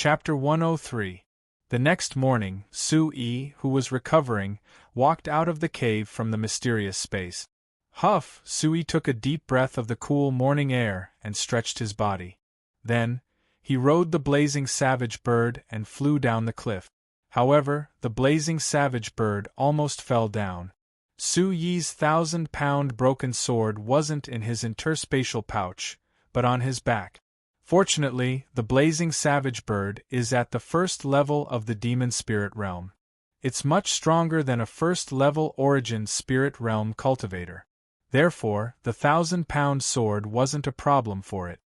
Chapter 103. The next morning, Su-yi, who was recovering, walked out of the cave from the mysterious space. Huff! Su-yi took a deep breath of the cool morning air and stretched his body. Then, he rode the blazing savage bird and flew down the cliff. However, the blazing savage bird almost fell down. Su-yi's 1,000-pound broken sword wasn't in his interspatial pouch, but on his back. Fortunately, the blazing savage bird is at the first level of the demon spirit realm. It's much stronger than a first-level origin spirit realm cultivator. Therefore, the 1,000-pound sword wasn't a problem for it.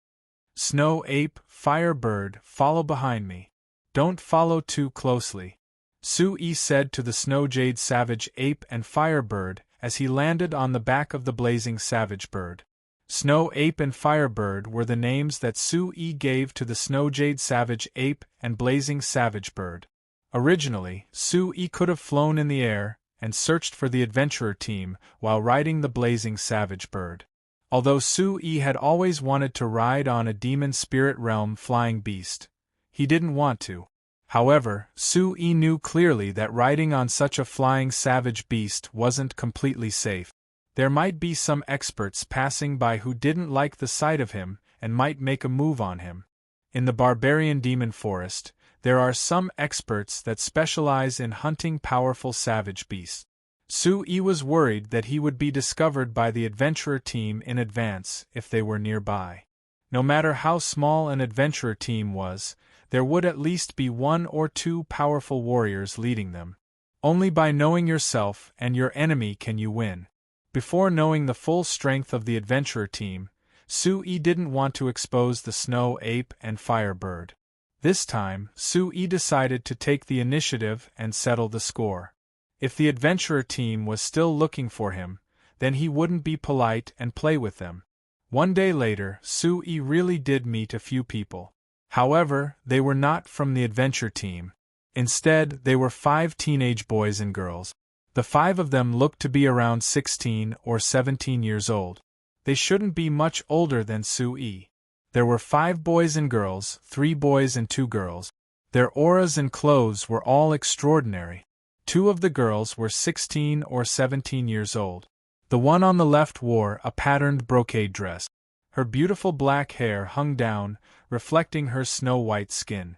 Snow ape, fire bird, follow behind me. Don't follow too closely, Su-yi said to the snow jade savage ape and fire bird as he landed on the back of the blazing savage bird. Snow ape and firebird were the names that Su-yi gave to the snow jade savage ape and blazing savage bird. Originally, Su-yi could have flown in the air and searched for the adventurer team while riding the blazing savage bird. Although Su-yi had always wanted to ride on a demon spirit realm flying beast, he didn't want to. However, Su-yi knew clearly that riding on such a flying savage beast wasn't completely safe. There might be some experts passing by who didn't like the sight of him and might make a move on him. In the barbarian demon forest, there are some experts that specialize in hunting powerful savage beasts. Su-yi was worried that he would be discovered by the adventurer team in advance if they were nearby. No matter how small an adventurer team was, there would at least be 1 or 2 powerful warriors leading them. Only by knowing yourself and your enemy can you win. Before knowing the full strength of the adventurer team, Su-yi didn't want to expose the snow ape and fire bird. This time, Su-yi decided to take the initiative and settle the score. If the adventurer team was still looking for him, then he wouldn't be polite and play with them. One day later, Su-yi really did meet a few people. However, they were not from the adventure team. Instead, they were 5 teenage boys and girls. The 5 of them looked to be around 16 or 17 years old. They shouldn't be much older than Su-yi. There were 5 boys and girls, 3 boys and 2 girls. Their auras and clothes were all extraordinary. 2 of the girls were 16 or 17 years old. The one on the left wore a patterned brocade dress. Her beautiful black hair hung down, reflecting her snow-white skin.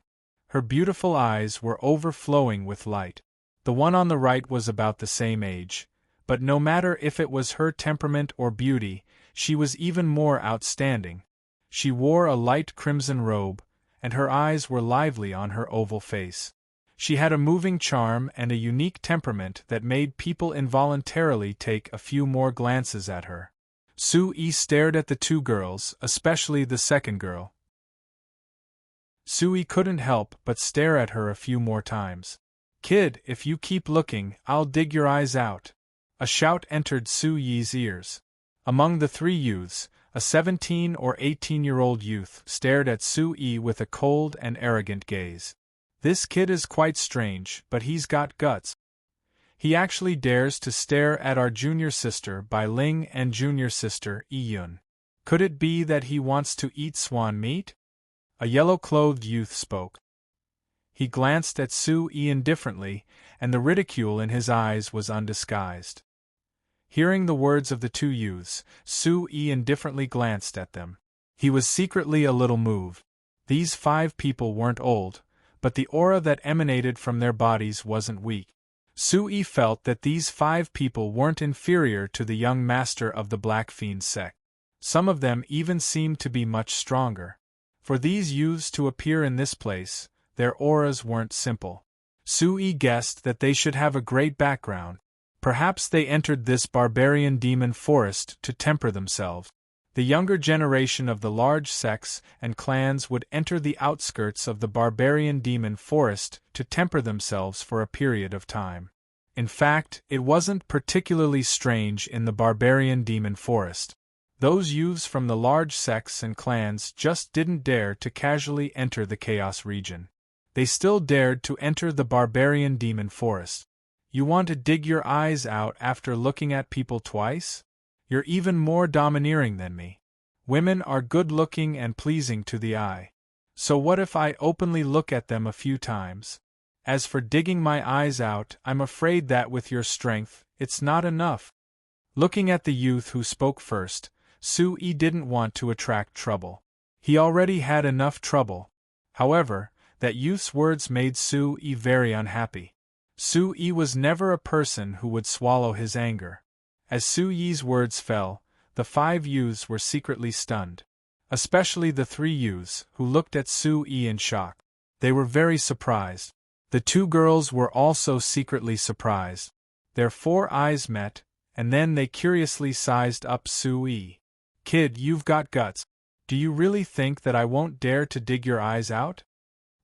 Her beautiful eyes were overflowing with light. The one on the right was about the same age, but no matter if it was her temperament or beauty, she was even more outstanding. She wore a light crimson robe, and her eyes were lively on her oval face. She had a moving charm and a unique temperament that made people involuntarily take a few more glances at her. Su-yi stared at the 2 girls, especially the second girl. Su-yi couldn't help but stare at her a few more times. "Kid, if you keep looking, I'll dig your eyes out." A shout entered Su-yi's ears. Among the 3 youths, a 17 or 18-year-old youth stared at Su-yi with a cold and arrogant gaze. "This kid is quite strange, but he's got guts. He actually dares to stare at our junior sister Bai Ling and junior sister Yi-yun. Could it be that he wants to eat swan meat?" A yellow-clothed youth spoke. He glanced at Su-yi indifferently, and the ridicule in his eyes was undisguised. Hearing the words of the 2 youths, Su-yi indifferently glanced at them. He was secretly a little moved. These 5 people weren't old, but the aura that emanated from their bodies wasn't weak. Su-yi felt that these 5 people weren't inferior to the young master of the Black Fiend sect. Some of them even seemed to be much stronger. For these youths to appear in this place, their auras weren't simple. Su-yi guessed that they should have a great background. Perhaps they entered this barbarian demon forest to temper themselves. The younger generation of the large sects and clans would enter the outskirts of the barbarian demon forest to temper themselves for a period of time. In fact, it wasn't particularly strange in the barbarian demon forest. Those youths from the large sects and clans just didn't dare to casually enter the Chaos region. They still dared to enter the barbarian demon forest. You want to dig your eyes out after looking at people twice? You're even more domineering than me. Women are good-looking and pleasing to the eye. So what if I openly look at them a few times? As for digging my eyes out, I'm afraid that with your strength, it's not enough. Looking at the youth who spoke first, Sui didn't want to attract trouble. He already had enough trouble. However, that youth's words made Sui very unhappy. Sui was never a person who would swallow his anger. As Sui's words fell, the 5 youths were secretly stunned. Especially the 3 youths, who looked at Sui in shock. They were very surprised. The 2 girls were also secretly surprised. Their 4 eyes met, and then they curiously sized up Sui. Kid, you've got guts. Do you really think that I won't dare to dig your eyes out?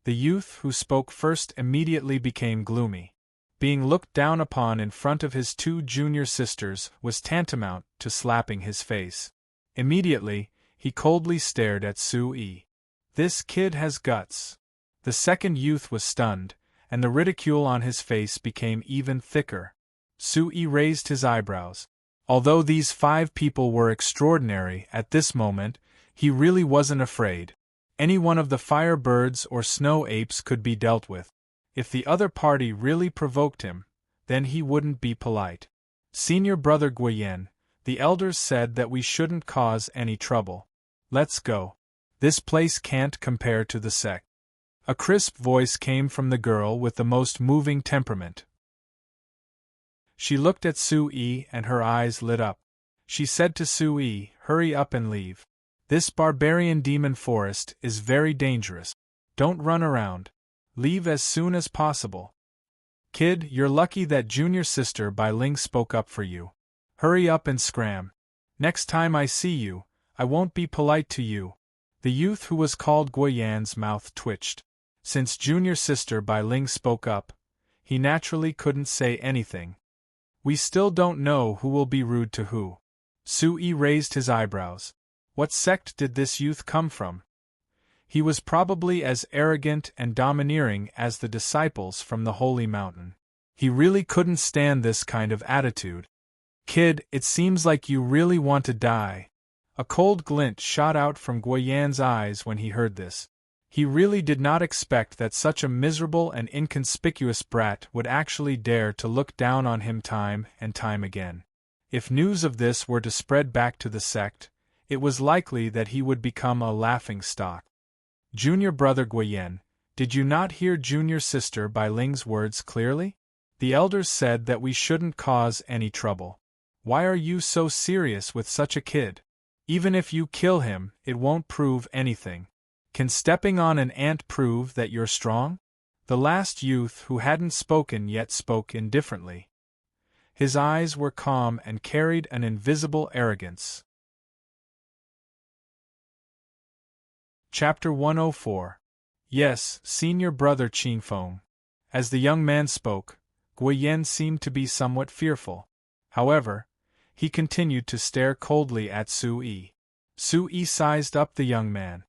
The youth who spoke first immediately became gloomy. Being looked down upon in front of his 2 junior sisters was tantamount to slapping his face. Immediately, he coldly stared at Sui. This kid has guts. The second youth was stunned, and the ridicule on his face became even thicker. Sui raised his eyebrows. Although these 5 people were extraordinary at this moment, he really wasn't afraid. Any one of the fire birds or snow apes could be dealt with. If the other party really provoked him, then he wouldn't be polite. Senior brother Guyen, the elders said that we shouldn't cause any trouble. Let's go. This place can't compare to the sect. A crisp voice came from the girl with the most moving temperament. She looked at Sui and her eyes lit up. She said to Sui, "Hurry up and leave. This barbarian demon forest is very dangerous. Don't run around. Leave as soon as possible. Kid, you're lucky that junior sister Bai Ling spoke up for you. Hurry up and scram. Next time I see you, I won't be polite to you." The youth who was called Guyan's mouth twitched. Since junior sister Bai Ling spoke up, he naturally couldn't say anything. We still don't know who will be rude to who. Sui raised his eyebrows. What sect did this youth come from? He was probably as arrogant and domineering as the disciples from the Holy Mountain. He really couldn't stand this kind of attitude. Kid, it seems like you really want to die. A cold glint shot out from Guyan's eyes when he heard this. He really did not expect that such a miserable and inconspicuous brat would actually dare to look down on him time and time again. If news of this were to spread back to the sect, it was likely that he would become a laughingstock. Junior brother Guyen, did you not hear junior sister Bai Ling's words clearly? The elders said that we shouldn't cause any trouble. Why are you so serious with such a kid? Even if you kill him, it won't prove anything. Can stepping on an ant prove that you're strong? The last youth who hadn't spoken yet spoke indifferently. His eyes were calm and carried an invisible arrogance. Chapter 104. Yes, senior brother Qingfeng. As the young man spoke, Guyen seemed to be somewhat fearful. However, he continued to stare coldly at Sui. Sui sized up the young man.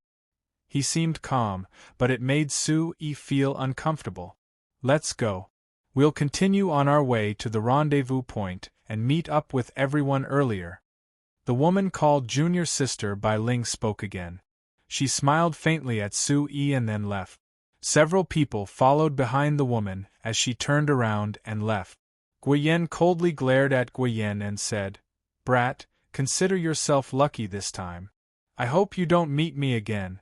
He seemed calm, but it made Sui feel uncomfortable. Let's go. We'll continue on our way to the rendezvous point and meet up with everyone earlier. The woman called junior sister Bai Ling spoke again. She smiled faintly at Sui and then left. Several people followed behind the woman as she turned around and left. Guyen coldly glared at Guyen and said, "Brat, consider yourself lucky this time. I hope you don't meet me again."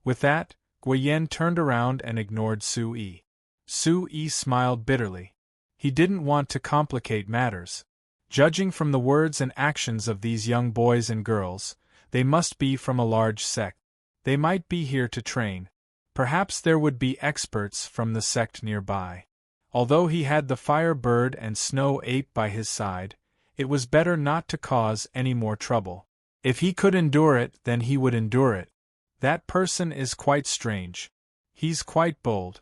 With that, Guyen turned around and ignored Sui. Sui smiled bitterly. He didn't want to complicate matters. Judging from the words and actions of these young boys and girls, they must be from a large sect. They might be here to train. Perhaps there would be experts from the sect nearby. Although he had the fire bird and snow ape by his side, it was better not to cause any more trouble. If he could endure it, then he would endure it. That person is quite strange. He's quite bold.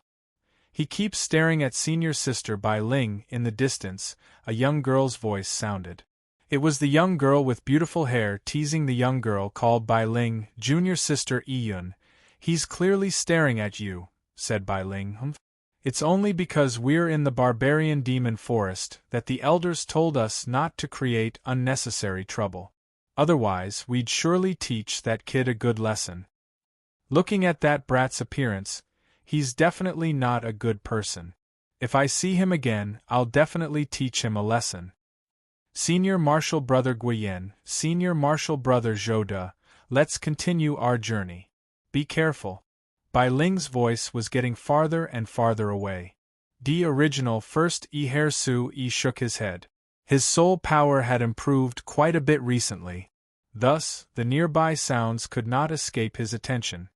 He keeps staring at senior sister Bai Ling in the distance, a young girl's voice sounded. It was the young girl with beautiful hair teasing the young girl called Bai Ling, junior sister Yun. "He's clearly staring at you," said Bai Ling. "It's only because we're in the barbarian demon forest that the elders told us not to create unnecessary trouble. Otherwise, we'd surely teach that kid a good lesson." Looking at that brat's appearance, he's definitely not a good person. If I see him again, I'll definitely teach him a lesson. Senior Marshal Brother Guyen, Senior Marshal Brother Zhou, let's continue our journey. Be careful. Bai Ling's voice was getting farther and farther away. The original first Her Su shook his head. His soul power had improved quite a bit recently. Thus, the nearby sounds could not escape his attention.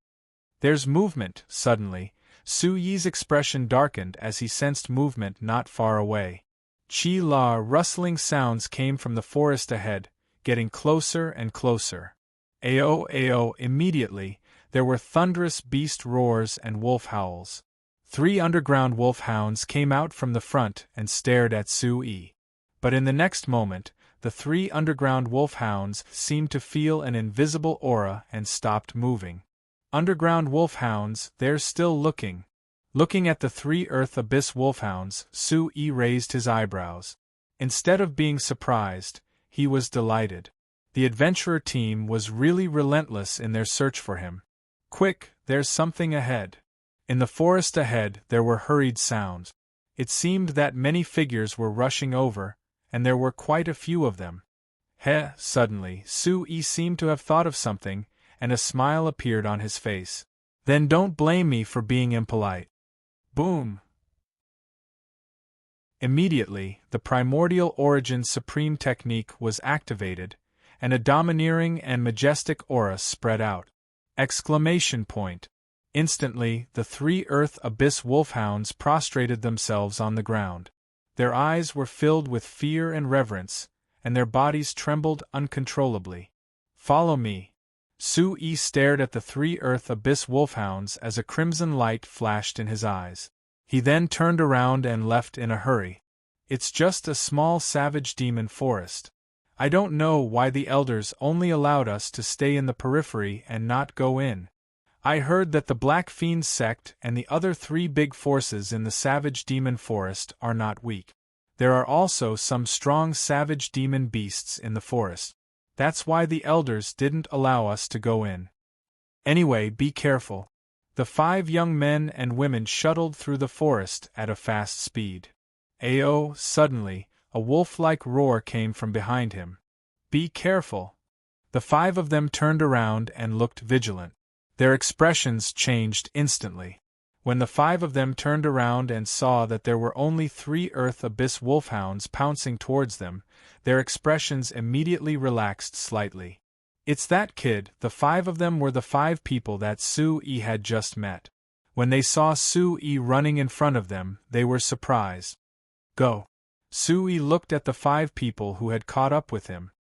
There's movement, suddenly. Su Yi's expression darkened as he sensed movement not far away. Chi La rustling sounds came from the forest ahead, getting closer and closer. Ao, immediately, there were thunderous beast roars and wolf howls. 3 underground wolfhounds came out from the front and stared at Su Yi. But in the next moment, the 3 underground wolfhounds seemed to feel an invisible aura and stopped moving. Underground wolfhounds, they're still looking. Looking at the 3 Earth Abyss wolfhounds, Su Yi raised his eyebrows. Instead of being surprised, he was delighted. The adventurer team was really relentless in their search for him. Quick, there's something ahead. In the forest ahead there were hurried sounds. It seemed that many figures were rushing over, and there were quite a few of them. Suddenly, Su Yi seemed to have thought of something, and a smile appeared on his face. Then don't blame me for being impolite. Boom! Immediately, the primordial origin supreme technique was activated, and a domineering and majestic aura spread out. Exclamation point! Instantly, the 3 Earth Abyss wolfhounds prostrated themselves on the ground. Their eyes were filled with fear and reverence, and their bodies trembled uncontrollably. Follow me. Su Yi stared at the 3 Earth Abyss wolfhounds as a crimson light flashed in his eyes. He then turned around and left in a hurry. It's just a small savage demon forest. I don't know why the elders only allowed us to stay in the periphery and not go in. I heard that the Black Fiend sect and the other 3 big forces in the savage demon forest are not weak. There are also some strong savage demon beasts in the forest. That's why the elders didn't allow us to go in. Anyway, be careful. The 5 young men and women shuttled through the forest at a fast speed. Suddenly, a wolf-like roar came from behind him. Be careful. The 5 of them turned around and looked vigilant. Their expressions changed instantly. When the 5 of them turned around and saw that there were only 3 Earth Abyss wolfhounds pouncing towards them, their expressions immediately relaxed slightly. It's that kid. The 5 of them were the 5 people that Su Yi had just met. When they saw Su Yi running in front of them, they were surprised. Go. Su Yi looked at the 5 people who had caught up with him.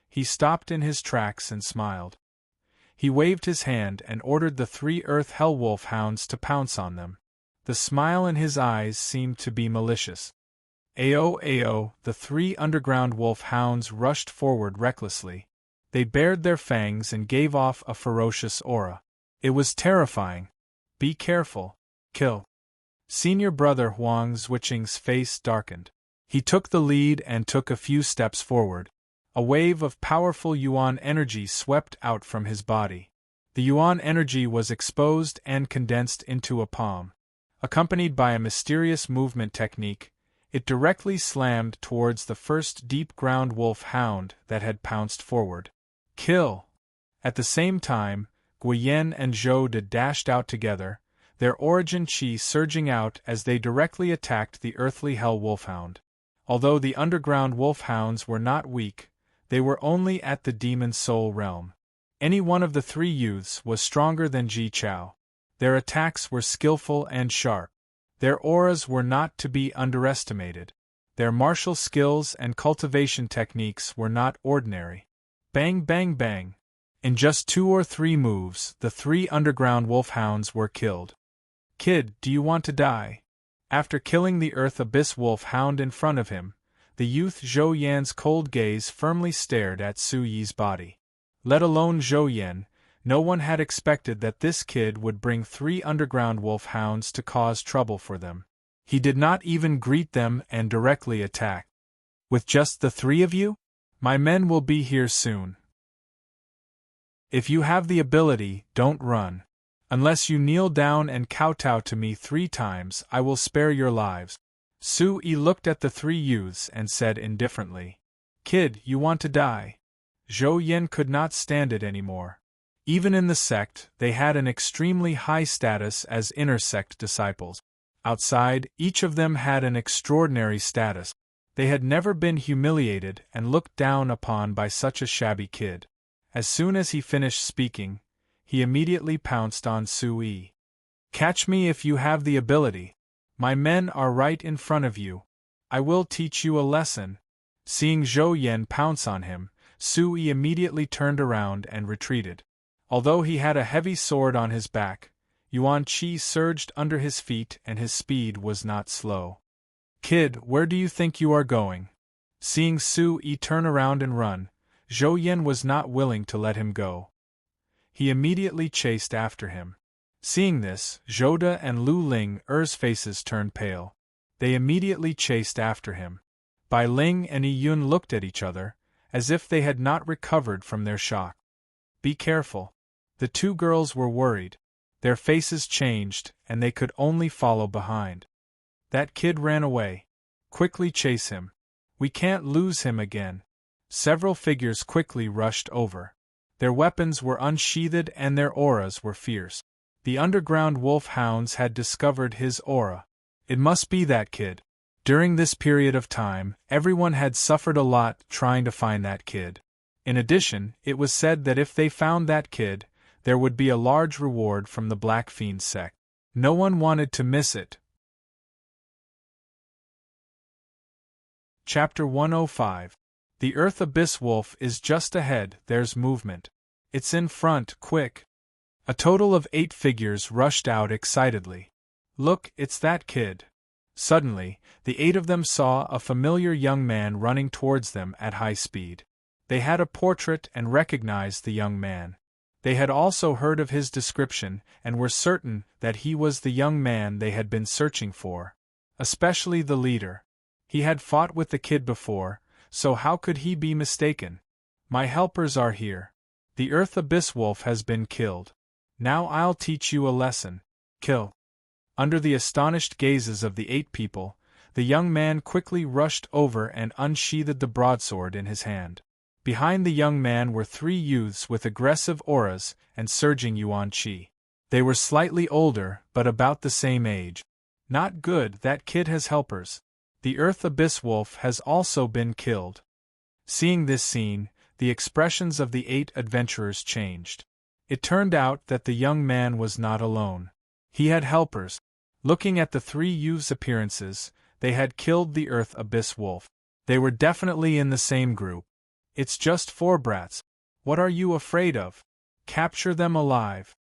He stopped in his tracks and smiled. He waved his hand and ordered the 3 Earth Hellwolf hounds to pounce on them. The smile in his eyes seemed to be malicious. The 3 underground wolf hounds rushed forward recklessly. They bared their fangs and gave off a ferocious aura. It was terrifying. Be careful. Kill. Senior Brother Huang Zwiching's face darkened. He took the lead and took a few steps forward. A wave of powerful Yuan energy swept out from his body. The Yuan energy was exposed and condensed into a palm. Accompanied by a mysterious movement technique, it directly slammed towards the first deep-ground wolf hound that had pounced forward. Kill! At the same time, Guyen and Zhou dashed out together, their origin chi surging out as they directly attacked the earthly hell wolfhound. Although the underground wolfhounds were not weak, they were only at the demon soul realm. Any one of the 3 youths was stronger than Ji Chao. Their attacks were skillful and sharp. Their auras were not to be underestimated. Their martial skills and cultivation techniques were not ordinary. Bang bang bang. In just 2 or 3 moves, the 3 underground wolfhounds were killed. Kid, do you want to die? After killing the Earth Abyss wolf hound in front of him, the youth Zhou Yan's cold gaze firmly stared at Su Yi's body. Let alone Zhou Yan, no one had expected that this kid would bring 3 underground wolf hounds to cause trouble for them. He did not even greet them and directly attack. With just the 3 of you? My men will be here soon. If you have the ability, don't run. Unless you kneel down and kowtow to me 3 times, I will spare your lives. Su-yi looked at the 3 youths and said indifferently, Kid, you want to die? Zhou Yen could not stand it anymore. Even in the sect, they had an extremely high status as inner sect disciples. Outside, each of them had an extraordinary status. They had never been humiliated and looked down upon by such a shabby kid. As soon as he finished speaking, he immediately pounced on Su-yi. Catch me if you have the ability. My men are right in front of you. I will teach you a lesson. Seeing Zhou Yen pounce on him, Su-yi immediately turned around and retreated. Although he had a heavy sword on his back, Yuan Qi surged under his feet and his speed was not slow. Kid, where do you think you are going? Seeing Su-yi turn around and run, Zhou Yen was not willing to let him go. He immediately chased after him. Seeing this, Zhouda and Lu Ling-er's faces turned pale. They immediately chased after him. Bai Ling and Yi Yun looked at each other, as if they had not recovered from their shock. Be careful. The 2 girls were worried. Their faces changed, and they could only follow behind. That kid ran away. Quickly chase him. We can't lose him again. Several figures quickly rushed over. Their weapons were unsheathed and their auras were fierce. The underground wolf-hounds had discovered his aura. It must be that kid. During this period of time, everyone had suffered a lot trying to find that kid. In addition, it was said that if they found that kid, there would be a large reward from the Black Fiend sect. No one wanted to miss it. Chapter 105. The Earth Abyss Wolf is just ahead, there's movement. It's in front, quick. A total of 8 figures rushed out excitedly. Look, it's that kid. Suddenly, the 8 of them saw a familiar young man running towards them at high speed. They had a portrait and recognized the young man. They had also heard of his description and were certain that he was the young man they had been searching for. Especially the leader. He had fought with the kid before, so how could he be mistaken? My helpers are here. The Earth Abyss Wolf has been killed. Now I'll teach you a lesson. Kill. Under the astonished gazes of the 8 people, the young man quickly rushed over and unsheathed the broadsword in his hand. Behind the young man were 3 youths with aggressive auras and surging Yuan Qi. They were slightly older, but about the same age. Not good, that kid has helpers. The Earth Abyss Wolf has also been killed. Seeing this scene, the expressions of the 8 adventurers changed. It turned out that the young man was not alone. He had helpers. Looking at the 3 youths' appearances, they had killed the Earth Abyss Wolf. They were definitely in the same group. It's just 4 brats. What are you afraid of? Capture them alive.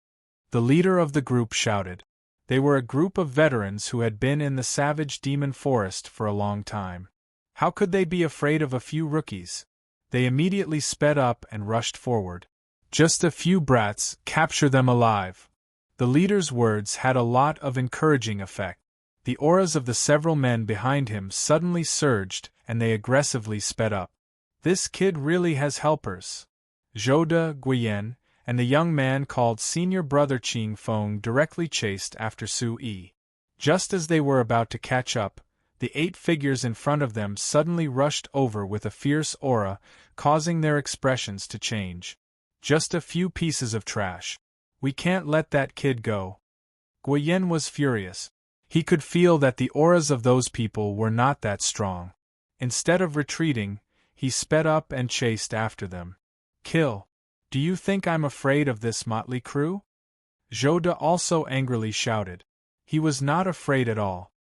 The leader of the group shouted. They were a group of veterans who had been in the savage demon forest for a long time. How could they be afraid of a few rookies? They immediately sped up and rushed forward. Just a few brats, capture them alive. The leader's words had a lot of encouraging effect. The auras of the several men behind him suddenly surged and they aggressively sped up. This kid really has helpers. Zhouda, Guiyan, and the young man called Senior Brother Qing Feng directly chased after Su-yi. Just as they were about to catch up, the 8 figures in front of them suddenly rushed over with a fierce aura, causing their expressions to change. Just a few pieces of trash. We can't let that kid go. Guiyan was furious. He could feel that the auras of those people were not that strong. Instead of retreating, he sped up and chased after them. Kill. Do you think I'm afraid of this motley crew? Zhouda also angrily shouted. He was not afraid at all.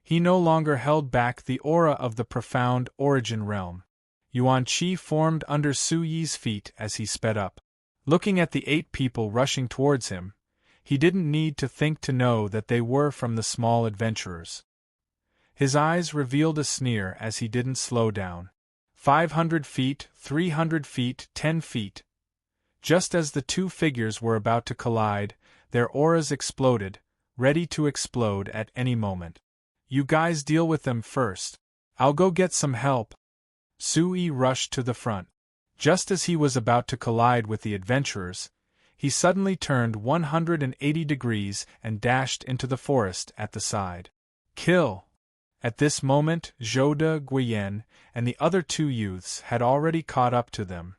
He no longer held back the aura of the profound origin realm. Yuan Qi formed under Su-yi's feet as he sped up. Looking at the 8 people rushing towards him, he didn't need to think to know that they were from the small adventurers. His eyes revealed a sneer as he didn't slow down. 500 feet, 300 feet, 10 feet. Just as the 2 figures were about to collide, their auras exploded, ready to explode at any moment. You guys deal with them first. I'll go get some help. Su-yi rushed to the front. Just as he was about to collide with the adventurers, He suddenly turned 180 degrees and dashed into the forest at the side. Kill! At this moment, Zhou de Guiyen and the other two youths had already caught up to them.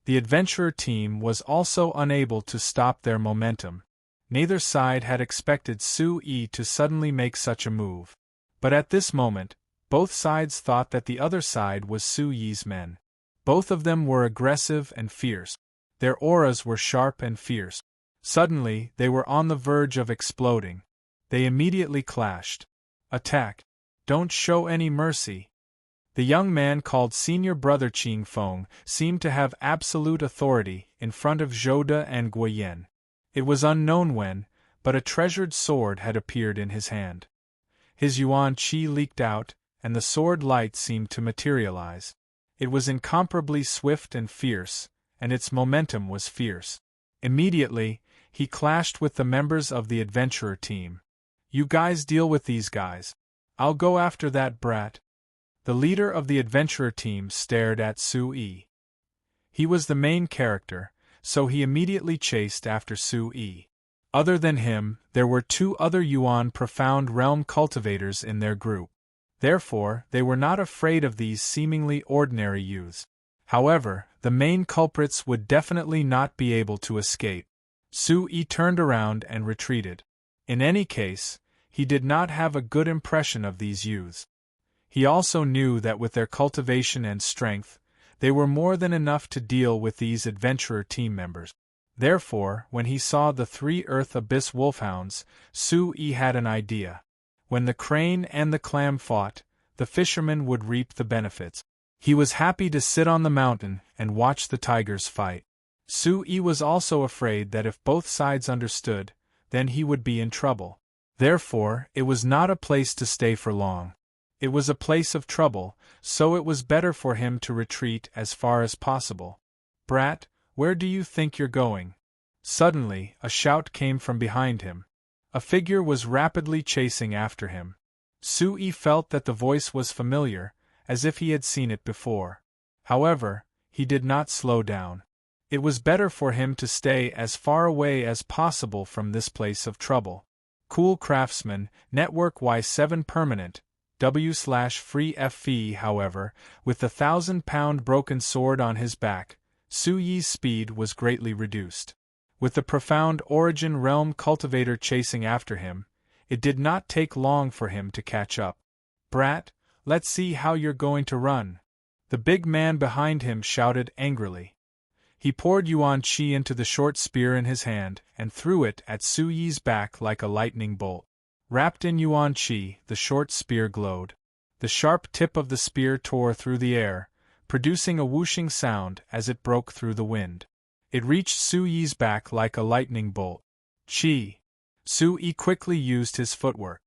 The adventurer team was also unable to stop their momentum. Neither side had expected Su Yi to suddenly make such a move. But at this moment, both sides thought that the other side was Su Yi's men. Both of them were aggressive and fierce. Their auras were sharp and fierce. Suddenly, they were on the verge of exploding. They immediately clashed. Attack! Don't show any mercy! The young man called Senior Brother Qing Feng seemed to have absolute authority in front of Zhou De and Guiyen. It was unknown when, but a treasured sword had appeared in his hand. His yuan qi leaked out, and the sword light seemed to materialize. It was incomparably swift and fierce, and its momentum was fierce. Immediately, he clashed with the members of the adventurer team. You guys deal with these guys. I'll go after that brat. The leader of the adventurer team stared at Su Yi. He was the main character, so he immediately chased after Su Yi. Other than him, there were two other Yuan Profound Realm cultivators in their group. Therefore, they were not afraid of these seemingly ordinary youths. However, the main culprits would definitely not be able to escape. Su Yi turned around and retreated. In any case, he did not have a good impression of these youths. He also knew that with their cultivation and strength, they were more than enough to deal with these adventurer team members. Therefore, when he saw the 3 Earth Abyss Wolfhounds, Su Yi had an idea. When the crane and the clam fought, the fisherman would reap the benefits. He was happy to sit on the mountain and watch the tigers fight. Su Yi was also afraid that if both sides understood, then he would be in trouble. Therefore, it was not a place to stay for long. It was a place of trouble, so it was better for him to retreat as far as possible. Brat, where do you think you're going? Suddenly, a shout came from behind him. A figure was rapidly chasing after him. Su Yi felt that the voice was familiar, as if he had seen it before. However, he did not slow down. It was better for him to stay as far away as possible from this place of trouble. Cool Craftsman, Network Y7 Permanent, W/Free FE. However, with the 1,000-pound broken sword on his back, Su Yi's speed was greatly reduced. With the Profound Origin Realm cultivator chasing after him, it did not take long for him to catch up. Brat, let's see how you're going to run. The big man behind him shouted angrily. He poured yuan qi into the short spear in his hand and threw it at Su Yi's back like a lightning bolt. Wrapped in yuan qi, the short spear glowed. The sharp tip of the spear tore through the air, producing a whooshing sound as it broke through the wind. It reached Su Yi's back like a lightning bolt. Qi! Su Yi quickly used his footwork.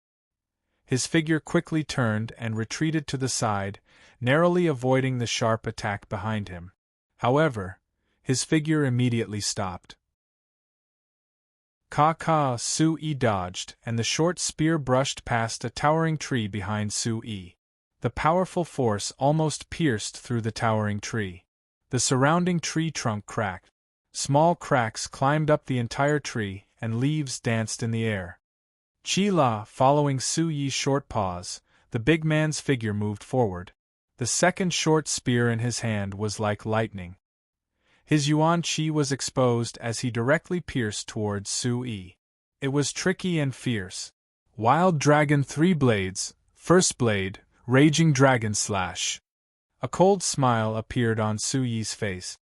His figure quickly turned and retreated to the side, narrowly avoiding the sharp attack behind him. However, his figure immediately stopped. Su Yi dodged, and the short spear brushed past a towering tree behind Su Yi. The powerful force almost pierced through the towering tree. The surrounding tree trunk cracked. Small cracks climbed up the entire tree, and leaves danced in the air. Qi-la, following Su Yi's short pause, the big man's figure moved forward. The second short spear in his hand was like lightning. His yuan qi was exposed as he directly pierced towards Su Yi. It was tricky and fierce. Wild Dragon 3 Blades, First Blade, Raging Dragon Slash. A cold smile appeared on Su Yi's face.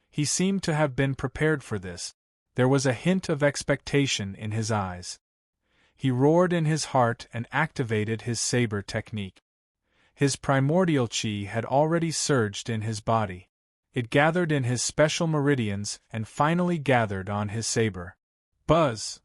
He seemed to have been prepared for this. There was a hint of expectation in his eyes. He roared in his heart and activated his saber technique. His primordial qi had already surged in his body. It gathered in his special meridians and finally gathered on his saber. Buzz!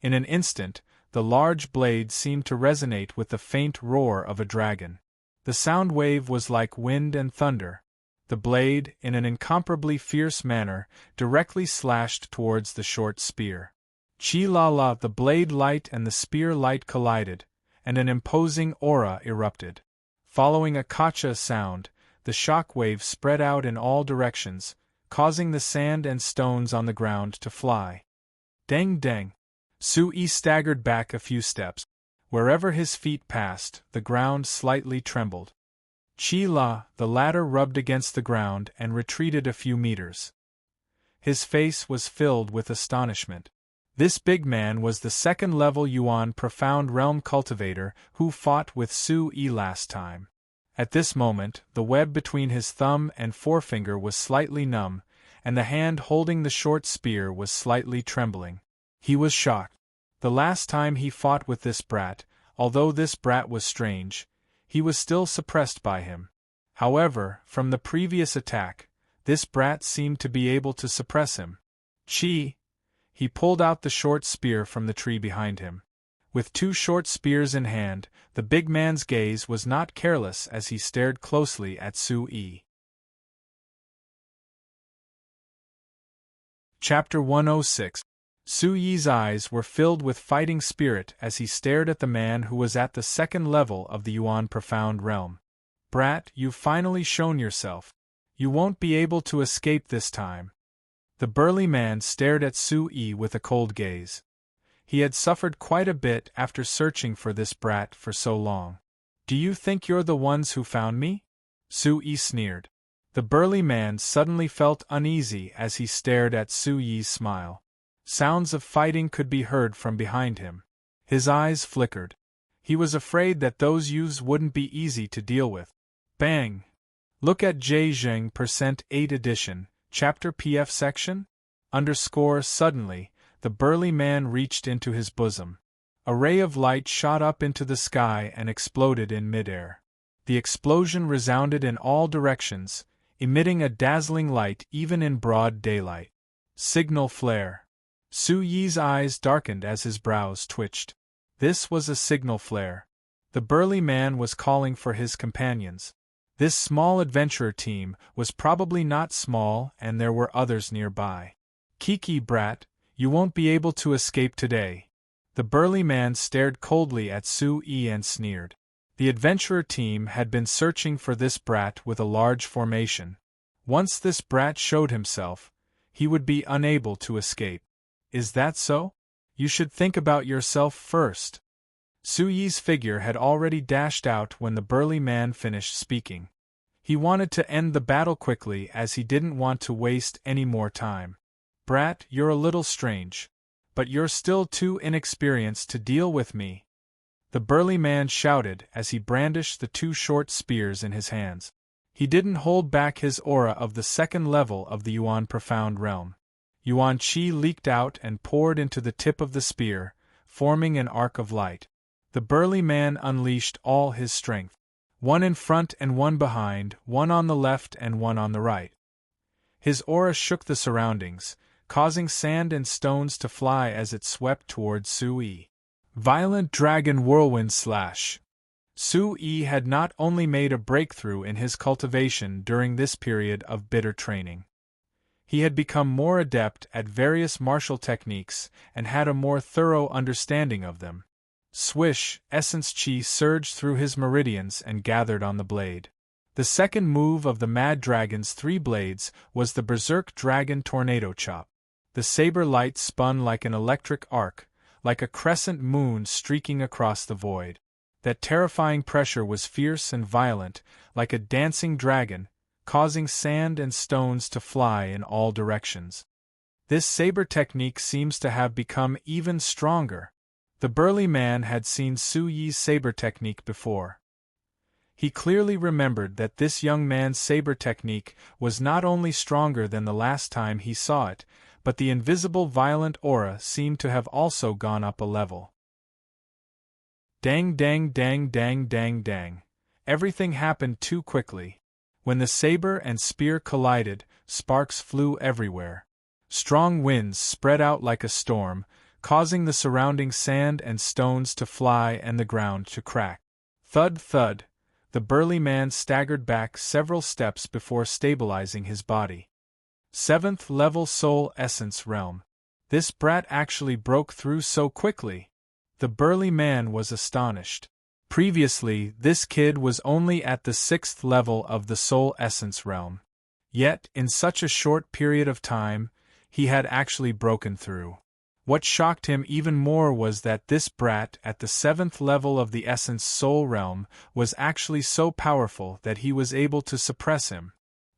In an instant, the large blade seemed to resonate with the faint roar of a dragon. The sound wave was like wind and thunder. The blade, in an incomparably fierce manner, directly slashed towards the short spear. Chi-la-la, the blade light and the spear light collided, and an imposing aura erupted. Following a kacha sound, the shock wave spread out in all directions, causing the sand and stones on the ground to fly. Dang dang! Sui staggered back a few steps. Wherever his feet passed, the ground slightly trembled. Chi-la, the latter rubbed against the ground and retreated a few meters. His face was filled with astonishment. This big man was the second-level Yuan Profound Realm cultivator who fought with Sui last time. At this moment, the web between his thumb and forefinger was slightly numb, and the hand holding the short spear was slightly trembling. He was shocked. The last time he fought with this brat, although this brat was strange, he was still suppressed by him. However, from the previous attack, this brat seemed to be able to suppress him. He pulled out the short spear from the tree behind him. With two short spears in hand, the big man's gaze was not careless as he stared closely at Sui. Chapter 106. Suyi's eyes were filled with fighting spirit as he stared at the man who was at the second level of the Yuan Profound Realm. Brat, you've finally shown yourself. You won't be able to escape this time. The burly man stared at Sui with a cold gaze. He had suffered quite a bit after searching for this brat for so long. Do you think you're the ones who found me? Sui sneered. The burly man suddenly felt uneasy as he stared at Sui's smile. Sounds of fighting could be heard from behind him. His eyes flickered. He was afraid that those youths wouldn't be easy to deal with. Bang! Look at Zhejiang %8 edition, chapter PF section? Suddenly, the burly man reached into his bosom. A ray of light shot up into the sky and exploded in midair. The explosion resounded in all directions, emitting a dazzling light even in broad daylight. Signal flare. Suyi's eyes darkened as his brows twitched. This was a signal flare. The burly man was calling for his companions. This small adventurer team was probably not small, and there were others nearby. Kiki, brat, you won't be able to escape today. The burly man stared coldly at Sui and sneered. The adventurer team had been searching for this brat with a large formation. Once this brat showed himself, he would be unable to escape. Is that so? You should think about yourself first. Suyi's figure had already dashed out when the burly man finished speaking. He wanted to end the battle quickly as he didn't want to waste any more time. Brat, you're a little strange. But you're still too inexperienced to deal with me. The burly man shouted as he brandished the two short spears in his hands. He didn't hold back his aura of the second level of the Yuan Profound Realm. Yuan Qi leaked out and poured into the tip of the spear, forming an arc of light. The burly man unleashed all his strength. One in front and one behind, one on the left and one on the right. His aura shook the surroundings, causing sand and stones to fly as it swept towards Sui. Violent Dragon Whirlwind Slash. Sui had not only made a breakthrough in his cultivation during this period of bitter training. He had become more adept at various martial techniques and had a more thorough understanding of them. Swish, essence chi surged through his meridians and gathered on the blade. The second move of the Mad Dragon's three blades was the Berserk Dragon Tornado Chop. The saber light spun like an electric arc, like a crescent moon streaking across the void. That terrifying pressure was fierce and violent, like a dancing dragon, causing sand and stones to fly in all directions. This saber technique seems to have become even stronger. The burly man had seen Suyi's saber technique before. He clearly remembered that this young man's saber technique was not only stronger than the last time he saw it, but the invisible violent aura seemed to have also gone up a level. Dang dang dang dang dang dang. Everything happened too quickly. When the saber and spear collided, sparks flew everywhere. Strong winds spread out like a storm, causing the surrounding sand and stones to fly and the ground to crack. Thud thud. The burly man staggered back several steps before stabilizing his body. 7th level Soul Essence Realm. This brat actually broke through so quickly. The burly man was astonished. Previously, this kid was only at the 6th level of the Soul Essence Realm. Yet, in such a short period of time, he had actually broken through. What shocked him even more was that this brat at the 7th level of the essence soul realm was actually so powerful that he was able to suppress him.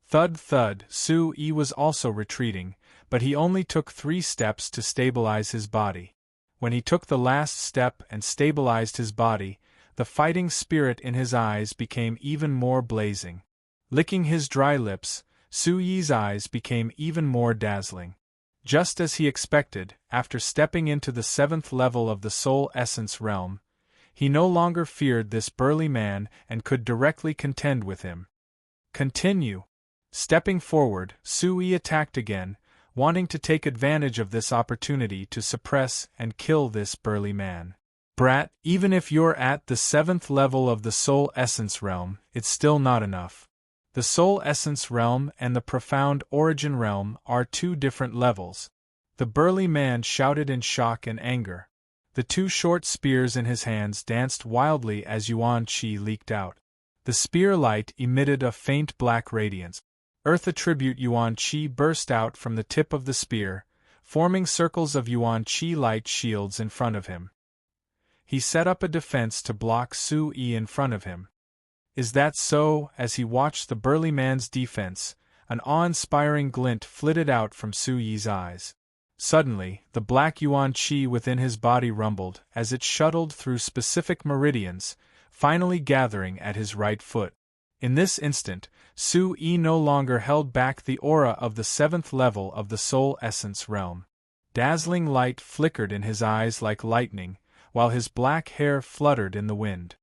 Thud thud, Su-Yi was also retreating, but he only took 3 steps to stabilize his body. When he took the last step and stabilized his body, the fighting spirit in his eyes became even more blazing. Licking his dry lips, Su-Yi's eyes became even more dazzling. Just as he expected, after stepping into the 7th level of the soul essence realm, he no longer feared this burly man and could directly contend with him. Continue. Stepping forward, Su-Yi attacked again, wanting to take advantage of this opportunity to suppress and kill this burly man. Brat, even if you're at the 7th level of the soul essence realm, it's still not enough. The soul essence realm and the profound origin realm are 2 different levels. The burly man shouted in shock and anger. The 2 short spears in his hands danced wildly as Yuan Qi leaked out. The spear light emitted a faint black radiance. Earth attribute Yuan Qi burst out from the tip of the spear, forming circles of Yuan Qi light shields in front of him. He set up a defense to block Su-Yi in front of him. Is that so? As he watched the burly man's defense, an awe-inspiring glint flitted out from Su-Yi's eyes. Suddenly, the black Yuan Qi within his body rumbled as it shuttled through specific meridians, finally gathering at his right foot. In this instant, Su-Yi no longer held back the aura of the 7th level of the soul essence realm. Dazzling light flickered in his eyes like lightning, while his black hair fluttered in the wind.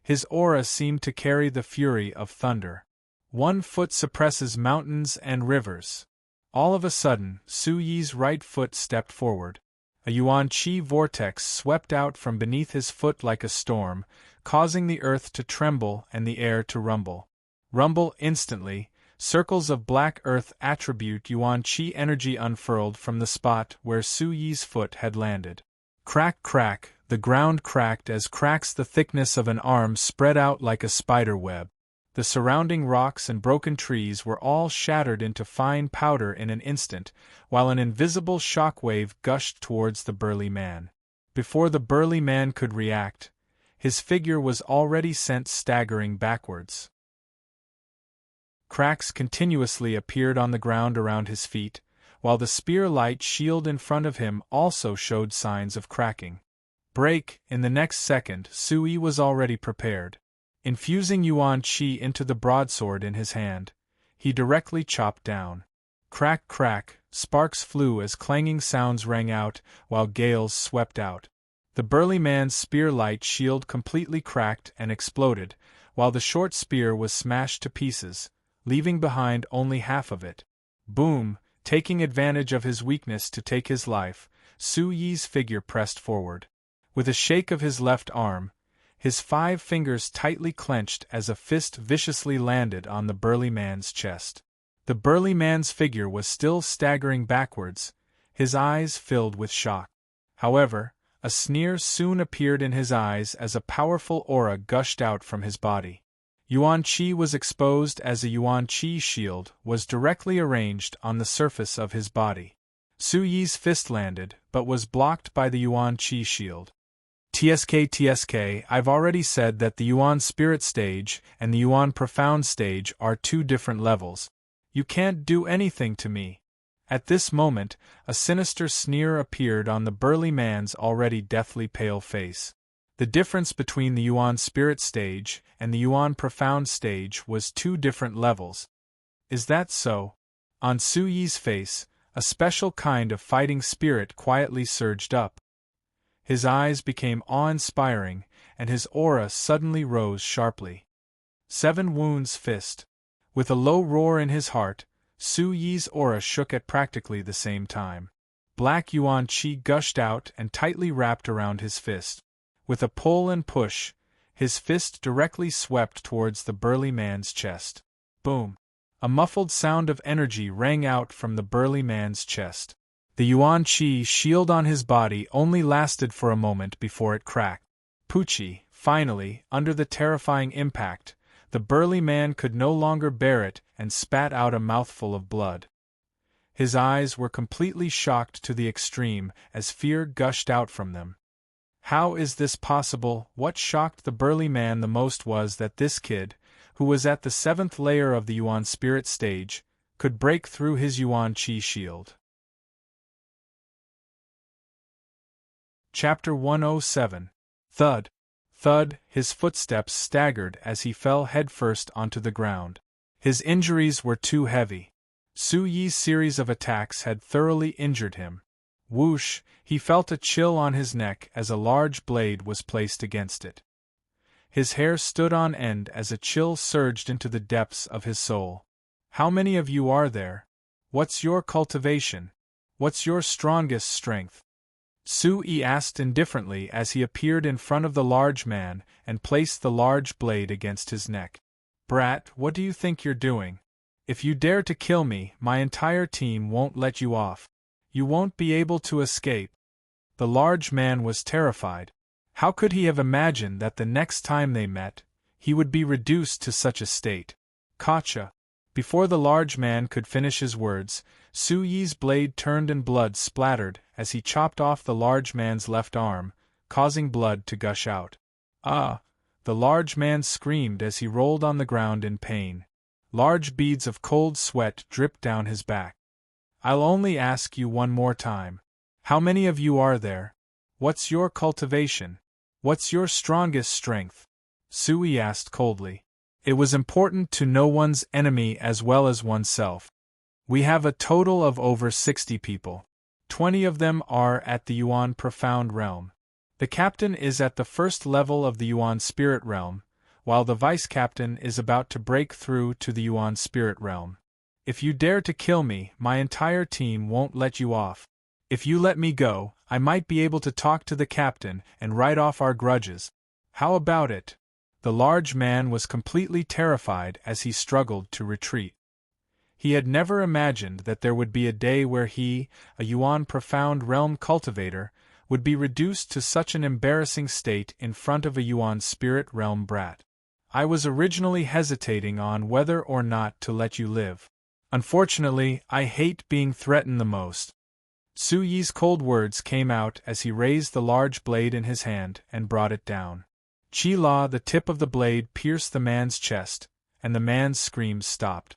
His aura seemed to carry the fury of thunder. 1 foot suppresses mountains and rivers. All of a sudden, Su-Yi's right foot stepped forward. A Yuan Qi vortex swept out from beneath his foot like a storm, causing the earth to tremble and the air to rumble. Rumble instantly, circles of black earth attribute Yuan Qi energy unfurled from the spot where Su-Yi's foot had landed. Crack crack, the ground cracked as cracks the thickness of an arm spread out like a spider web. The surrounding rocks and broken trees were all shattered into fine powder in an instant, while an invisible shock wave gushed towards the burly man. Before the burly man could react, his figure was already sent staggering backwards. Cracks continuously appeared on the ground around his feet, while the spear light shield in front of him also showed signs of cracking. Break! In the next second, Su-Yi was already prepared. Infusing Yuan Qi into the broadsword in his hand, he directly chopped down. Crack crack, sparks flew as clanging sounds rang out, while gales swept out. The burly man's spear light shield completely cracked and exploded, while the short spear was smashed to pieces, leaving behind only half of it. Boom! Taking advantage of his weakness to take his life, Su-Yi's figure pressed forward. With a shake of his left arm, his 5 fingers tightly clenched as a fist viciously landed on the burly man's chest. The burly man's figure was still staggering backwards, his eyes filled with shock. However, a sneer soon appeared in his eyes as a powerful aura gushed out from his body. Yuan Qi was exposed as a Yuan Qi shield was directly arranged on the surface of his body. Su-Yi's fist landed, but was blocked by the Yuan Qi shield. TSK, I've already said that the Yuan Spirit stage and the Yuan Profound stage are 2 different levels. You can't do anything to me. At this moment, a sinister sneer appeared on the burly man's already deathly pale face. The difference between the Yuan Spirit stage and the Yuan Profound stage was 2 different levels. Is that so? On Su-Yi's face, a special kind of fighting spirit quietly surged up. His eyes became awe-inspiring, and his aura suddenly rose sharply. 7 wounds fist. With a low roar in his heart, Su-Yi's aura shook at practically the same time. Black Yuan Qi gushed out and tightly wrapped around his fist. With a pull and push, his fist directly swept towards the burly man's chest. Boom! A muffled sound of energy rang out from the burly man's chest. The Yuan Qi shield on his body only lasted for a moment before it cracked. Poochie, finally, under the terrifying impact, The burly man could no longer bear it and spat out a mouthful of blood. His eyes were completely shocked to the extreme as fear gushed out from them. How is this possible? What shocked the burly man the most was that this kid, who was at the 7th layer of the Yuan spirit stage, could break through his Yuan Qi shield. Chapter 107. Thud. Thud, his footsteps staggered as he fell headfirst onto the ground. His injuries were too heavy. Su Yi's series of attacks had thoroughly injured him. Whoosh, he felt a chill on his neck as a large blade was placed against it. His hair stood on end as a chill surged into the depths of his soul. How many of you are there? What's your cultivation? What's your strongest strength? Su Yi asked indifferently as he appeared in front of the large man and placed the large blade against his neck. Brat, what do you think you're doing? If you dare to kill me, my entire team won't let you off. You won't be able to escape. The large man was terrified. How could he have imagined that the next time they met, he would be reduced to such a state? Gotcha. Before the large man could finish his words, Su Yi's blade turned and blood splattered as he chopped off the large man's left arm, causing blood to gush out. Ah! The large man screamed as he rolled on the ground in pain. Large beads of cold sweat dripped down his back. I'll only ask you one more time. How many of you are there? What's your cultivation? What's your strongest strength? Su Yi asked coldly. It was important to know one's enemy as well as oneself. We have a total of over 60 people. 20 of them are at the Yuan Profound Realm. The captain is at the 1st level of the Yuan Spirit Realm, while the vice-captain is about to break through to the Yuan Spirit Realm. If you dare to kill me, my entire team won't let you off. If you let me go, I might be able to talk to the captain and write off our grudges. How about it? The large man was completely terrified as he struggled to retreat. He had never imagined that there would be a day where he, a Yuan Profound Realm cultivator, would be reduced to such an embarrassing state in front of a Yuan Spirit Realm brat. I was originally hesitating on whether or not to let you live. Unfortunately, I hate being threatened the most. Su Yi's cold words came out as he raised the large blade in his hand and brought it down. Qi La, the tip of the blade pierced the man's chest, and the man's screams stopped.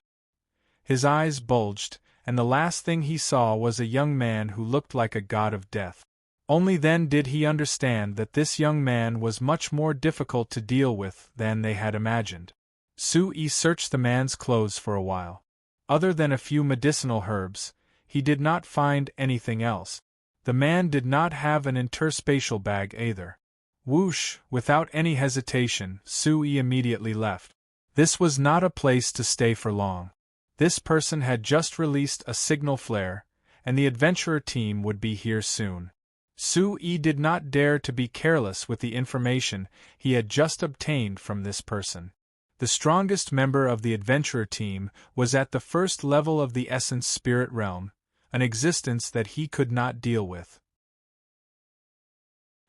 His eyes bulged, and the last thing he saw was a young man who looked like a god of death. Only then did he understand that this young man was much more difficult to deal with than they had imagined. Su Yi searched the man's clothes for a while. Other than a few medicinal herbs, he did not find anything else. The man did not have an interspatial bag either. Whoosh, without any hesitation, Su Yi immediately left. This was not a place to stay for long. This person had just released a signal flare, and the adventurer team would be here soon. Su Yi did not dare to be careless with the information he had just obtained from this person. The strongest member of the adventurer team was at the 1st level of the Essence Spirit Realm, an existence that he could not deal with.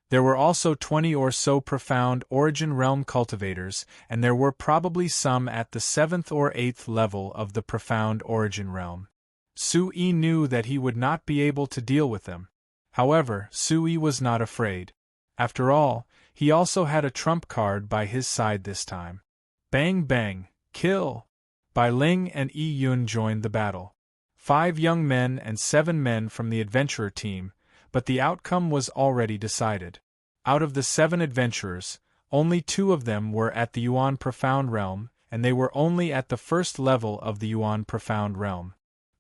There were also 20 or so profound Origin Realm cultivators, and there were probably some at the 7th or 8th level of the Profound Origin Realm. Su Yi knew that he would not be able to deal with them. However, Su Yi was not afraid. After all, he also had a trump card by his side this time. Bang bang, kill! Bai Ling and Yi Yun joined the battle. 5 young men and 7 men from the adventurer team, but the outcome was already decided. Out of the 7 adventurers, only 2 of them were at the Yuan Profound Realm, and they were only at the 1st level of the Yuan Profound Realm.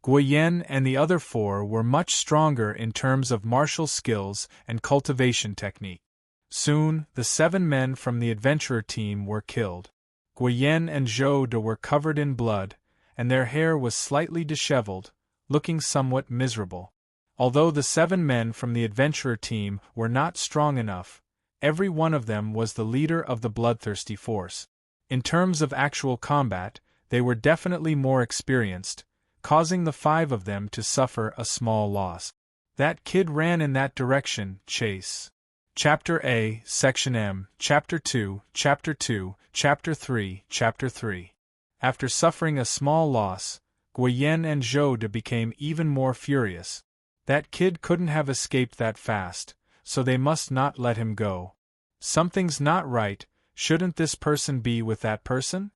Guoyen and the other 4 were much stronger in terms of martial skills and cultivation technique. Soon, the 7 men from the adventurer team were killed. Guoyen and Zhou De were covered in blood, and their hair was slightly disheveled, looking somewhat miserable. Although the 7 men from the adventurer team were not strong enough, every one of them was the leader of the bloodthirsty force. In terms of actual combat, they were definitely more experienced, causing the 5 of them to suffer a small loss. That kid ran in that direction, Chase. Chapter A, Section M, Chapter 2, Chapter 2, Chapter 3, Chapter 3. After suffering a small loss, Guyen and Jode became even more furious. That kid couldn't have escaped that fast, so they must not let him go. Something's not right, shouldn't this person be with that person?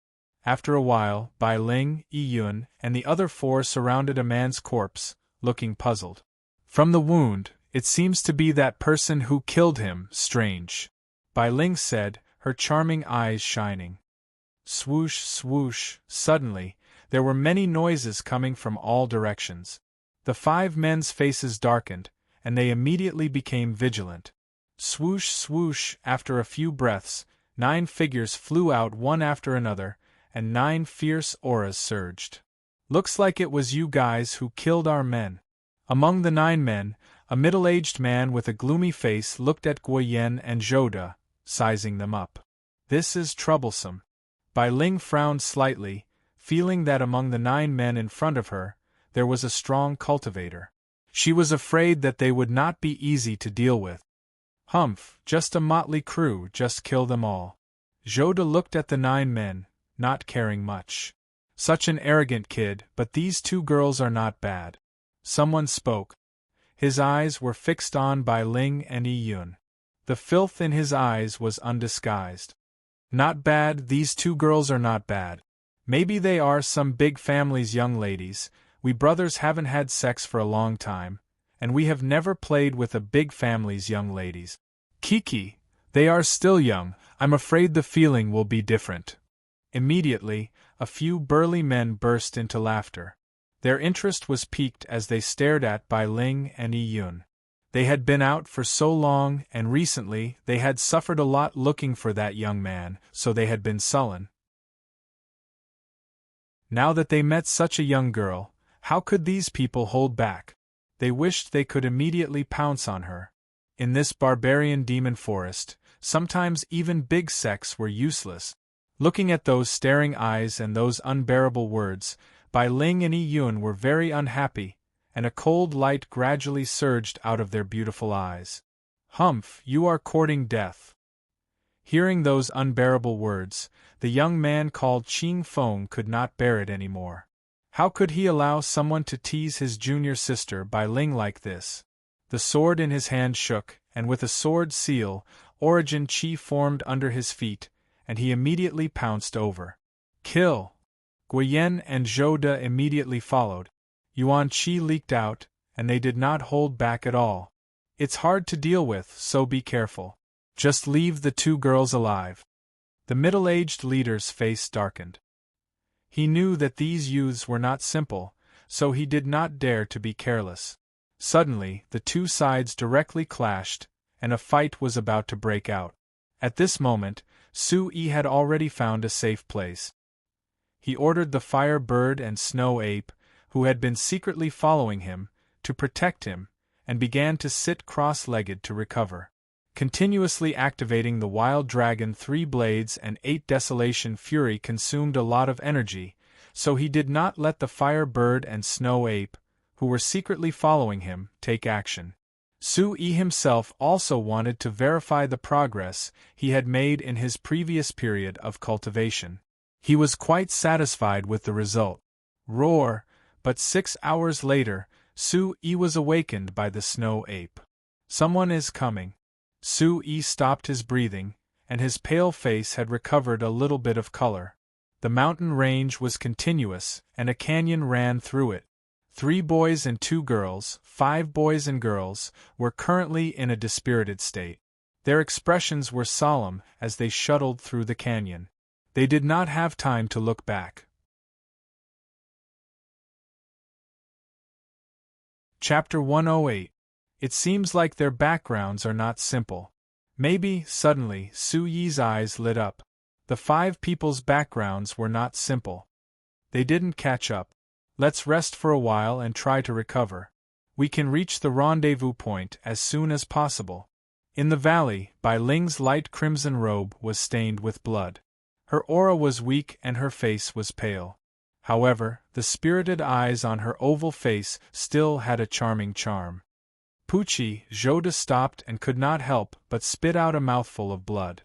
After a while, Bai Ling, Yi Yun, and the other four surrounded a man's corpse, looking puzzled. From the wound, it seems to be that person who killed him. Strange, Bai Ling said, her charming eyes shining. Swoosh, swoosh, suddenly, there were many noises coming from all directions. The 5 men's faces darkened, and they immediately became vigilant. Swoosh, swoosh, after a few breaths, 9 figures flew out one after another, and 9 fierce auras surged. Looks like it was you guys who killed our men. Among the 9 men, a middle-aged man with a gloomy face looked at Guyen and Jode, sizing them up. This is troublesome. Bai Ling frowned slightly, feeling that among the 9 men in front of her, there was a strong cultivator. She was afraid that they would not be easy to deal with. Humph, just a motley crew, just kill them all. Jode looked at the 9 men, not caring much. Such an arrogant kid, but these 2 girls are not bad. Someone spoke. His eyes were fixed on Bai Ling and Yi Yun. The filth in his eyes was undisguised. Not bad, these 2 girls are not bad. Maybe they are some big family's young ladies. We brothers haven't had sex for a long time, and we have never played with a big family's young ladies. Kiki, they are still young, I'm afraid the feeling will be different. Immediately, a few burly men burst into laughter. Their interest was piqued as they stared at Bai Ling and Yi Yun. They had been out for so long, and recently they had suffered a lot looking for that young man, so they had been sullen. Now that they met such a young girl, how could these people hold back? They wished they could immediately pounce on her. In this barbarian demon forest, sometimes even big sex were useless. Looking at those staring eyes and those unbearable words, Bai Ling and Yi Yun were very unhappy, and a cold light gradually surged out of their beautiful eyes. Humph, you are courting death. Hearing those unbearable words, the young man called Ching Feng could not bear it any more. How could he allow someone to tease his junior sister Bai Ling like this? The sword in his hand shook, and with a sword seal, Origin Chi formed under his feet, and he immediately pounced over. Kill! Guyen and Jode immediately followed. Yuan Chi leaked out, and they did not hold back at all. It's hard to deal with, so be careful. Just leave the 2 girls alive. The middle-aged leader's face darkened. He knew that these youths were not simple, so he did not dare to be careless. Suddenly, the 2 sides directly clashed, and a fight was about to break out. At this moment, Su-Yi had already found a safe place. He ordered the fire bird and snow ape, who had been secretly following him, to protect him, and began to sit cross-legged to recover. Continuously activating the wild dragon 3 blades and 8 desolation fury consumed a lot of energy, so he did not let the fire bird and snow ape, who were secretly following him, take action. Su-Yi himself also wanted to verify the progress he had made in his previous period of cultivation. He was quite satisfied with the result. Roar! But 6 hours later, Su-Yi was awakened by the snow ape. Someone is coming. Su-Yi stopped his breathing, and his pale face had recovered a little bit of color. The mountain range was continuous, and a canyon ran through it. 3 boys and 2 girls, 5 boys and girls, were currently in a dispirited state. Their expressions were solemn as they shuttled through the canyon. They did not have time to look back. Chapter 108. It seems like their backgrounds are not simple. Maybe, suddenly, Su-Yi's eyes lit up. The 5 people's backgrounds were not simple. They didn't catch up. Let's rest for a while and try to recover. We can reach the rendezvous point as soon as possible. In the valley, Bai Ling's light crimson robe was stained with blood. Her aura was weak and her face was pale. However, the spirited eyes on her oval face still had a charming charm. Pucci, Joda stopped and could not help but spit out a mouthful of blood.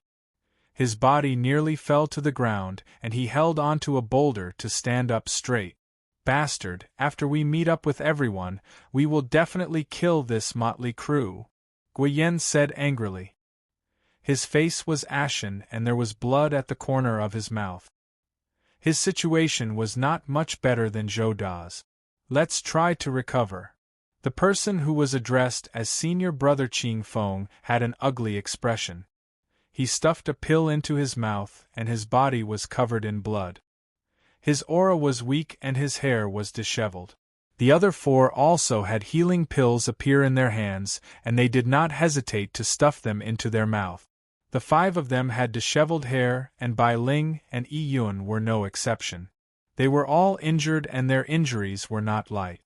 His body nearly fell to the ground, and he held onto a boulder to stand up straight. Bastard, after we meet up with everyone, we will definitely kill this motley crew, Guyen said angrily. His face was ashen and there was blood at the corner of his mouth. His situation was not much better than Joda's. Let's try to recover. The person who was addressed as Senior Brother Ching Feng had an ugly expression. He stuffed a pill into his mouth and his body was covered in blood. His aura was weak and his hair was disheveled. The other four also had healing pills appear in their hands, and they did not hesitate to stuff them into their mouth. The 5 of them had disheveled hair, and Bai Ling and Yi Yun were no exception. They were all injured and their injuries were not light.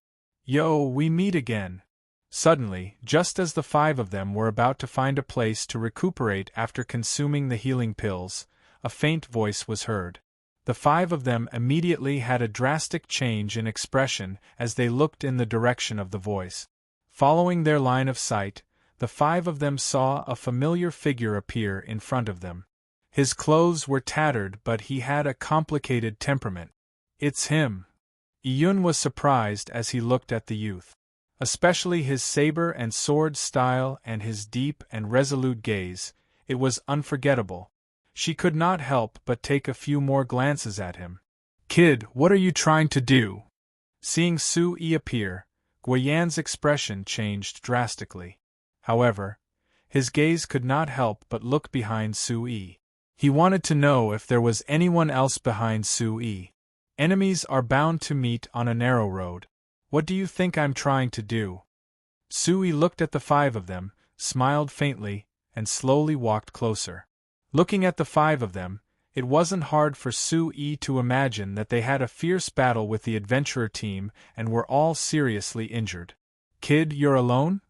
Yo, we meet again. Suddenly, just as the 5 of them were about to find a place to recuperate after consuming the healing pills, a faint voice was heard. The 5 of them immediately had a drastic change in expression as they looked in the direction of the voice. Following their line of sight, the 5 of them saw a familiar figure appear in front of them. His clothes were tattered but he had a complicated temperament. It's him. Yun was surprised as he looked at the youth. Especially his saber and sword style and his deep and resolute gaze, it was unforgettable. She could not help but take a few more glances at him. Kid, what are you trying to do? Seeing Su Yi appear, Guyan's expression changed drastically. However, his gaze could not help but look behind Su Yi. He wanted to know if there was anyone else behind Su Yi. Enemies are bound to meet on a narrow road. What do you think I'm trying to do? Su Yi looked at the 5 of them, smiled faintly, and slowly walked closer. Looking at the 5 of them, it wasn't hard for Su Yi to imagine that they had a fierce battle with the adventurer team and were all seriously injured. Kid, you're alone?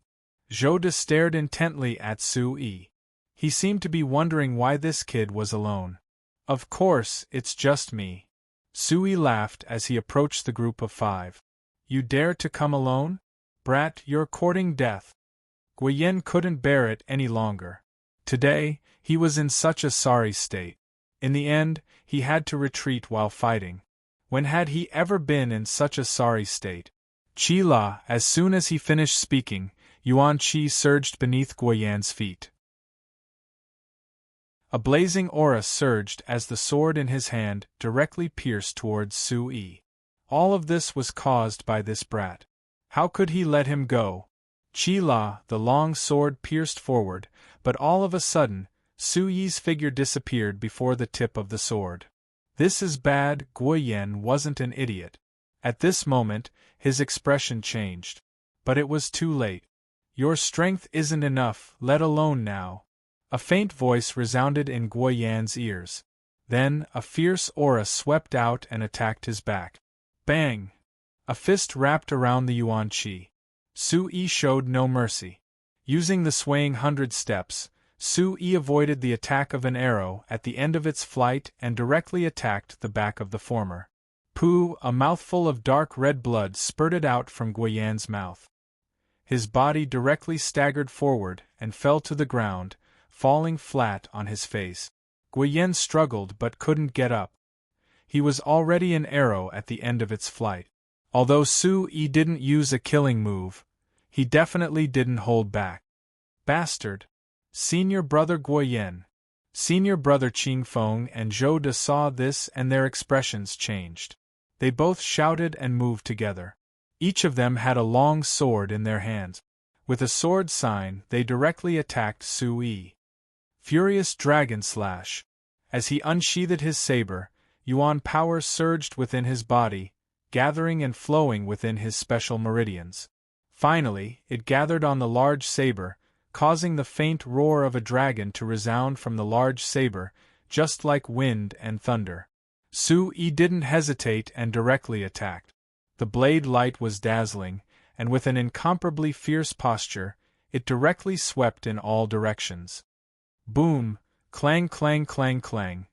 Joda stared intently at Su Yi. He seemed to be wondering why this kid was alone. Of course, it's just me. Su Yi laughed as he approached the group of 5. You dare to come alone? Brat, you're courting death. Guyen couldn't bear it any longer. Today, he was in such a sorry state. In the end, he had to retreat while fighting. When had he ever been in such a sorry state? Chi La, as soon as he finished speaking, Yuan Chi surged beneath Guyan's feet. A blazing aura surged as the sword in his hand directly pierced towards Su Yi. All of this was caused by this brat. How could he let him go? Chi La, the long sword pierced forward, but all of a sudden, Su Yi's figure disappeared before the tip of the sword. This is bad. Guyen wasn't an idiot. At this moment, his expression changed. But it was too late. Your strength isn't enough, let alone now. A faint voice resounded in Guyan's ears. Then, a fierce aura swept out and attacked his back. Bang! A fist wrapped around the Yuan Chi. Su Yi showed no mercy. Using the swaying 100 steps, Su Yi avoided the attack of an arrow at the end of its flight and directly attacked the back of the former. Pooh! A mouthful of dark red blood spurted out from Guyan's mouth. His body directly staggered forward and fell to the ground, falling flat on his face. Guyen struggled but couldn't get up. He was already an arrow at the end of its flight. Although Su Yi didn't use a killing move, he definitely didn't hold back. Bastard! Senior Brother Guyen, Senior Brother Ching Feng and Zhou De saw this and their expressions changed. They both shouted and moved together. Each of them had a long sword in their hands. With a sword sign, they directly attacked Su Yi. Furious Dragon Slash. As he unsheathed his saber, Yuan power surged within his body, gathering and flowing within his special meridians. Finally, it gathered on the large saber, causing the faint roar of a dragon to resound from the large saber, just like wind and thunder. Su Yi didn't hesitate and directly attacked. The blade light was dazzling, and with an incomparably fierce posture, it directly swept in all directions. Boom! Clang clang clang clang.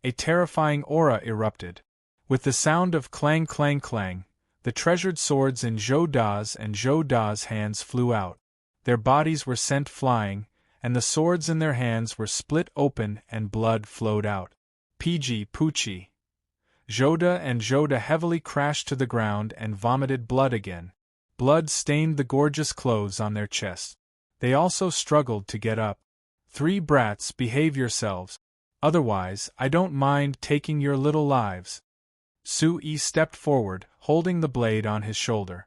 A terrifying aura erupted. With the sound of clang clang clang, the treasured swords in Zhou Da's and Zhou Da's hands flew out. their bodies were sent flying, and the swords in their hands were split open and blood flowed out. Piji Pucci. Joda and Joda heavily crashed to the ground and vomited blood again. Blood stained the gorgeous clothes on their chests. They also struggled to get up. 3 brats, behave yourselves. Otherwise, I don't mind taking your little lives. Su-yi stepped forward, holding the blade on his shoulder.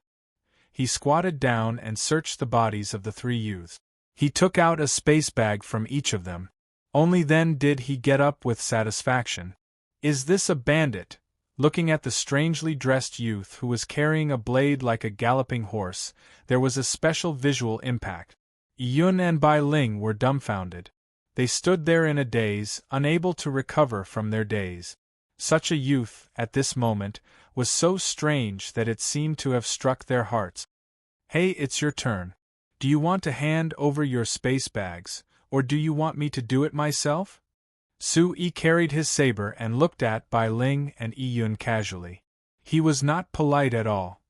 He squatted down and searched the bodies of the 3 youths. He took out a space bag from each of them. Only then did he get up with satisfaction. Is this a bandit? Looking at the strangely dressed youth who was carrying a blade like a galloping horse, there was a special visual impact. Yun and Bai Ling were dumbfounded. They stood there in a daze, unable to recover from their daze. Such a youth, at this moment, was so strange that it seemed to have struck their hearts. Hey, it's your turn. Do you want to hand over your space bags, or do you want me to do it myself? Su-yi carried his saber and looked at Bai Ling and Yun casually. He was not polite at all.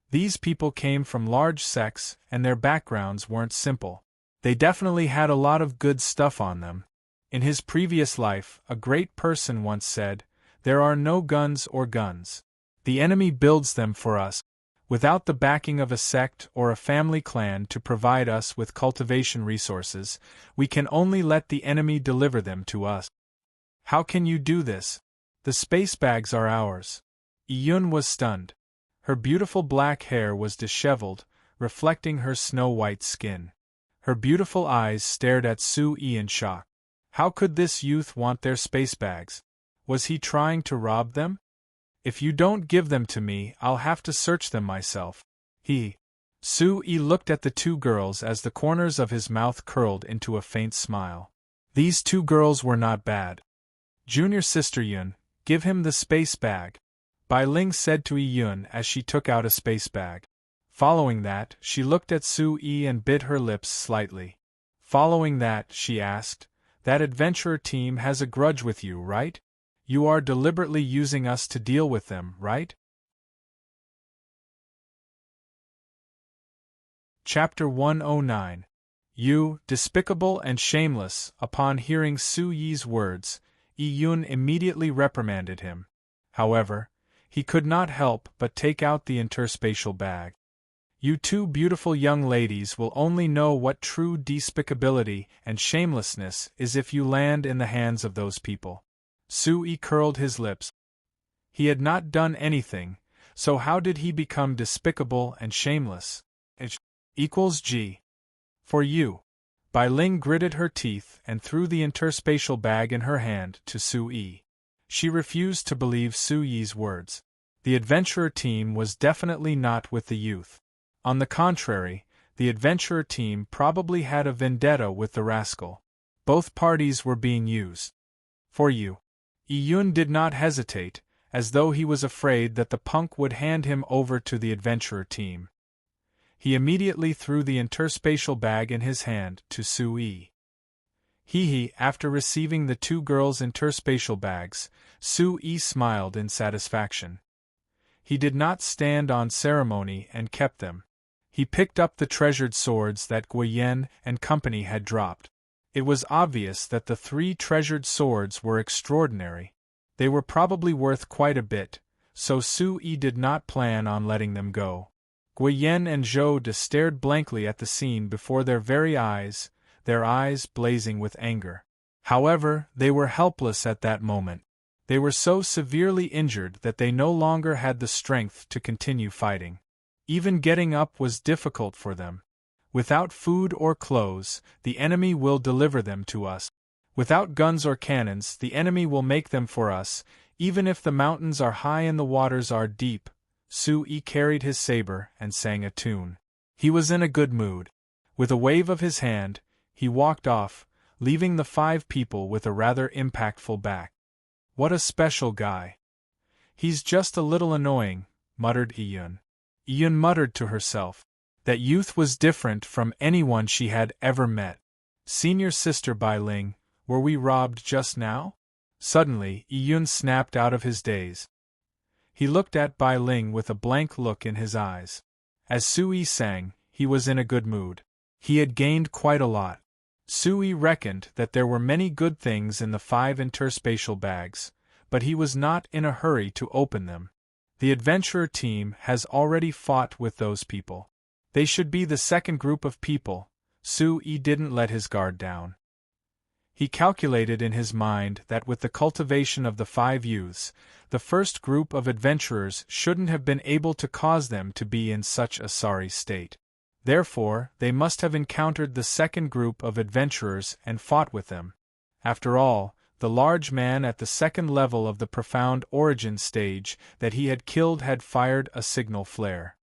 These people came from large sects, and their backgrounds weren't simple. They definitely had a lot of good stuff on them. In his previous life, a great person once said, "There are no guns or guns. The enemy builds them for us. Without the backing of a sect or a family clan to provide us with cultivation resources, we can only let the enemy deliver them to us." How can you do this? The space bags are ours. Yun was stunned. Her beautiful black hair was disheveled, reflecting her snow-white skin. Her beautiful eyes stared at Su-yi in shock. How could this youth want their space bags? Was he trying to rob them? If you don't give them to me, I'll have to search them myself. Su-yi looked at the 2 girls as the corners of his mouth curled into a faint smile. These 2 girls were not bad. Junior sister Yun, give him the space bag. Bai Ling said to Yun as she took out a space bag. Following that, she looked at Su-yi and bit her lips slightly. Following that, she asked, "That adventurer team has a grudge with you, right? You are deliberately using us to deal with them, right?" Chapter 109. You, despicable and shameless. Upon hearing Su-yi's words, Yun immediately reprimanded him. However, he could not help but take out the interspatial bag. You 2 beautiful young ladies will only know what true despicability and shamelessness is if you land in the hands of those people. Su-yi curled his lips. He had not done anything, so how did he become despicable and shameless? H=G. For you. Bai Ling gritted her teeth and threw the interspatial bag in her hand to Su-yi. She refused to believe Su-yi's words. The adventurer team was definitely not with the youth. On the contrary, the adventurer team probably had a vendetta with the rascal. Both parties were being used. For you. Yun did not hesitate, as though he was afraid that the punk would hand him over to the adventurer team. He immediately threw the interspatial bag in his hand to Su-yi. After receiving the 2 girls' interspatial bags, Su-yi smiled in satisfaction. He did not stand on ceremony and kept them. He picked up the treasured swords that Guiyen and company had dropped. It was obvious that the 3 treasured swords were extraordinary. They were probably worth quite a bit, so Su-yi did not plan on letting them go. Guiyen and Zhou stared blankly at the scene before their very eyes, their eyes blazing with anger. However, they were helpless at that moment. They were so severely injured that they no longer had the strength to continue fighting. Even getting up was difficult for them. Without food or clothes, the enemy will deliver them to us. Without guns or cannons, the enemy will make them for us, even if the mountains are high and the waters are deep. Su-yi carried his saber and sang a tune. He was in a good mood. With a wave of his hand, he walked off, leaving the 5 people with a rather impactful back. What a special guy. He's just a little annoying, muttered Yun. Yun muttered to herself. That youth was different from anyone she had ever met. Senior sister Bai Ling, were we robbed just now? Suddenly, Yun snapped out of his daze. He looked at Bai Ling with a blank look in his eyes. As Sui sang, he was in a good mood. He had gained quite a lot. Sui reckoned that there were many good things in the 5 interspatial bags, but he was not in a hurry to open them. The adventurer team has already fought with those people. They should be the second group of people. Sui didn't let his guard down. He calculated in his mind that with the cultivation of the 5 youths, the first group of adventurers shouldn't have been able to cause them to be in such a sorry state. Therefore, they must have encountered the second group of adventurers and fought with them. After all, the large man at the second level of the profound origin stage that he had killed had fired a signal flare.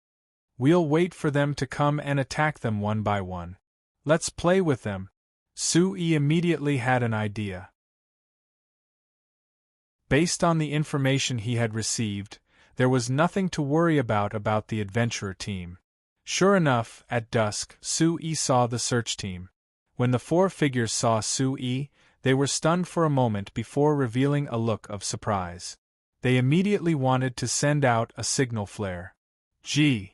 We'll wait for them to come and attack them one by one. Let's play with them. Sui immediately had an idea. Based on the information he had received, there was nothing to worry about the adventurer team. Sure enough, at dusk, Sui saw the search team. When the 4 figures saw Sui, they were stunned for a moment before revealing a look of surprise. They immediately wanted to send out a signal flare. Gee!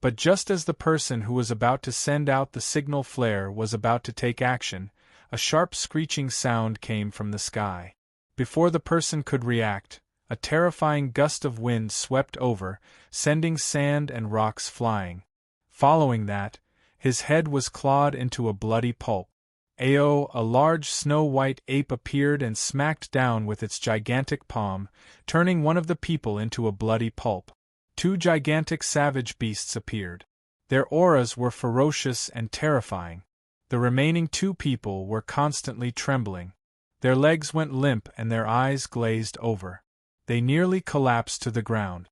But just as the person who was about to send out the signal flare was about to take action, a sharp screeching sound came from the sky. Before the person could react, a terrifying gust of wind swept over, sending sand and rocks flying. Following that, his head was clawed into a bloody pulp. A large snow-white ape appeared and smacked down with its gigantic palm, turning one of the people into a bloody pulp. 2 gigantic savage beasts appeared. Their auras were ferocious and terrifying. The remaining 2 people were constantly trembling. Their legs went limp and their eyes glazed over. They nearly collapsed to the ground.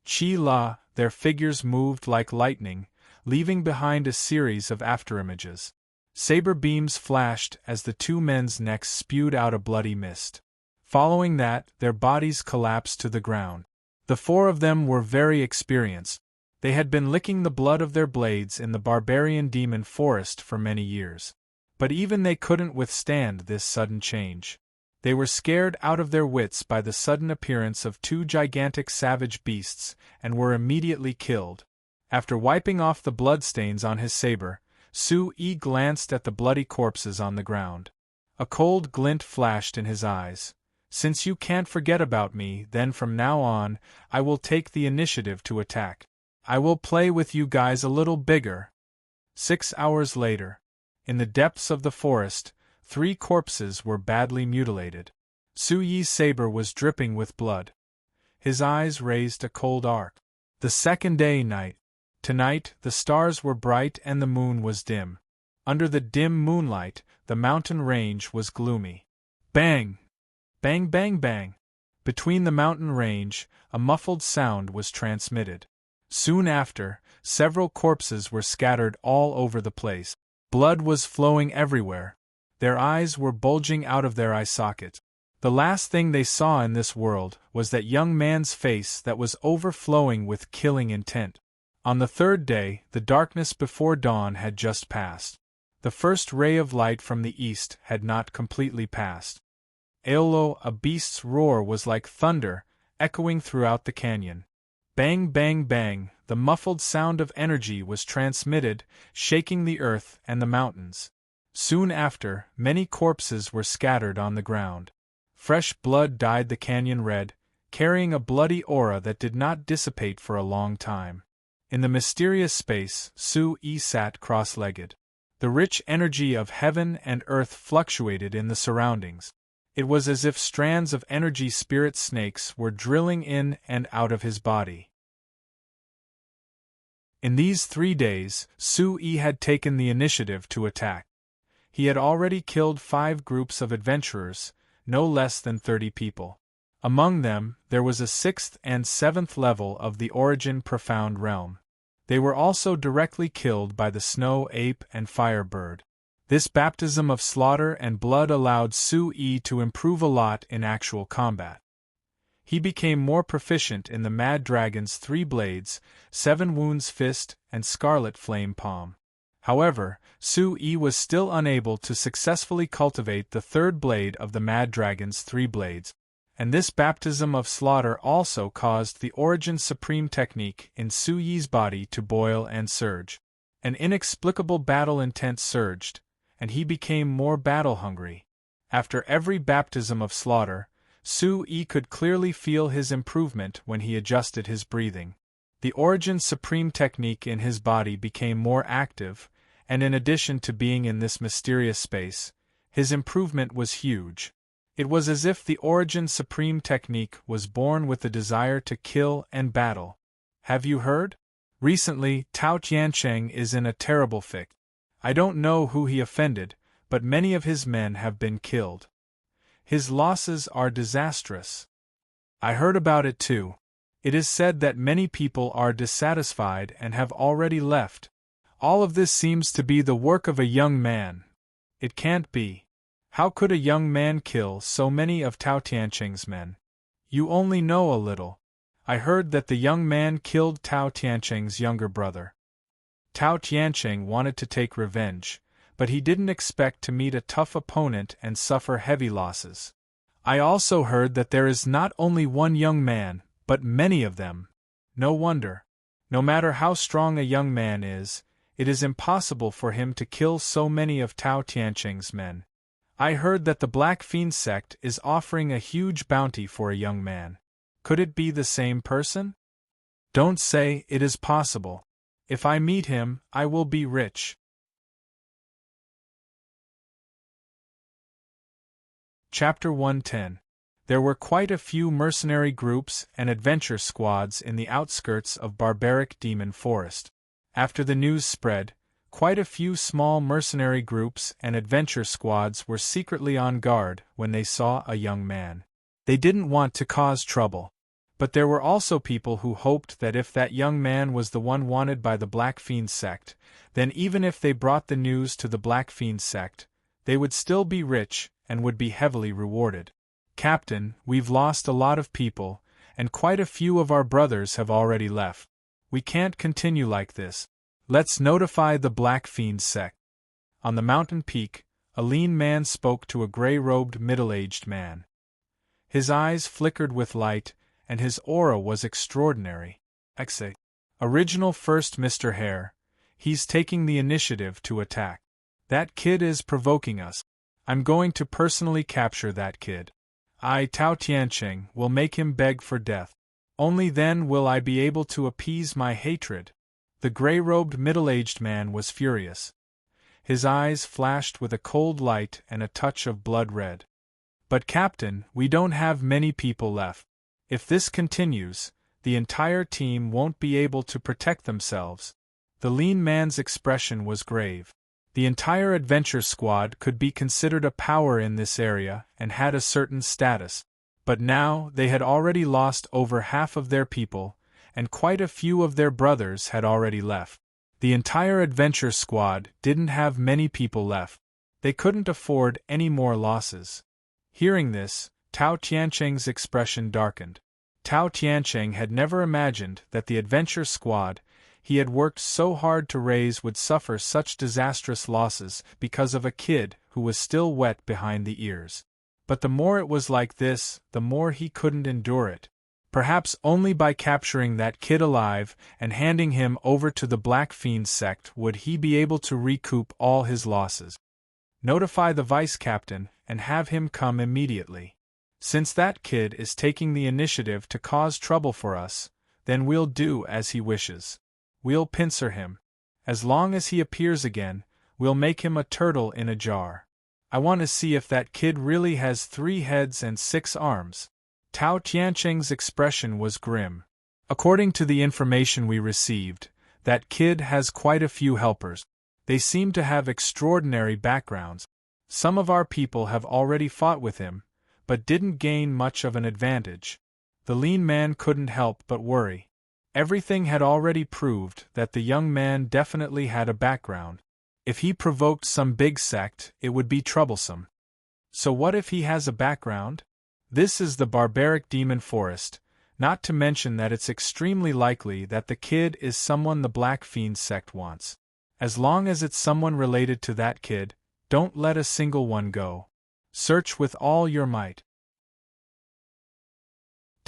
Chi-la, their figures moved like lightning, leaving behind a series of afterimages. Saber beams flashed as the 2 men's necks spewed out a bloody mist. Following that, their bodies collapsed to the ground. The 4 of them were very experienced. They had been licking the blood of their blades in the barbarian demon forest for many years. But even they couldn't withstand this sudden change. They were scared out of their wits by the sudden appearance of 2 gigantic savage beasts and were immediately killed. After wiping off the bloodstains on his saber, Sui glanced at the bloody corpses on the ground. A cold glint flashed in his eyes. Since you can't forget about me, then from now on, I will take the initiative to attack. I will play with you guys a little bigger. 6 hours later, in the depths of the forest, 3 corpses were badly mutilated. Sui's saber was dripping with blood. His eyes raised a cold arc. The second day night. Tonight, the stars were bright and the moon was dim. Under the dim moonlight, the mountain range was gloomy. Bang! Bang bang bang! Between the mountain range, a muffled sound was transmitted. Soon after, several corpses were scattered all over the place. Blood was flowing everywhere. Their eyes were bulging out of their eye sockets. The last thing they saw in this world was that young man's face that was overflowing with killing intent. On the 3rd day, the darkness before dawn had just passed. The first ray of light from the east had not completely passed. Aolo, a beast's roar was like thunder, echoing throughout the canyon. Bang bang bang, the muffled sound of energy was transmitted, shaking the earth and the mountains. Soon after, many corpses were scattered on the ground. Fresh blood dyed the canyon red, carrying a bloody aura that did not dissipate for a long time. In the mysterious space, Sui sat cross-legged. The rich energy of heaven and earth fluctuated in the surroundings. It was as if strands of energy spirit snakes were drilling in and out of his body. In these 3 days, Sui had taken the initiative to attack. He had already killed 5 groups of adventurers, no less than 30 people. Among them, there was a 6th and 7th level of the Origin Profound Realm. They were also directly killed by the Snow Ape and Fire Bird. This baptism of slaughter and blood allowed Sui to improve a lot in actual combat. He became more proficient in the Mad Dragon's 3 blades, 7 wounds fist, and scarlet flame palm. However, Sui was still unable to successfully cultivate the 3rd blade of the Mad Dragon's 3 blades, and this baptism of slaughter also caused the origin supreme technique in Su Yi's body to boil and surge. An inexplicable battle intent surged, and he became more battle-hungry. After every baptism of slaughter, Su Yi could clearly feel his improvement when he adjusted his breathing. The origin supreme technique in his body became more active, and in addition to being in this mysterious space, his improvement was huge. It was as if the origin supreme technique was born with the desire to kill and battle. Have you heard? Recently, Tao Tiancheng is in a terrible fix. I don't know who he offended, but many of his men have been killed. His losses are disastrous. I heard about it too. It is said that many people are dissatisfied and have already left. All of this seems to be the work of a young man. It can't be. How could a young man kill so many of Tao Tiancheng's men? You only know a little. I heard that the young man killed Tao Tiancheng's younger brother. Tao Tiancheng wanted to take revenge, but he didn't expect to meet a tough opponent and suffer heavy losses. I also heard that there is not only one young man, but many of them. No wonder. No matter how strong a young man is, it is impossible for him to kill so many of Tao Tiancheng's men. I heard that the Black Fiend sect is offering a huge bounty for a young man. Could it be the same person? Don't say it is possible. If I meet him, I will be rich. Chapter 110. There were quite a few mercenary groups and adventure squads in the outskirts of barbaric demon forest. After the news spread, quite a few small mercenary groups and adventure squads were secretly on guard when they saw a young man. They didn't want to cause trouble. But there were also people who hoped that if that young man was the one wanted by the Black Fiend sect, then even if they brought the news to the Black Fiend sect, they would still be rich and would be heavily rewarded. Captain, we've lost a lot of people, and quite a few of our brothers have already left. We can't continue like this. Let's notify the Black Fiend sect. On the mountain peak, a lean man spoke to a gray-robed middle-aged man. His eyes flickered with light, and his aura was extraordinary. Original first Mr. Hare. He's taking the initiative to attack. That kid is provoking us. I'm going to personally capture that kid. I, Tao Tiancheng, will make him beg for death. Only then will I be able to appease my hatred. The gray-robed middle-aged man was furious. His eyes flashed with a cold light and a touch of blood red. But Captain, we don't have many people left. If this continues, the entire team won't be able to protect themselves. The lean man's expression was grave. The entire adventure squad could be considered a power in this area and had a certain status, but now they had already lost over half of their people, and quite a few of their brothers had already left. The entire adventure squad didn't have many people left. They couldn't afford any more losses. Hearing this, Tao Tiancheng's expression darkened. Tao Tiancheng had never imagined that the adventure squad he had worked so hard to raise would suffer such disastrous losses because of a kid who was still wet behind the ears. But the more it was like this, the more he couldn't endure it. Perhaps only by capturing that kid alive and handing him over to the Black Fiend sect would he be able to recoup all his losses. Notify the vice captain and have him come immediately. Since that kid is taking the initiative to cause trouble for us, then we'll do as he wishes. We'll pincer him. As long as he appears again, we'll make him a turtle in a jar. I want to see if that kid really has 3 heads and 6 arms. Tao Tiancheng's expression was grim. According to the information we received, that kid has quite a few helpers. They seem to have extraordinary backgrounds. Some of our people have already fought with him, but didn't gain much of an advantage. The lean man couldn't help but worry. Everything had already proved that the young man definitely had a background. If he provoked some big sect, it would be troublesome. So what if he has a background? This is the barbaric demon forest, not to mention that it's extremely likely that the kid is someone the Black Fiend sect wants. As long as it's someone related to that kid, don't let a single one go. Search with all your might.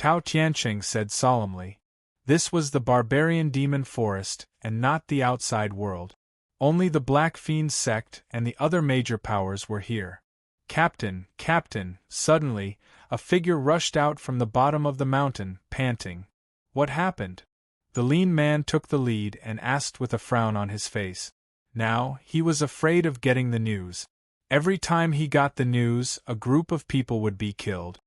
Tao Tianqing said solemnly. This was the barbarian demon forest, and not the outside world. Only the Black Fiend sect and the other major powers were here. Captain, Captain, suddenly, a figure rushed out from the bottom of the mountain, panting. What happened? The lean man took the lead and asked with a frown on his face. Now, he was afraid of getting the news. Every time he got the news, a group of people would be killed.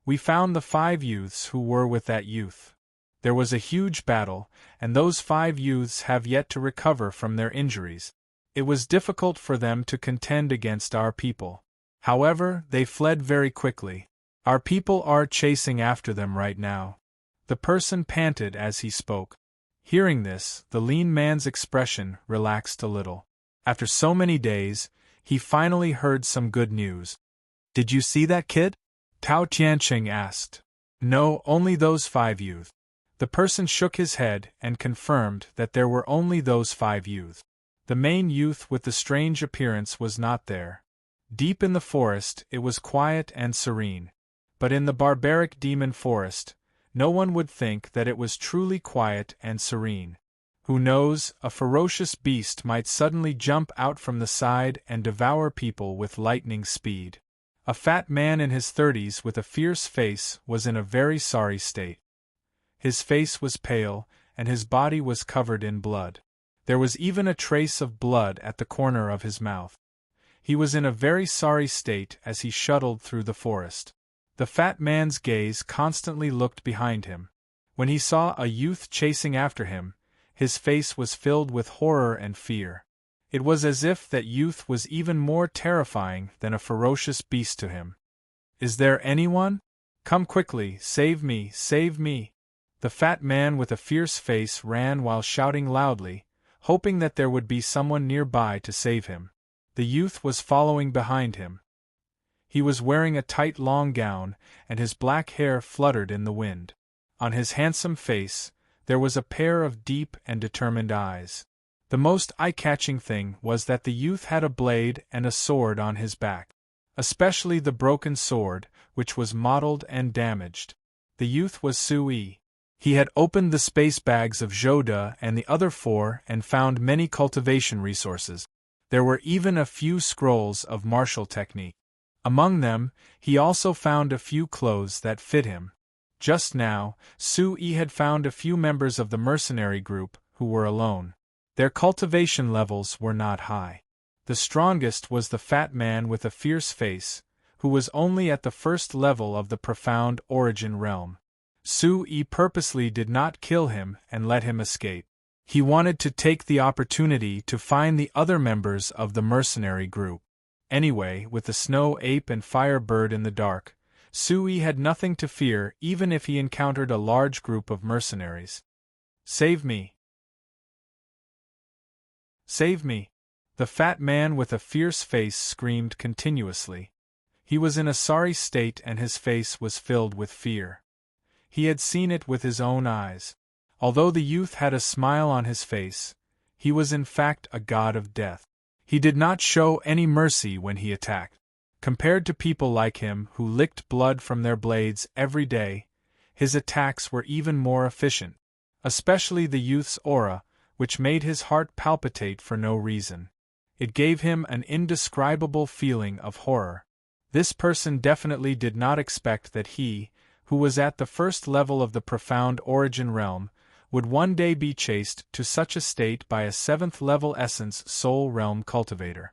We found the 5 youths who were with that youth. There was a huge battle, and those 5 youths have yet to recover from their injuries. It was difficult for them to contend against our people. However, they fled very quickly. Our people are chasing after them right now. The person panted as he spoke. Hearing this, the lean man's expression relaxed a little. After so many days, he finally heard some good news. Did you see that kid? Tao Tianqing asked. No, only those 5 youths. The person shook his head and confirmed that there were only those 5 youths. The main youth with the strange appearance was not there. Deep in the forest, it was quiet and serene. But in the barbaric demon forest, no one would think that it was truly quiet and serene. Who knows, a ferocious beast might suddenly jump out from the side and devour people with lightning speed. A fat man in his 30s with a fierce face was in a very sorry state. His face was pale, and his body was covered in blood. There was even a trace of blood at the corner of his mouth. He was in a very sorry state as he shuttled through the forest. The fat man's gaze constantly looked behind him. When he saw a youth chasing after him, his face was filled with horror and fear. It was as if that youth was even more terrifying than a ferocious beast to him. Is there anyone? Come quickly, save me, save me! The fat man with a fierce face ran while shouting loudly, hoping that there would be someone nearby to save him. The youth was following behind him. He was wearing a tight long gown, and his black hair fluttered in the wind. On his handsome face, there was a pair of deep and determined eyes. The most eye-catching thing was that the youth had a blade and a sword on his back. Especially the broken sword, which was mottled and damaged. The youth was Sui. He had opened the space bags of Zhouda and the other 4 and found many cultivation resources. There were even a few scrolls of martial technique. Among them, he also found a few clothes that fit him. Just now, Sui had found a few members of the mercenary group who were alone. Their cultivation levels were not high. The strongest was the fat man with a fierce face, who was only at the first level of the profound origin realm. Sui purposely did not kill him and let him escape. He wanted to take the opportunity to find the other members of the mercenary group. Anyway, with the snow ape and fire bird in the dark, Sui had nothing to fear even if he encountered a large group of mercenaries. Save me! Save me! The fat man with a fierce face screamed continuously. He was in a sorry state and his face was filled with fear. He had seen it with his own eyes. Although the youth had a smile on his face, he was in fact a god of death. He did not show any mercy when he attacked. Compared to people like him who licked blood from their blades every day, his attacks were even more efficient. Especially the youth's aura, which made his heart palpitate for no reason. It gave him an indescribable feeling of horror. This person definitely did not expect that he, who was at the first level of the profound origin realm, would one day be chased to such a state by a 7th-level essence soul realm cultivator.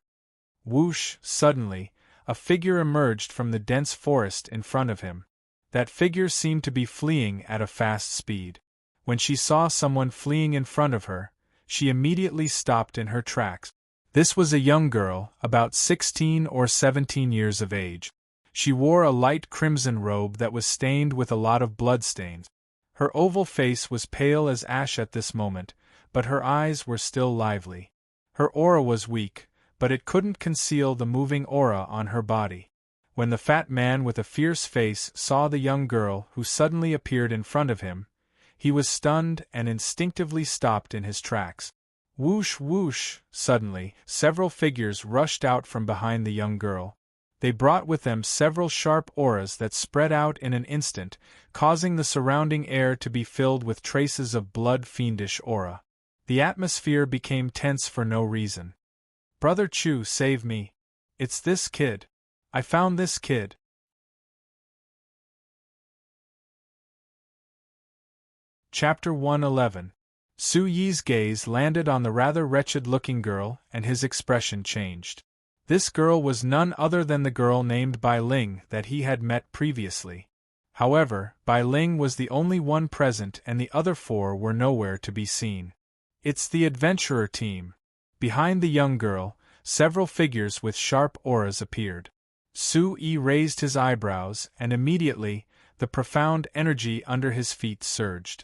Whoosh! Suddenly, a figure emerged from the dense forest in front of him. That figure seemed to be fleeing at a fast speed. When she saw someone fleeing in front of her, she immediately stopped in her tracks. This was a young girl, about 16 or 17 years of age. She wore a light crimson robe that was stained with a lot of bloodstains. Her oval face was pale as ash at this moment, but her eyes were still lively. Her aura was weak, but it couldn't conceal the moving aura on her body. When the fat man with a fierce face saw the young girl who suddenly appeared in front of him, he was stunned and instinctively stopped in his tracks. Whoosh whoosh! Suddenly, several figures rushed out from behind the young girl. They brought with them several sharp auras that spread out in an instant, causing the surrounding air to be filled with traces of blood-fiendish aura. The atmosphere became tense for no reason. "Brother Chu, save me. It's this kid. I found this kid." Chapter 111. Su Yi's gaze landed on the rather wretched-looking girl, and his expression changed. This girl was none other than the girl named Bai Ling that he had met previously. However, Bai Ling was the only one present and the other four were nowhere to be seen. "It's the adventurer team." Behind the young girl, several figures with sharp auras appeared. Su Yi raised his eyebrows, and immediately, the profound energy under his feet surged.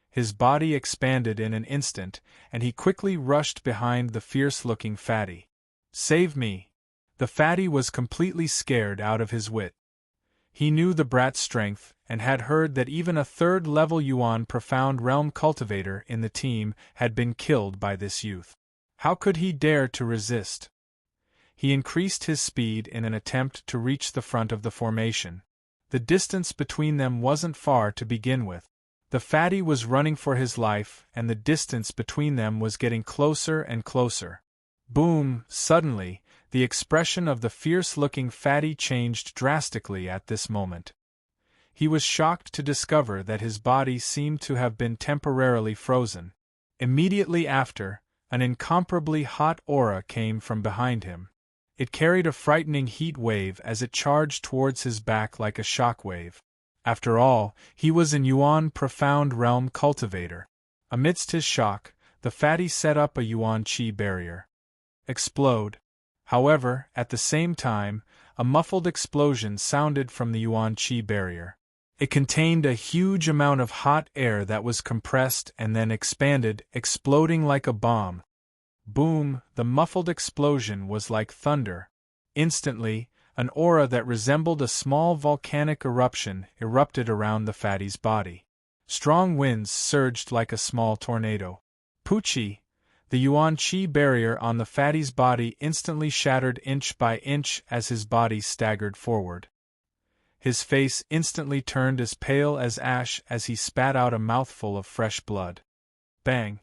His body expanded in an instant, and he quickly rushed behind the fierce-looking fatty. "Save me!" The fatty was completely scared out of his wit. He knew the brat's strength, and had heard that even a third-level Yuan Profound Realm cultivator in the team had been killed by this youth. How could he dare to resist? He increased his speed in an attempt to reach the front of the formation. The distance between them wasn't far to begin with. The fatty was running for his life, and the distance between them was getting closer and closer. Boom! Suddenly, the expression of the fierce-looking fatty changed drastically at this moment. He was shocked to discover that his body seemed to have been temporarily frozen. Immediately after, an incomparably hot aura came from behind him. It carried a frightening heat wave as it charged towards his back like a shock wave. After all, he was an Yuan Profound Realm cultivator. Amidst his shock, the fatty set up a Yuan Qi barrier. Explode. However, at the same time, a muffled explosion sounded from the Yuan Qi barrier. It contained a huge amount of hot air that was compressed and then expanded, exploding like a bomb. Boom! The muffled explosion was like thunder. Instantly, an aura that resembled a small volcanic eruption erupted around the fatty's body. Strong winds surged like a small tornado. Pucci! The Yuan Qi barrier on the fatty's body instantly shattered inch by inch as his body staggered forward. His face instantly turned as pale as ash as he spat out a mouthful of fresh blood. Bang!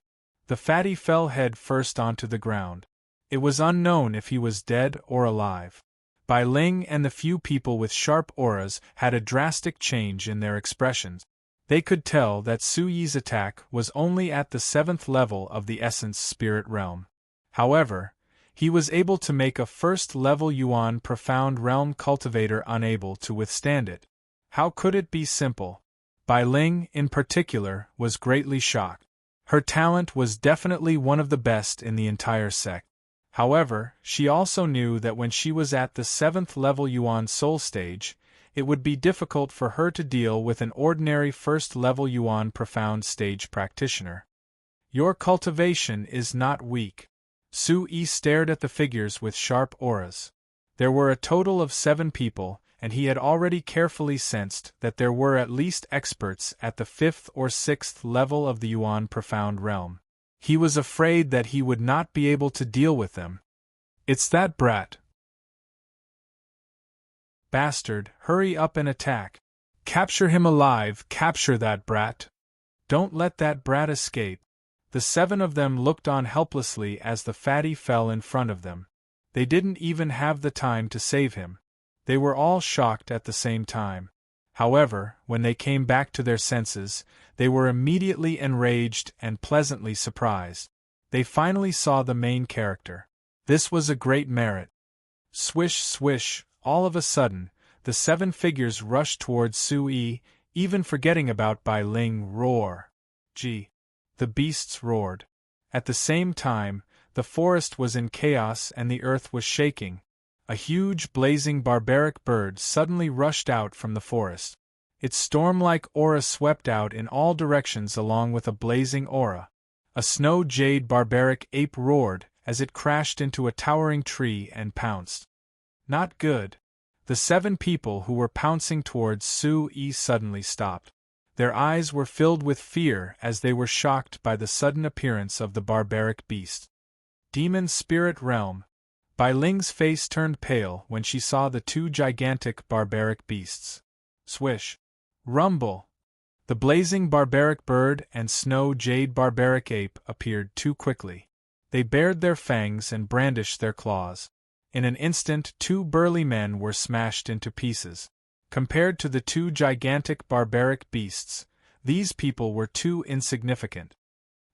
The fatty fell head first onto the ground. It was unknown if he was dead or alive. Bai Ling and the few people with sharp auras had a drastic change in their expressions. They could tell that Su Yi's attack was only at the 7th level of the Essence Spirit Realm. However, he was able to make a first-level Yuan Profound Realm cultivator unable to withstand it. How could it be simple? Bai Ling, in particular, was greatly shocked. Her talent was definitely one of the best in the entire sect. However, she also knew that when she was at the 7th level Yuan Soul stage, it would be difficult for her to deal with an ordinary first-level Yuan Profound stage practitioner. "Your cultivation is not weak." Su Yi stared at the figures with sharp auras. There were a total of 7 people, and he had already carefully sensed that there were at least experts at the 5th or 6th level of the Yuan Profound Realm. He was afraid that he would not be able to deal with them. "It's that brat. Bastard, hurry up and attack. Capture him alive, capture that brat. Don't let that brat escape." The 7 of them looked on helplessly as the fatty fell in front of them. They didn't even have the time to save him. They were all shocked at the same time. However, when they came back to their senses, they were immediately enraged and pleasantly surprised. They finally saw the main character. This was a great merit. Swish, swish, all of a sudden, the 7 figures rushed towards Su Yi, even forgetting about Bai Ling. Roar! Gee! The beasts roared. At the same time, the forest was in chaos and the earth was shaking. A huge blazing barbaric bird suddenly rushed out from the forest. Its storm-like aura swept out in all directions along with a blazing aura. A snow jade barbaric ape roared as it crashed into a towering tree and pounced. Not good. The 7 people who were pouncing towards Su Yi suddenly stopped. Their eyes were filled with fear as they were shocked by the sudden appearance of the barbaric beast. Demon Spirit Realm. Bai Ling's face turned pale when she saw the two gigantic barbaric beasts. Swish! Rumble! The blazing barbaric bird and snow jade barbaric ape appeared too quickly. They bared their fangs and brandished their claws. In an instant, two burly men were smashed into pieces. Compared to the two gigantic barbaric beasts, these people were too insignificant.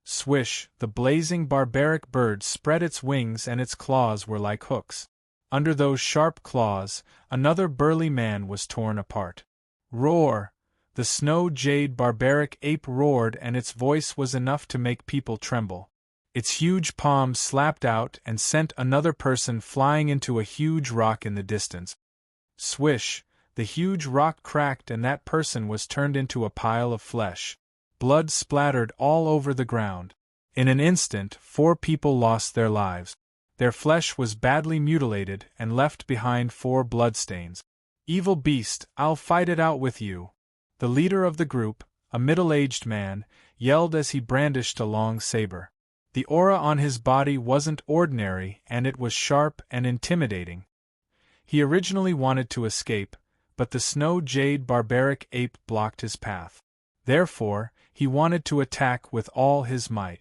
Swish! The blazing barbaric bird spread its wings and its claws were like hooks. Under those sharp claws, another burly man was torn apart. Roar! The snow jade barbaric ape roared, and its voice was enough to make people tremble. Its huge palm slapped out and sent another person flying into a huge rock in the distance. Swish! The huge rock cracked and that person was turned into a pile of flesh. Blood splattered all over the ground. In an instant, 4 people lost their lives. Their flesh was badly mutilated and left behind 4 bloodstains. Evil beast, I'll fight it out with you. The leader of the group, a middle-aged man, yelled as he brandished a long saber. The aura on his body wasn't ordinary and it was sharp and intimidating. He originally wanted to escape, but the snow jade barbaric ape blocked his path. Therefore, he wanted to attack with all his might.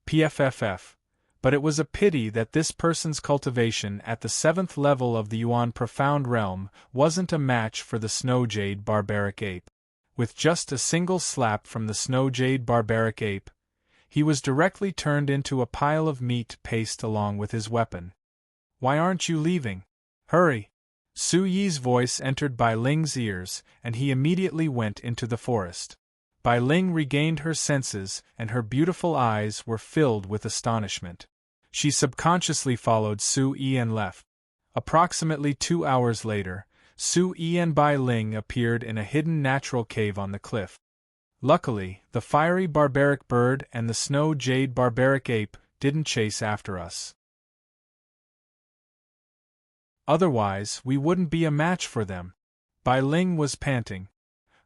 PFFF. But it was a pity that this person's cultivation at the 7th level of the Yuan Profound Realm wasn't a match for the snow jade barbaric ape. With just a single slap from the snow jade barbaric ape, he was directly turned into a pile of meat paste along with his weapon. Why aren't you leaving? Hurry! Su Yi's voice entered Bai Ling's ears, and he immediately went into the forest. Bai Ling regained her senses, and her beautiful eyes were filled with astonishment. She subconsciously followed Su Yi and left. Approximately 2 hours later, Su Yi and Bai Ling appeared in a hidden natural cave on the cliff. Luckily, the fiery barbaric bird and the snow jade barbaric ape didn't chase after us. Otherwise, we wouldn't be a match for them. Bai Ling was panting.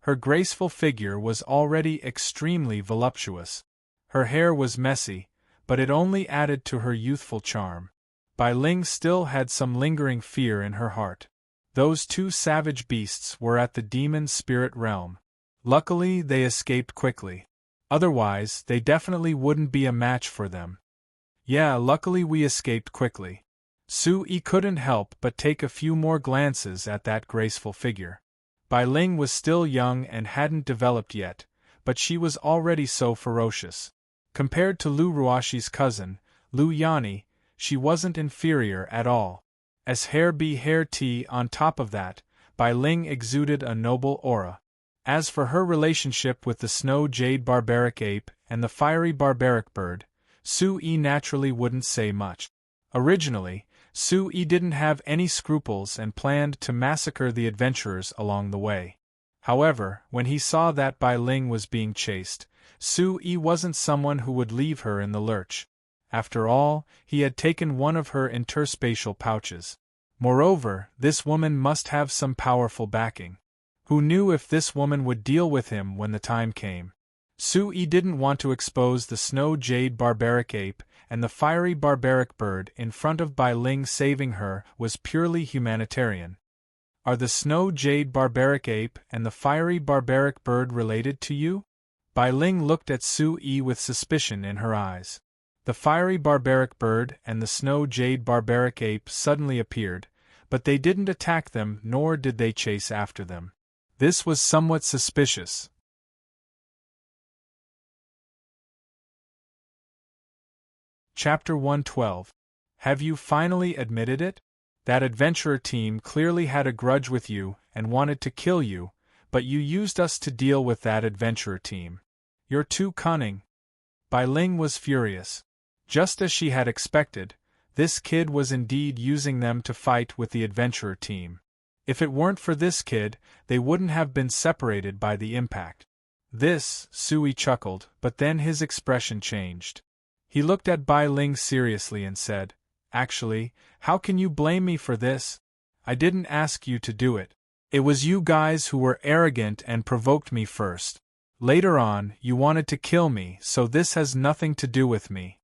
Her graceful figure was already extremely voluptuous. Her hair was messy, but it only added to her youthful charm. Bai Ling still had some lingering fear in her heart. Those 2 savage beasts were at the demon spirit realm. Luckily, they escaped quickly. Otherwise, they definitely wouldn't be a match for them. Yeah, luckily we escaped quickly. Su Yi couldn't help but take a few more glances at that graceful figure. Bai Ling was still young and hadn't developed yet, but she was already so ferocious. Compared to Lu Ruashi's cousin, Lu Yani, she wasn't inferior at all. As hair be hair tea on top of that, Bai Ling exuded a noble aura. As for her relationship with the snow jade barbaric ape and the fiery barbaric bird, Su Yi naturally wouldn't say much. Originally, Su Yi didn't have any scruples and planned to massacre the adventurers along the way. However, when he saw that Bai Ling was being chased, Su Yi wasn't someone who would leave her in the lurch. After all, he had taken one of her interspatial pouches. Moreover, this woman must have some powerful backing. Who knew if this woman would deal with him when the time came? Su Yi didn't want to expose the snow jade barbaric ape and the fiery barbaric bird in front of Bai Ling. Saving her was purely humanitarian. Are the snow jade barbaric ape and the fiery barbaric bird related to you? Bai Ling looked at Su Yi with suspicion in her eyes. The fiery barbaric bird and the snow jade barbaric ape suddenly appeared, but they didn't attack them nor did they chase after them. This was somewhat suspicious. Chapter 112. Have you finally admitted it? That adventurer team clearly had a grudge with you and wanted to kill you, but you used us to deal with that adventurer team. You're too cunning. Bai Ling was furious. Just as she had expected, this kid was indeed using them to fight with the adventurer team. If it weren't for this kid, they wouldn't have been separated by the impact. This, Su Yi chuckled, but then his expression changed. He looked at Bai Ling seriously and said, Actually, how can you blame me for this? I didn't ask you to do it. It was you guys who were arrogant and provoked me first. Later on, you wanted to kill me, so this has nothing to do with me.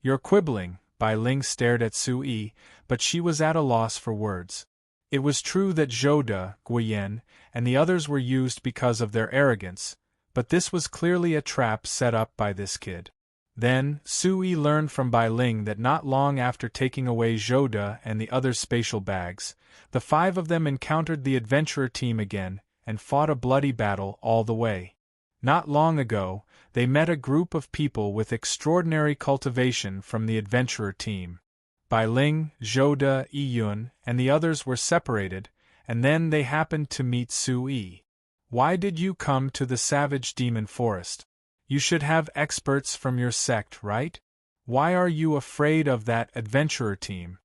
You're quibbling, Bai Ling stared at Sui, but she was at a loss for words. It was true that Zhou De, Guiyan, and the others were used because of their arrogance, but this was clearly a trap set up by this kid. Then, Sui learned from Bai Ling that not long after taking away Zhou De and the other spatial bags, the 5 of them encountered the adventurer team again, and fought a bloody battle all the way. Not long ago, they met a group of people with extraordinary cultivation from the adventurer team. Bai Ling, Zhou De, Yiyun, and the others were separated, and then they happened to meet Sui. Why did you come to the savage demon forest? You should have experts from your sect, right? Why are you afraid of that adventurer team?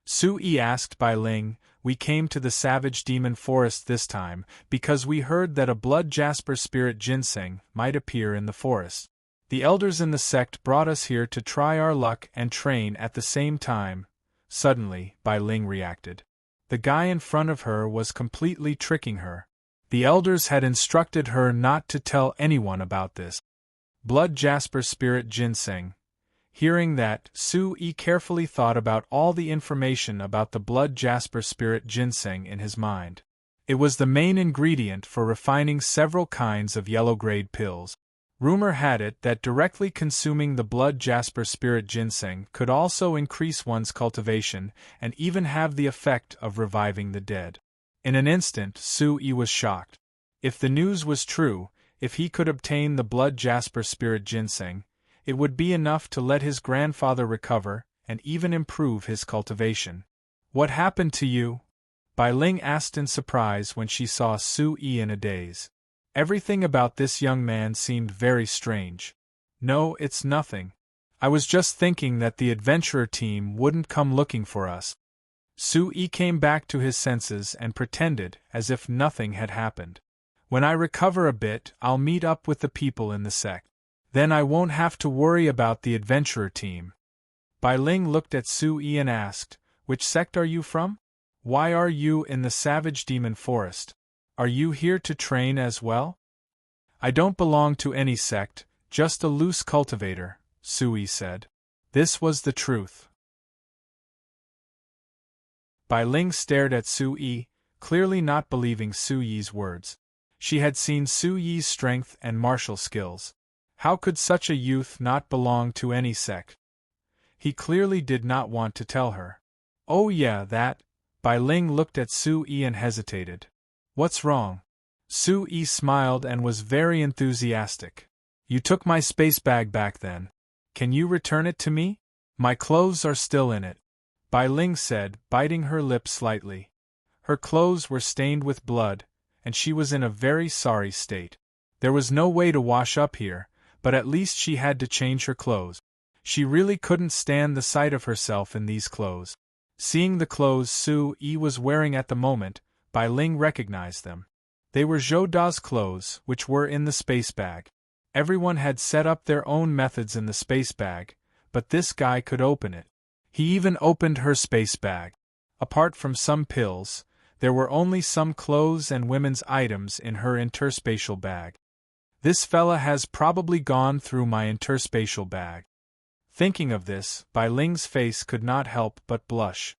Sui asked Bai Ling. We came to the savage demon forest this time because we heard that a blood jasper spirit ginseng might appear in the forest. The elders in the sect brought us here to try our luck and train at the same time. Suddenly, Bai Ling reacted. The guy in front of her was completely tricking her. The elders had instructed her not to tell anyone about this. Blood jasper spirit ginseng. Hearing that, Sui carefully thought about all the information about the blood jasper spirit ginseng in his mind. It was the main ingredient for refining several kinds of yellow-grade pills. Rumor had it that directly consuming the blood jasper spirit ginseng could also increase one's cultivation and even have the effect of reviving the dead. In an instant, Sui was shocked. If the news was true, if he could obtain the blood jasper spirit ginseng, it would be enough to let his grandfather recover and even improve his cultivation. What happened to you? Bai Ling asked in surprise when she saw Sui in a daze. Everything about this young man seemed very strange. No, it's nothing. I was just thinking that the adventurer team wouldn't come looking for us. Sui came back to his senses and pretended as if nothing had happened. When I recover a bit, I'll meet up with the people in the sect. Then I won't have to worry about the adventurer team. Bai Ling looked at Sui and asked, Which sect are you from? Why are you in the savage demon forest? Are you here to train as well? I don't belong to any sect, just a loose cultivator, Sui said. This was the truth. Bai Ling stared at Sui, clearly not believing Sui's words. She had seen Sui's strength and martial skills. How could such a youth not belong to any sect? He clearly did not want to tell her. Oh yeah, that. Bai Ling looked at Sui and hesitated. What's wrong? Sui smiled and was very enthusiastic. You took my space bag back then. Can you return it to me? My clothes are still in it. Bai Ling said, biting her lip slightly. Her clothes were stained with blood, and she was in a very sorry state. There was no way to wash up here, but at least she had to change her clothes. She really couldn't stand the sight of herself in these clothes. Seeing the clothes Sui was wearing at the moment, Bai Ling recognized them. They were Zhou Da's clothes, which were in the space bag. Everyone had set up their own methods in the space bag, but this guy could open it. He even opened her space bag. Apart from some pills, there were only some clothes and women's items in her interspatial bag. This fella has probably gone through my interspatial bag. Thinking of this, Bai Ling's face could not help but blush.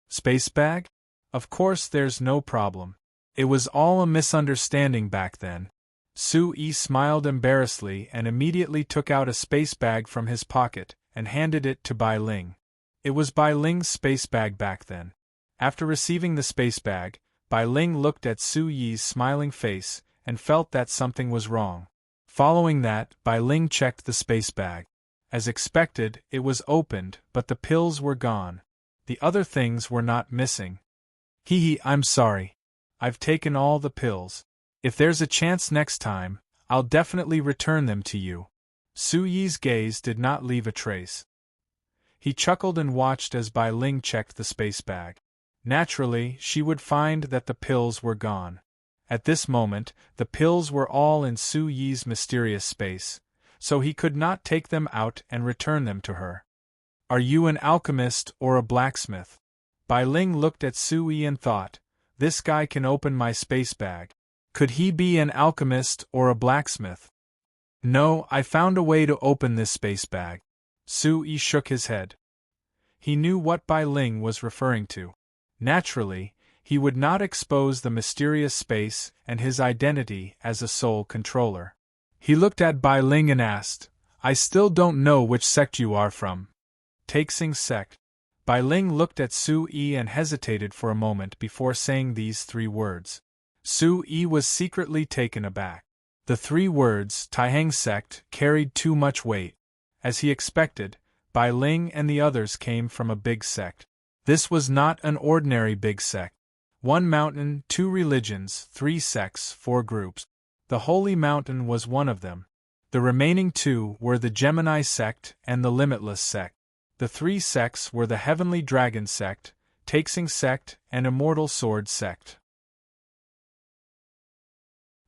Space bag? Of course there's no problem. It was all a misunderstanding back then. Sui smiled embarrassedly and immediately took out a space bag from his pocket and handed it to Bai Ling. It was Bai Ling's space bag back then. After receiving the space bag, Bai Ling looked at Sui's smiling face and felt that something was wrong. Following that, Bai Ling checked the space bag. As expected, it was opened, but the pills were gone. The other things were not missing. I'm sorry. I've taken all the pills. If there's a chance next time, I'll definitely return them to you. Sui's gaze did not leave a trace. He chuckled and watched as Bai Ling checked the space bag. Naturally, she would find that the pills were gone. At this moment, the pills were all in Sui's mysterious space, so he could not take them out and return them to her. Are you an alchemist or a blacksmith? Bai Ling looked at Sui and thought, this guy can open my space bag. Could he be an alchemist or a blacksmith? No, I found a way to open this space bag. Sui shook his head. He knew what Bai Ling was referring to. Naturally, he would not expose the mysterious space and his identity as a soul controller. He looked at Bai Ling and asked, "I still don't know which sect you are from." "Taixing sect." Bai Ling looked at Su Yi and hesitated for a moment before saying these 3 words. Su Yi was secretly taken aback. The 3 words, Taihang sect, carried too much weight. As he expected, Bai Ling and the others came from a big sect. This was not an ordinary big sect. 1 mountain, 2 religions, 3 sects, 4 groups. The Holy Mountain was one of them. The remaining 2 were the Gemini sect and the Limitless sect. The 3 sects were the Heavenly Dragon sect, Taixing sect, and Immortal Sword sect.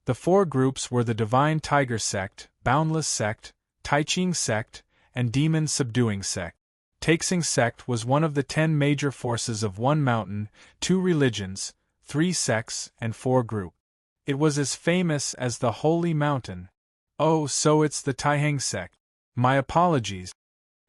The 4 groups were the Divine Tiger sect, Boundless sect, Taiching sect, and Demon Subduing sect. Taixing sect was one of the 10 major forces of 1 mountain, 2 religions, 3 sects, and 4 groups. It was as famous as the Holy Mountain. "Oh, so it's the Taihang sect. My apologies."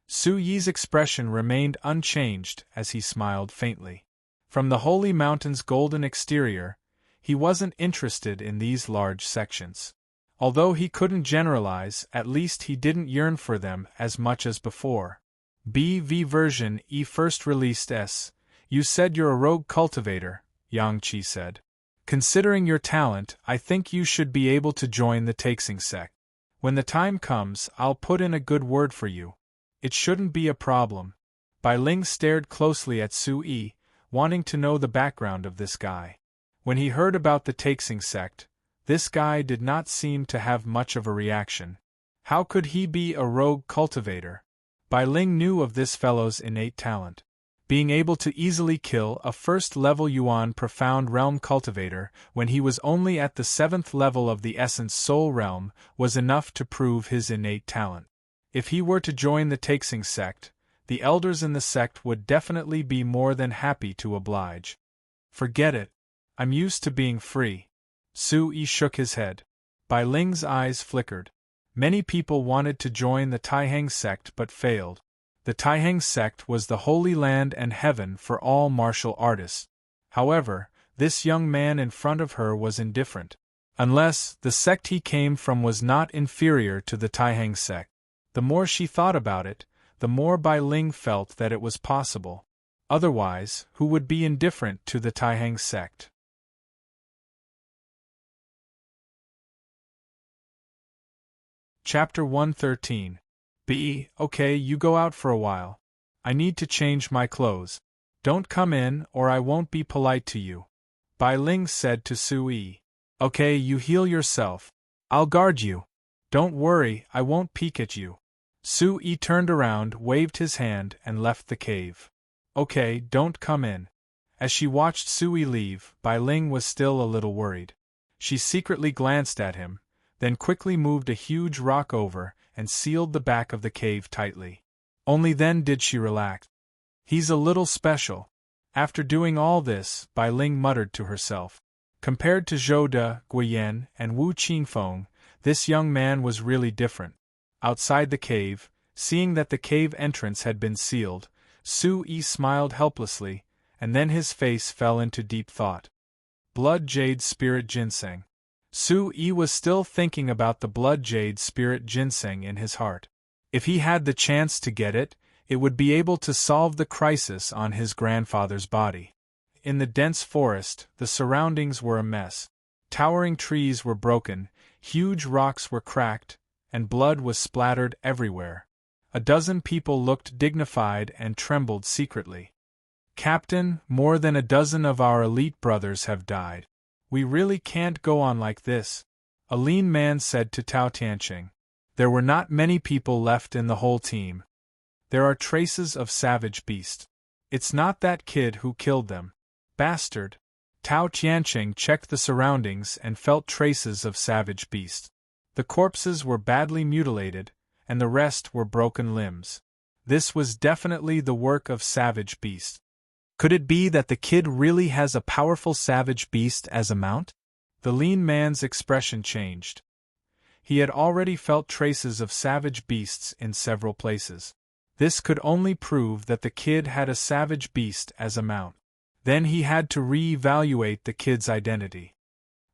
Su Yi's expression remained unchanged as he smiled faintly. From the Holy Mountain's golden exterior, he wasn't interested in these large sections. Although he couldn't generalize, at least he didn't yearn for them as much as before. BV version E first released S. "You said you're a rogue cultivator," Yang Qi said. "Considering your talent, I think you should be able to join the Taixing sect. When the time comes, I'll put in a good word for you. It shouldn't be a problem." Bai Ling stared closely at Su Yi, wanting to know the background of this guy. When he heard about the Taixing sect, this guy did not seem to have much of a reaction. How could he be a rogue cultivator? Bai Ling knew of this fellow's innate talent. Being able to easily kill a first-level Yuan Profound Realm cultivator when he was only at the 7th level of the Essence Soul Realm was enough to prove his innate talent. If he were to join the Taixing sect, the elders in the sect would definitely be more than happy to oblige. "Forget it. I'm used to being free." Su Yi shook his head. Bai Ling's eyes flickered. Many people wanted to join the Taihang sect but failed. The Taihang sect was the holy land and heaven for all martial artists. However, this young man in front of her was indifferent. Unless the sect he came from was not inferior to the Taihang sect. The more she thought about it, the more Bai Ling felt that it was possible. Otherwise, who would be indifferent to the Taihang sect? Chapter 113. B. Okay, you go out for a while. I need to change my clothes. Don't come in or I won't be polite to you. Bai Ling said to Su Yi. Okay, you heal yourself. I'll guard you. Don't worry, I won't peek at you. Su Yi turned around, waved his hand, and left the cave. Okay, don't come in. As she watched Su Yi leave, Bai Ling was still a little worried. She secretly glanced at him, then quickly moved a huge rock over and sealed the back of the cave tightly. Only then did she relax. He's a little special. After doing all this, Bai Ling muttered to herself. Compared to Zhou De, Guiyan, and Wu Qingfeng, this young man was really different. Outside the cave, seeing that the cave entrance had been sealed, Su Yi smiled helplessly, and then his face fell into deep thought. Blood Jade Spirit Ginseng. Su Yi was still thinking about the Blood Jade Spirit Ginseng in his heart. If he had the chance to get it, it would be able to solve the crisis on his grandfather's body. In the dense forest, the surroundings were a mess. Towering trees were broken, huge rocks were cracked, and blood was splattered everywhere. A dozen people looked dignified and trembled secretly. Captain, more than a dozen of our elite brothers have died. We really can't go on like this, a lean man said to Tao Tianqing. There were not many people left in the whole team. There are traces of savage beasts. It's not that kid who killed them. Bastard. Tao Tianqing checked the surroundings and felt traces of savage beasts. The corpses were badly mutilated, and the rest were broken limbs. This was definitely the work of savage beasts. Could it be that the kid really has a powerful savage beast as a mount? The lean man's expression changed. He had already felt traces of savage beasts in several places. This could only prove that the kid had a savage beast as a mount. Then he had to re-evaluate the kid's identity.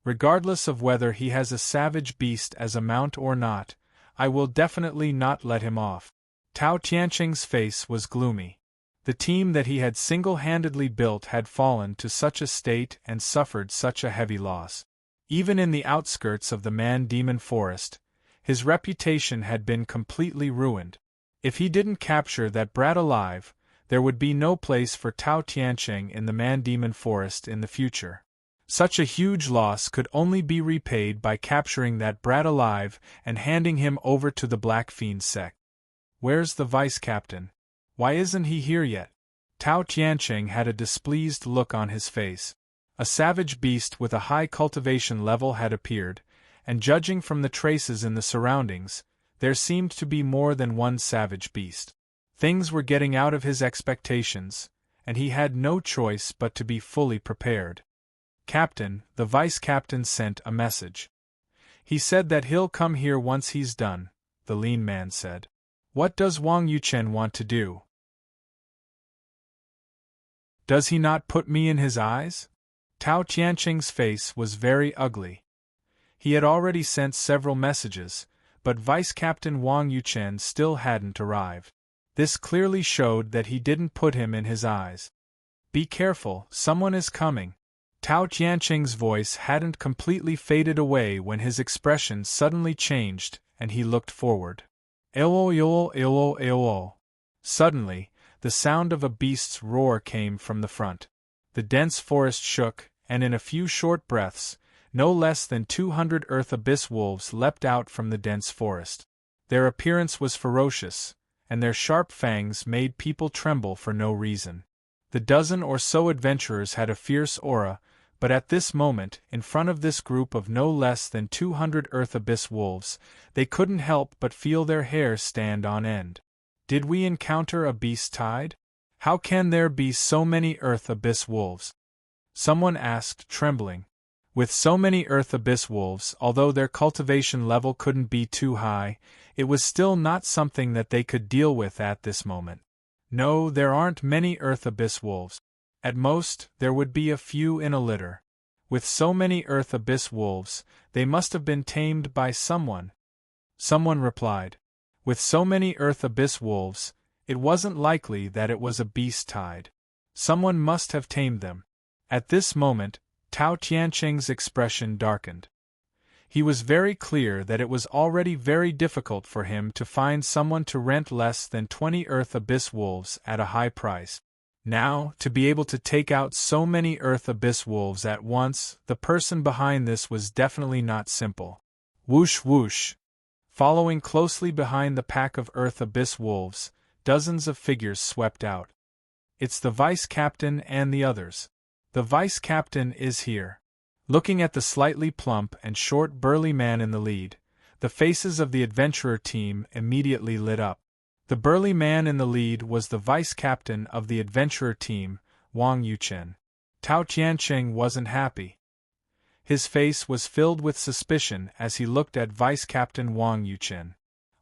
Regardless of whether he has a savage beast as a mount or not, I will definitely not let him off. Tao Tianqing's face was gloomy. The team that he had single-handedly built had fallen to such a state and suffered such a heavy loss. Even in the outskirts of the man-demon forest, his reputation had been completely ruined. If he didn't capture that brat alive, there would be no place for Tao Tianqing in the man-demon forest in the future. Such a huge loss could only be repaid by capturing that brat alive and handing him over to the Black Fiend sect. Where's the vice-captain? Why isn't he here yet? Tao Tianqing had a displeased look on his face. A savage beast with a high cultivation level had appeared, and judging from the traces in the surroundings, there seemed to be more than one savage beast. Things were getting out of his expectations, and he had no choice but to be fully prepared. Captain, the vice-captain sent a message. He said that he'll come here once he's done, the lean man said. What does Wang Yuchen want to do? Does he not put me in his eyes? Tao Tianqing's face was very ugly. He had already sent several messages, but Vice-Captain Wang Yuchen still hadn't arrived. This clearly showed that he didn't put him in his eyes. Be careful, someone is coming. Tao Tianqing's voice hadn't completely faded away when his expression suddenly changed, and he looked forward. Eolo. Suddenly, the sound of a beast's roar came from the front. The dense forest shook, and in a few short breaths, no less than 200 earth abyss wolves leapt out from the dense forest. Their appearance was ferocious, and their sharp fangs made people tremble for no reason. The dozen or so adventurers had a fierce aura, but at this moment, in front of this group of no less than 200 earth abyss wolves, they couldn't help but feel their hair stand on end. Did we encounter a beast tide? How can there be so many earth abyss wolves? Someone asked, trembling. With so many earth abyss wolves, although their cultivation level couldn't be too high, it was still not something that they could deal with at this moment. No, there aren't many earth abyss wolves. At most, there would be a few in a litter. With so many earth abyss wolves, they must have been tamed by someone. Someone replied. With so many earth abyss wolves, it wasn't likely that it was a beast tide. Someone must have tamed them. At this moment, Tao Tianqing's expression darkened. He was very clear that it was already very difficult for him to find someone to rent less than 20 earth abyss wolves at a high price. Now, to be able to take out so many earth abyss wolves at once, the person behind this was definitely not simple. Whoosh whoosh. Following closely behind the pack of earth abyss wolves, dozens of figures swept out. It's the vice-captain and the others. The vice-captain is here. Looking at the slightly plump and short burly man in the lead, the faces of the adventurer team immediately lit up. The burly man in the lead was the vice-captain of the adventurer team, Wang Yuchen. Tao Tianqing wasn't happy. His face was filled with suspicion as he looked at Vice-Captain Wang Yuchen.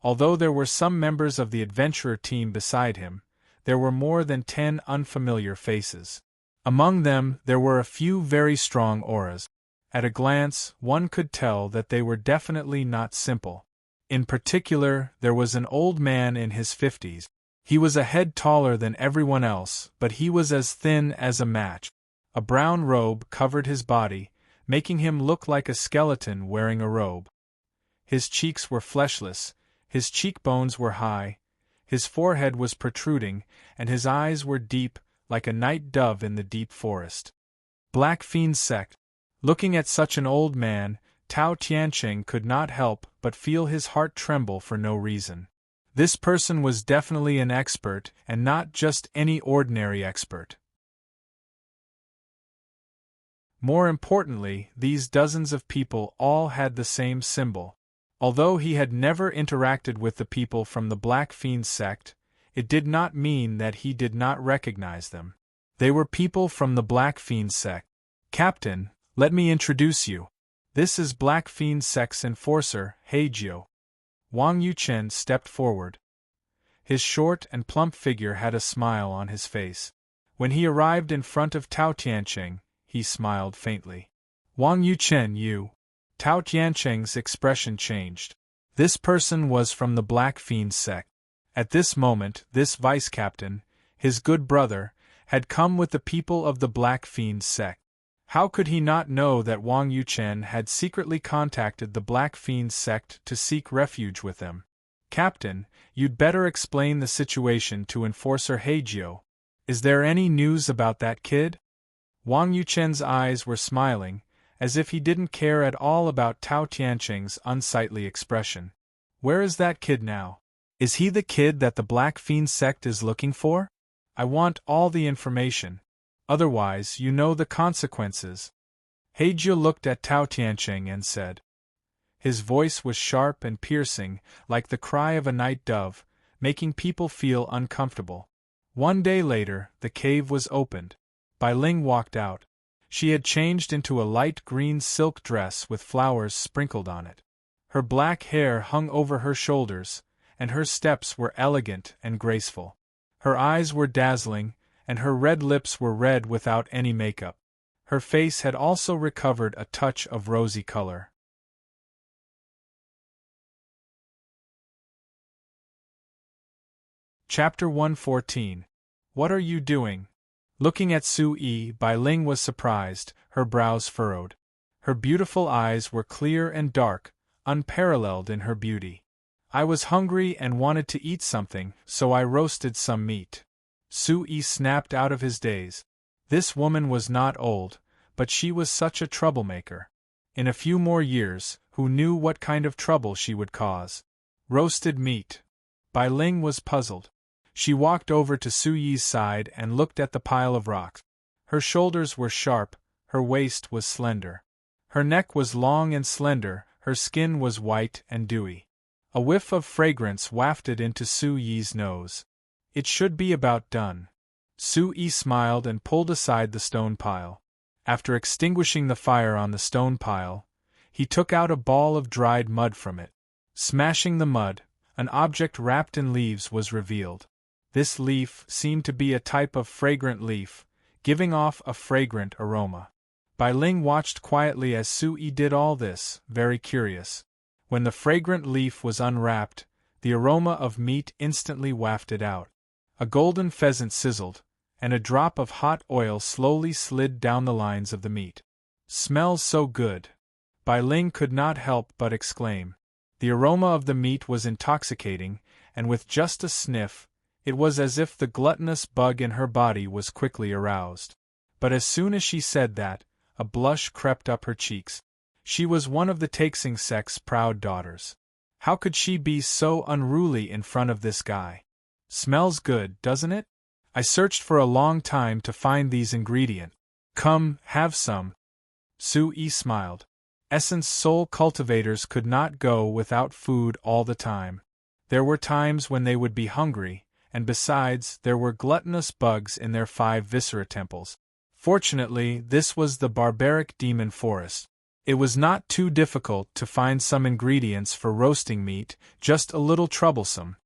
Although there were some members of the adventurer team beside him, there were more than 10 unfamiliar faces. Among them, there were a few very strong auras. At a glance, one could tell that they were definitely not simple. In particular, there was an old man in his 50s. He was a head taller than everyone else, but he was as thin as a match. A brown robe covered his body, making him look like a skeleton wearing a robe. His cheeks were fleshless, his cheekbones were high, his forehead was protruding, and his eyes were deep, like a night dove in the deep forest. Black Fiend Sect. Looking at such an old man, Tao Tianqing could not help but feel his heart tremble for no reason. This person was definitely an expert, and not just any ordinary expert. More importantly, these dozens of people all had the same symbol. Although he had never interacted with the people from the Black Fiend Sect, it did not mean that he did not recognize them. They were people from the Black Fiend Sect. Captain, let me introduce you. This is Black Fiend Sect's enforcer, Heijio. Wang Yuchen stepped forward. His short and plump figure had a smile on his face. When he arrived in front of Tao Tiancheng, he smiled faintly. Wang Yuchen, you. Tao Tiancheng's expression changed. This person was from the Black Fiend sect. At this moment, this vice-captain, his good brother, had come with the people of the Black Fiend sect. How could he not know that Wang Yuchen had secretly contacted the Black Fiend sect to seek refuge with them? Captain, you'd better explain the situation to Enforcer Heijio. Is there any news about that kid? Wang Yuchen's eyes were smiling, as if he didn't care at all about Tao Tiancheng's unsightly expression. Where is that kid now? Is he the kid that the Black Fiend sect is looking for? I want all the information. Otherwise, you know the consequences. Heijio looked at Tao Tiancheng and said. His voice was sharp and piercing, like the cry of a night dove, making people feel uncomfortable. One day later, the cave was opened. Bai Ling walked out. She had changed into a light green silk dress with flowers sprinkled on it. Her black hair hung over her shoulders, and her steps were elegant and graceful. Her eyes were dazzling, and her red lips were red without any makeup. Her face had also recovered a touch of rosy color. Chapter 114. What are you doing? Looking at Su Yi, Bai Ling was surprised, her brows furrowed. Her beautiful eyes were clear and dark, unparalleled in her beauty. I was hungry and wanted to eat something, so I roasted some meat. Su Yi snapped out of his daze. This woman was not old, but she was such a troublemaker. In a few more years, who knew what kind of trouble she would cause? Roasted meat. Bai Ling was puzzled. She walked over to Su Yi's side and looked at the pile of rocks. Her shoulders were sharp, her waist was slender. Her neck was long and slender, her skin was white and dewy. A whiff of fragrance wafted into Su Yi's nose. It should be about done. Su Yi smiled and pulled aside the stone pile. After extinguishing the fire on the stone pile, he took out a ball of dried mud from it. Smashing the mud, an object wrapped in leaves was revealed. This leaf seemed to be a type of fragrant leaf, giving off a fragrant aroma. Bai Ling watched quietly as Su Yi did all this, very curious. When the fragrant leaf was unwrapped, the aroma of meat instantly wafted out. A golden pheasant sizzled, and a drop of hot oil slowly slid down the lines of the meat. Smells so good! Bai Ling could not help but exclaim. The aroma of the meat was intoxicating, and with just a sniff, it was as if the gluttonous bug in her body was quickly aroused. But as soon as she said that, a blush crept up her cheeks. She was one of the Taixing sect's proud daughters. How could she be so unruly in front of this guy? Smells good, doesn't it? I searched for a long time to find these ingredients. Come, have some. Su Yi smiled. Essence soul cultivators could not go without food all the time. There were times when they would be hungry, and besides, there were gluttonous bugs in their 5 viscera temples. Fortunately, this was the barbaric demon forest. It was not too difficult to find some ingredients for roasting meat, just a little troublesome.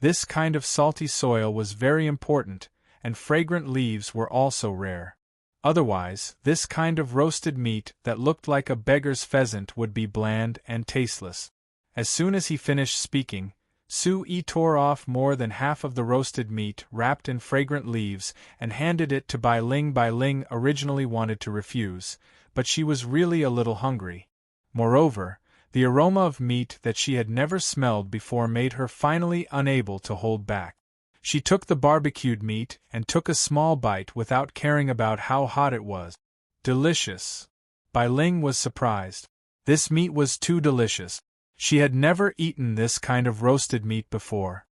This kind of salty soil was very important, and fragrant leaves were also rare. Otherwise, this kind of roasted meat that looked like a beggar's pheasant would be bland and tasteless. As soon as he finished speaking, Su Yi tore off more than half of the roasted meat wrapped in fragrant leaves and handed it to Bai Ling. Bai Ling originally wanted to refuse, but she was really a little hungry. Moreover, the aroma of meat that she had never smelled before made her finally unable to hold back. She took the barbecued meat and took a small bite without caring about how hot it was. Delicious. Bai Ling was surprised. This meat was too delicious. She had never eaten this kind of roasted meat before.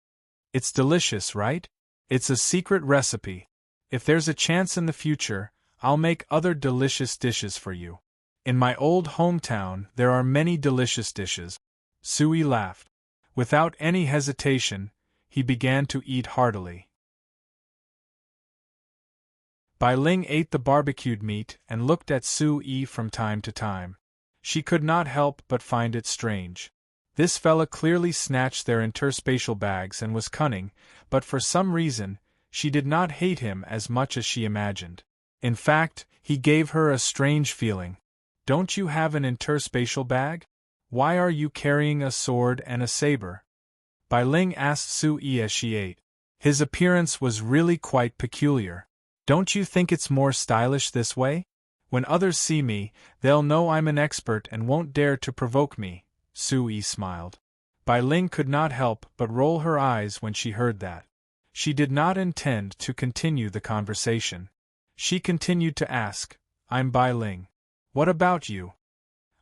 It's delicious, right? It's a secret recipe. If there's a chance in the future, I'll make other delicious dishes for you. In my old hometown, there are many delicious dishes. Su Yi laughed. Without any hesitation, he began to eat heartily. Bai Ling ate the barbecued meat and looked at Su Yi from time to time. She could not help but find it strange. This fella clearly snatched their interspatial bags and was cunning, but for some reason, she did not hate him as much as she imagined. In fact, he gave her a strange feeling. Don't you have an interspatial bag? Why are you carrying a sword and a saber? Bai Ling asked Su-yi as she ate. His appearance was really quite peculiar. Don't you think it's more stylish this way? When others see me, they'll know I'm an expert and won't dare to provoke me, Su-yi smiled. Bai Ling could not help but roll her eyes when she heard that. She did not intend to continue the conversation. She continued to ask, I'm Bai Ling. What about you?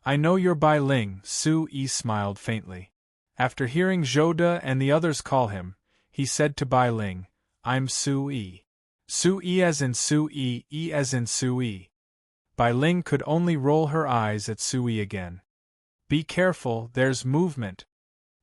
I know you're Bai Ling, Su-yi smiled faintly. After hearing Zhou De and the others call him, he said to Bai Ling, I'm Su-yi. Su-yi as in Su-yi, yi as in Su-yi. Bai Ling could only roll her eyes at Su-yi again. Be careful, there's movement.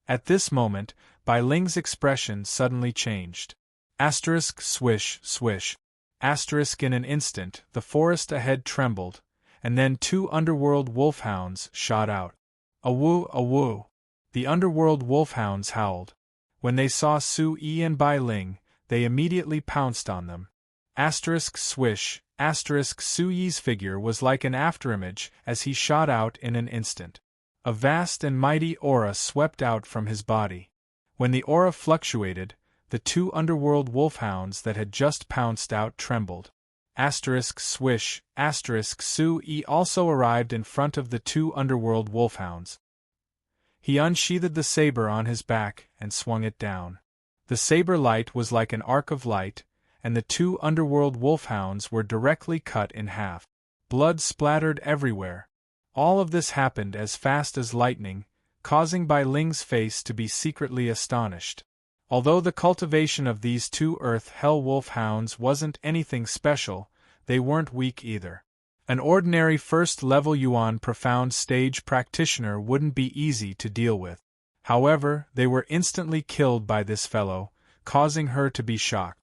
At this moment, Bai Ling's expression suddenly changed. Asterisk swish, swish. Asterisk in an instant, the forest ahead trembled, and then 2 underworld wolfhounds shot out. Awoo, awoo. The underworld wolfhounds howled. When they saw Su-yi and Bai Ling, they immediately pounced on them. Asterisk swish, asterisk Su-yi's figure was like an afterimage as he shot out in an instant. A vast and mighty aura swept out from his body. When the aura fluctuated, the 2 underworld wolfhounds that had just pounced out trembled. Asterisk swish, asterisk Su-yi also arrived in front of the 2 underworld wolfhounds. He unsheathed the saber on his back and swung it down. The saber light was like an arc of light, and the 2 underworld wolfhounds were directly cut in half. Blood splattered everywhere. All of this happened as fast as lightning, causing Bai Ling's face to be secretly astonished. Although the cultivation of these 2 Earth-Hell wolfhounds wasn't anything special, they weren't weak either. An ordinary first-level Yuan profound stage practitioner wouldn't be easy to deal with. However, they were instantly killed by this fellow, causing her to be shocked.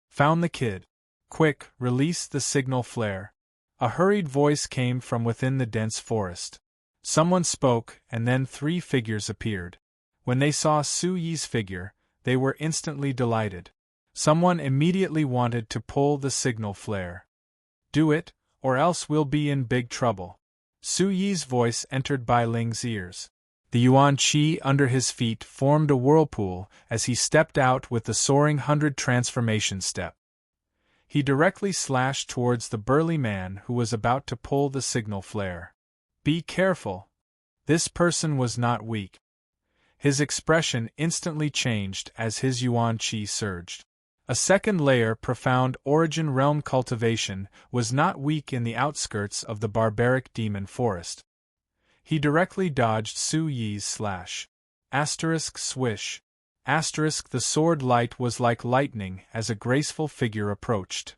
Found the kid. Quick, release the signal flare. A hurried voice came from within the dense forest. Someone spoke, and then 3 figures appeared. When they saw Su-yi's figure, they were instantly delighted. Someone immediately wanted to pull the signal flare. Do it, or else we'll be in big trouble. Su-yi's voice entered Bai Ling's ears. The yuan qi under his feet formed a whirlpool as he stepped out with the soaring 100 transformation step. He directly slashed towards the burly man who was about to pull the signal flare. Be careful. This person was not weak. His expression instantly changed as his yuan qi surged. A second layer profound origin realm cultivation was not weak in the outskirts of the barbaric demon forest. He directly dodged Su-yi's slash. Asterisk swish. Asterisk the sword light was like lightning as a graceful figure approached.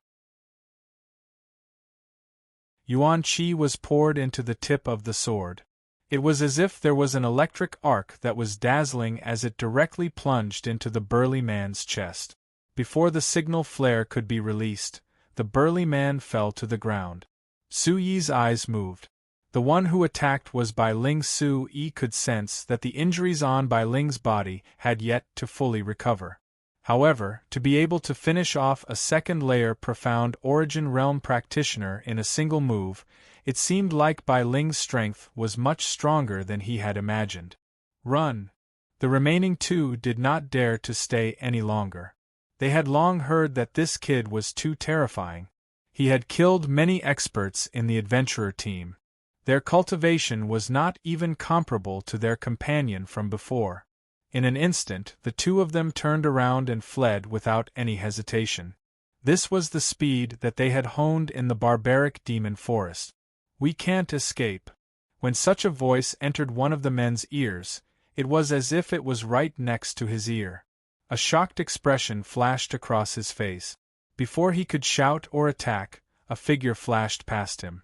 Yuan qi was poured into the tip of the sword. It was as if there was an electric arc that was dazzling as it directly plunged into the burly man's chest. Before the signal flare could be released, the burly man fell to the ground. Su-yi's eyes moved. The one who attacked was Bai Ling. Su-yi could sense that the injuries on Bai Ling's body had yet to fully recover. However, to be able to finish off a second layer profound origin realm practitioner in a single move, it seemed like Bai Ling's strength was much stronger than he had imagined. Run! The remaining 2 did not dare to stay any longer. They had long heard that this kid was too terrifying. He had killed many experts in the adventurer team. Their cultivation was not even comparable to their companion from before. In an instant, the 2 of them turned around and fled without any hesitation. This was the speed that they had honed in the barbaric demon forest. We can't escape. When such a voice entered one of the men's ears, it was as if it was right next to his ear. A shocked expression flashed across his face. Before he could shout or attack, a figure flashed past him.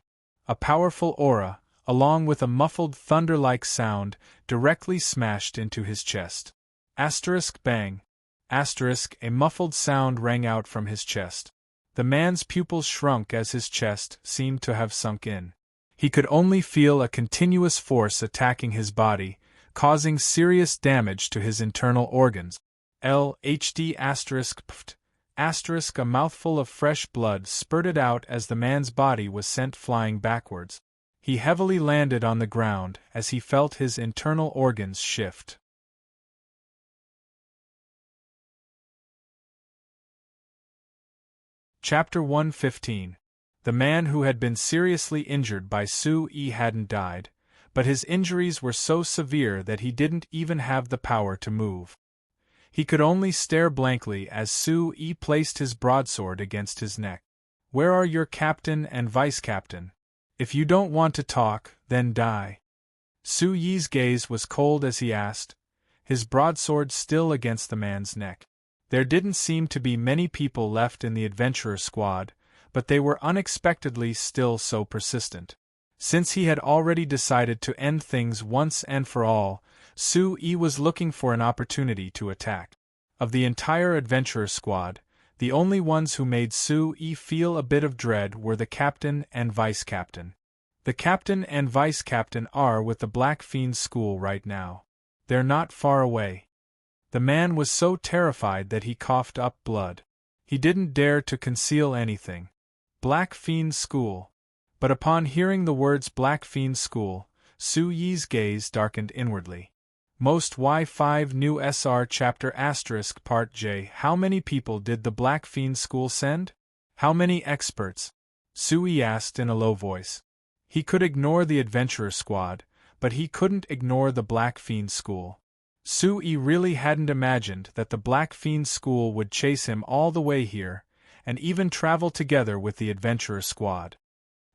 A powerful aura, along with a muffled thunder-like sound, directly smashed into his chest. Asterisk bang. Asterisk a muffled sound rang out from his chest. The man's pupils shrunk as his chest seemed to have sunk in. He could only feel a continuous force attacking his body, causing serious damage to his internal organs. LHD *pft. A mouthful of fresh blood spurted out as the man's body was sent flying backwards. He heavily landed on the ground as he felt his internal organs shift. Chapter 115. The man who had been seriously injured by Su-Yi hadn't died, but his injuries were so severe that he didn't even have the power to move. He could only stare blankly as Su-Yi placed his broadsword against his neck. "Where are your captain and vice-captain? If you don't want to talk, then die." Su-Yi's gaze was cold as he asked, his broadsword still against the man's neck. There didn't seem to be many people left in the adventurer squad, but they were unexpectedly still so persistent. Since he had already decided to end things once and for all, Su-Yi was looking for an opportunity to attack. Of the entire adventurer squad, the only ones who made Su-Yi feel a bit of dread were the captain and vice-captain. The captain and vice-captain are with the Black Fiend School right now. They're not far away. The man was so terrified that he coughed up blood. He didn't dare to conceal anything. Black Fiend School. But upon hearing the words Black Fiend School, Su-Yi's gaze darkened inwardly. Most Y5 New SR Chapter * Part J. How many people did the Black Fiend School send? How many experts? Su-Yi asked in a low voice. He could ignore the adventurer squad, but he couldn't ignore the Black Fiend School. Su-Yi really hadn't imagined that the Black Fiend School would chase him all the way here, and even travel together with the adventurer squad.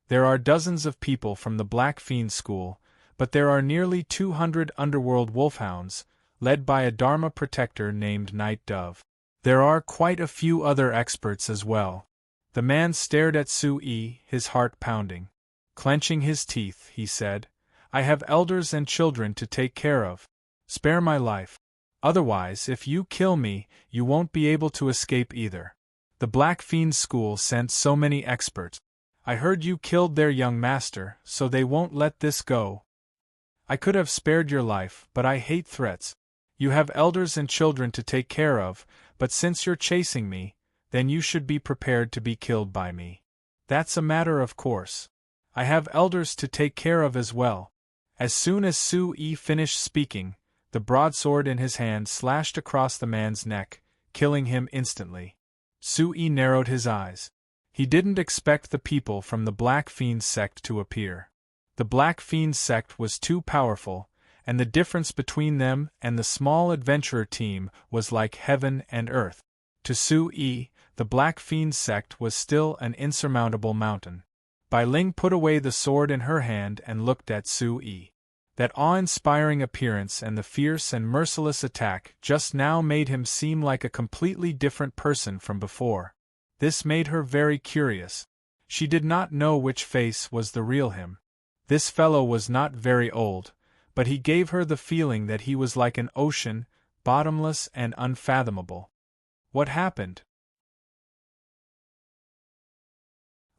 There are dozens of people from the Black Fiend School, but there are nearly 200 underworld wolfhounds, led by a Dharma protector named Night Dove. There are quite a few other experts as well. The man stared at Su-Yi, his heart pounding. Clenching his teeth, he said, "I have elders and children to take care of. Spare my life. Otherwise, if you kill me, you won't be able to escape either. The Black Fiend School sent so many experts. I heard you killed their young master, so they won't let this go. I could have spared your life, but I hate threats. You have elders and children to take care of, but since you're chasing me, then you should be prepared to be killed by me. That's a matter of course. I have elders to take care of as well." As soon as Su-Yi finished speaking, the broadsword in his hand slashed across the man's neck, killing him instantly. Su-Yi narrowed his eyes. He didn't expect the people from the Black Fiend sect to appear. The Black Fiend sect was too powerful, and the difference between them and the small adventurer team was like heaven and earth. To Su-Yi, the Black Fiend sect was still an insurmountable mountain. Bai Ling put away the sword in her hand and looked at Su-Yi. That awe-inspiring appearance and the fierce and merciless attack just now made him seem like a completely different person from before. This made her very curious. She did not know which face was the real him. This fellow was not very old, but he gave her the feeling that he was like an ocean, bottomless and unfathomable. What happened?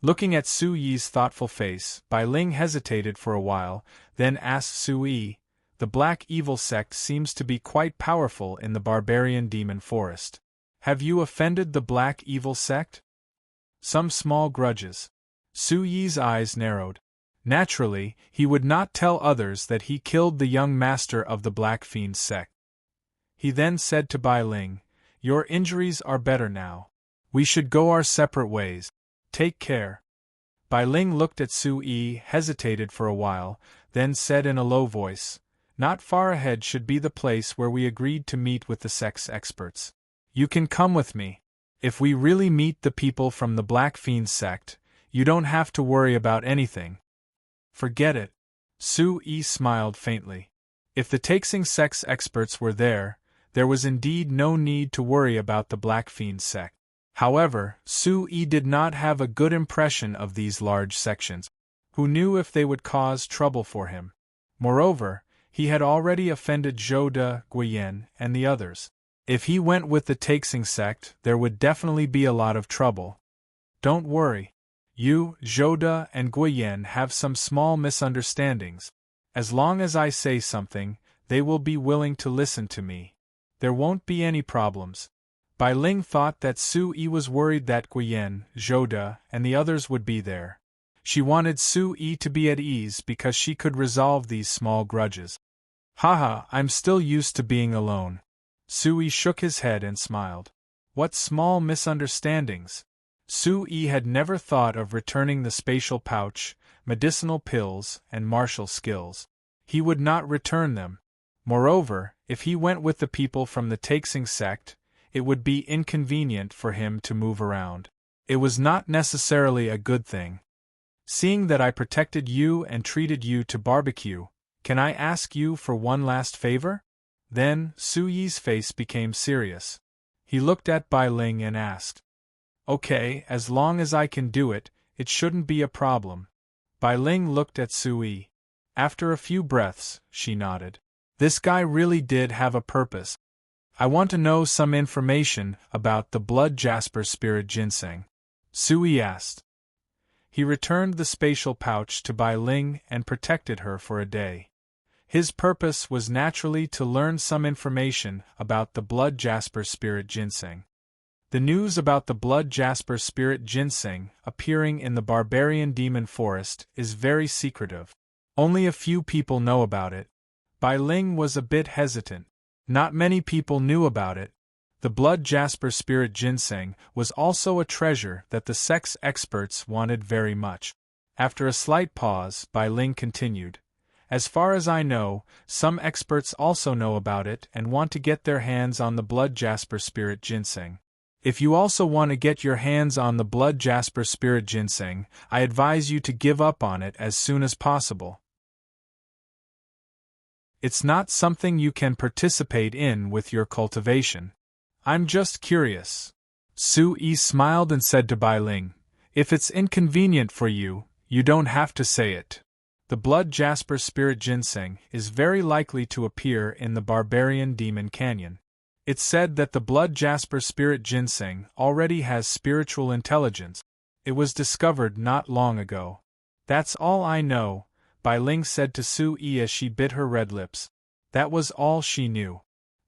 Looking at Su-Yi's thoughtful face, Bai Ling hesitated for a while, then asked Su-Yi, "The Black Evil sect seems to be quite powerful in the barbarian demon forest. Have you offended the Black Evil sect?" "Some small grudges." Su-Yi's eyes narrowed. Naturally, he would not tell others that he killed the young master of the Black Fiend sect. He then said to Bai Ling, "Your injuries are better now. We should go our separate ways. Take care." Bai Ling looked at Su-Yi, hesitated for a while, then said in a low voice, "Not far ahead should be the place where we agreed to meet with the sect's experts. You can come with me. If we really meet the people from the Black Fiend sect, you don't have to worry about anything." "Forget it." Su-Yi smiled faintly. If the Taxing sect's experts were there was indeed no need to worry about the Black Fiend sect. However, Su-Yi did not have a good impression of these large sections. Who knew if they would cause trouble for him? Moreover, he had already offended Zhou De, Guiyan, and the others. If he went with the Taxing sect, there would definitely be a lot of trouble. "Don't worry. You, Zhou De, and Guiyan have some small misunderstandings. As long as I say something, they will be willing to listen to me. There won't be any problems. Bai Ling thought that Su Yi was worried that Guiyan, Zhou De, and the others would be there. She wanted Su Yi to be at ease because she could resolve these small grudges. Haha, I'm still used to being alone. Su Yi shook his head and smiled. What small misunderstandings. Su Yi had never thought of returning the spatial pouch, medicinal pills, and martial skills. He would not return them. Moreover, if he went with the people from the Taixing sect, it would be inconvenient for him to move around. It was not necessarily a good thing. Seeing that I protected you and treated you to barbecue, can I ask you for one last favor? Then, Su Yi's face became serious. He looked at Bai Ling and asked. Okay, as long as I can do it, it shouldn't be a problem. Bai Ling looked at Su Yi. After a few breaths, she nodded. This guy really did have a purpose. I want to know some information about the blood jasper spirit ginseng. Su Yi asked. He returned the spatial pouch to Bai Ling and protected her for a day. His purpose was naturally to learn some information about the blood jasper spirit ginseng. The news about the blood jasper spirit ginseng appearing in the barbarian demon forest is very secretive. Only a few people know about it. Bai Ling was a bit hesitant. Not many people knew about it. The blood jasper spirit ginseng was also a treasure that the sex experts wanted very much. After a slight pause, Bai Ling continued. As far as I know, some experts also know about it and want to get their hands on the blood jasper spirit ginseng. If you also want to get your hands on the blood jasper spirit ginseng, I advise you to give up on it as soon as possible. It's not something you can participate in with your cultivation. I'm just curious. Su Yi smiled and said to Bai Ling, if it's inconvenient for you, you don't have to say it. The blood jasper spirit ginseng is very likely to appear in the barbarian demon canyon. It's said that the blood jasper spirit ginseng already has spiritual intelligence. It was discovered not long ago. That's all I know, Bai Ling said to Su Yi as she bit her red lips. That was all she knew.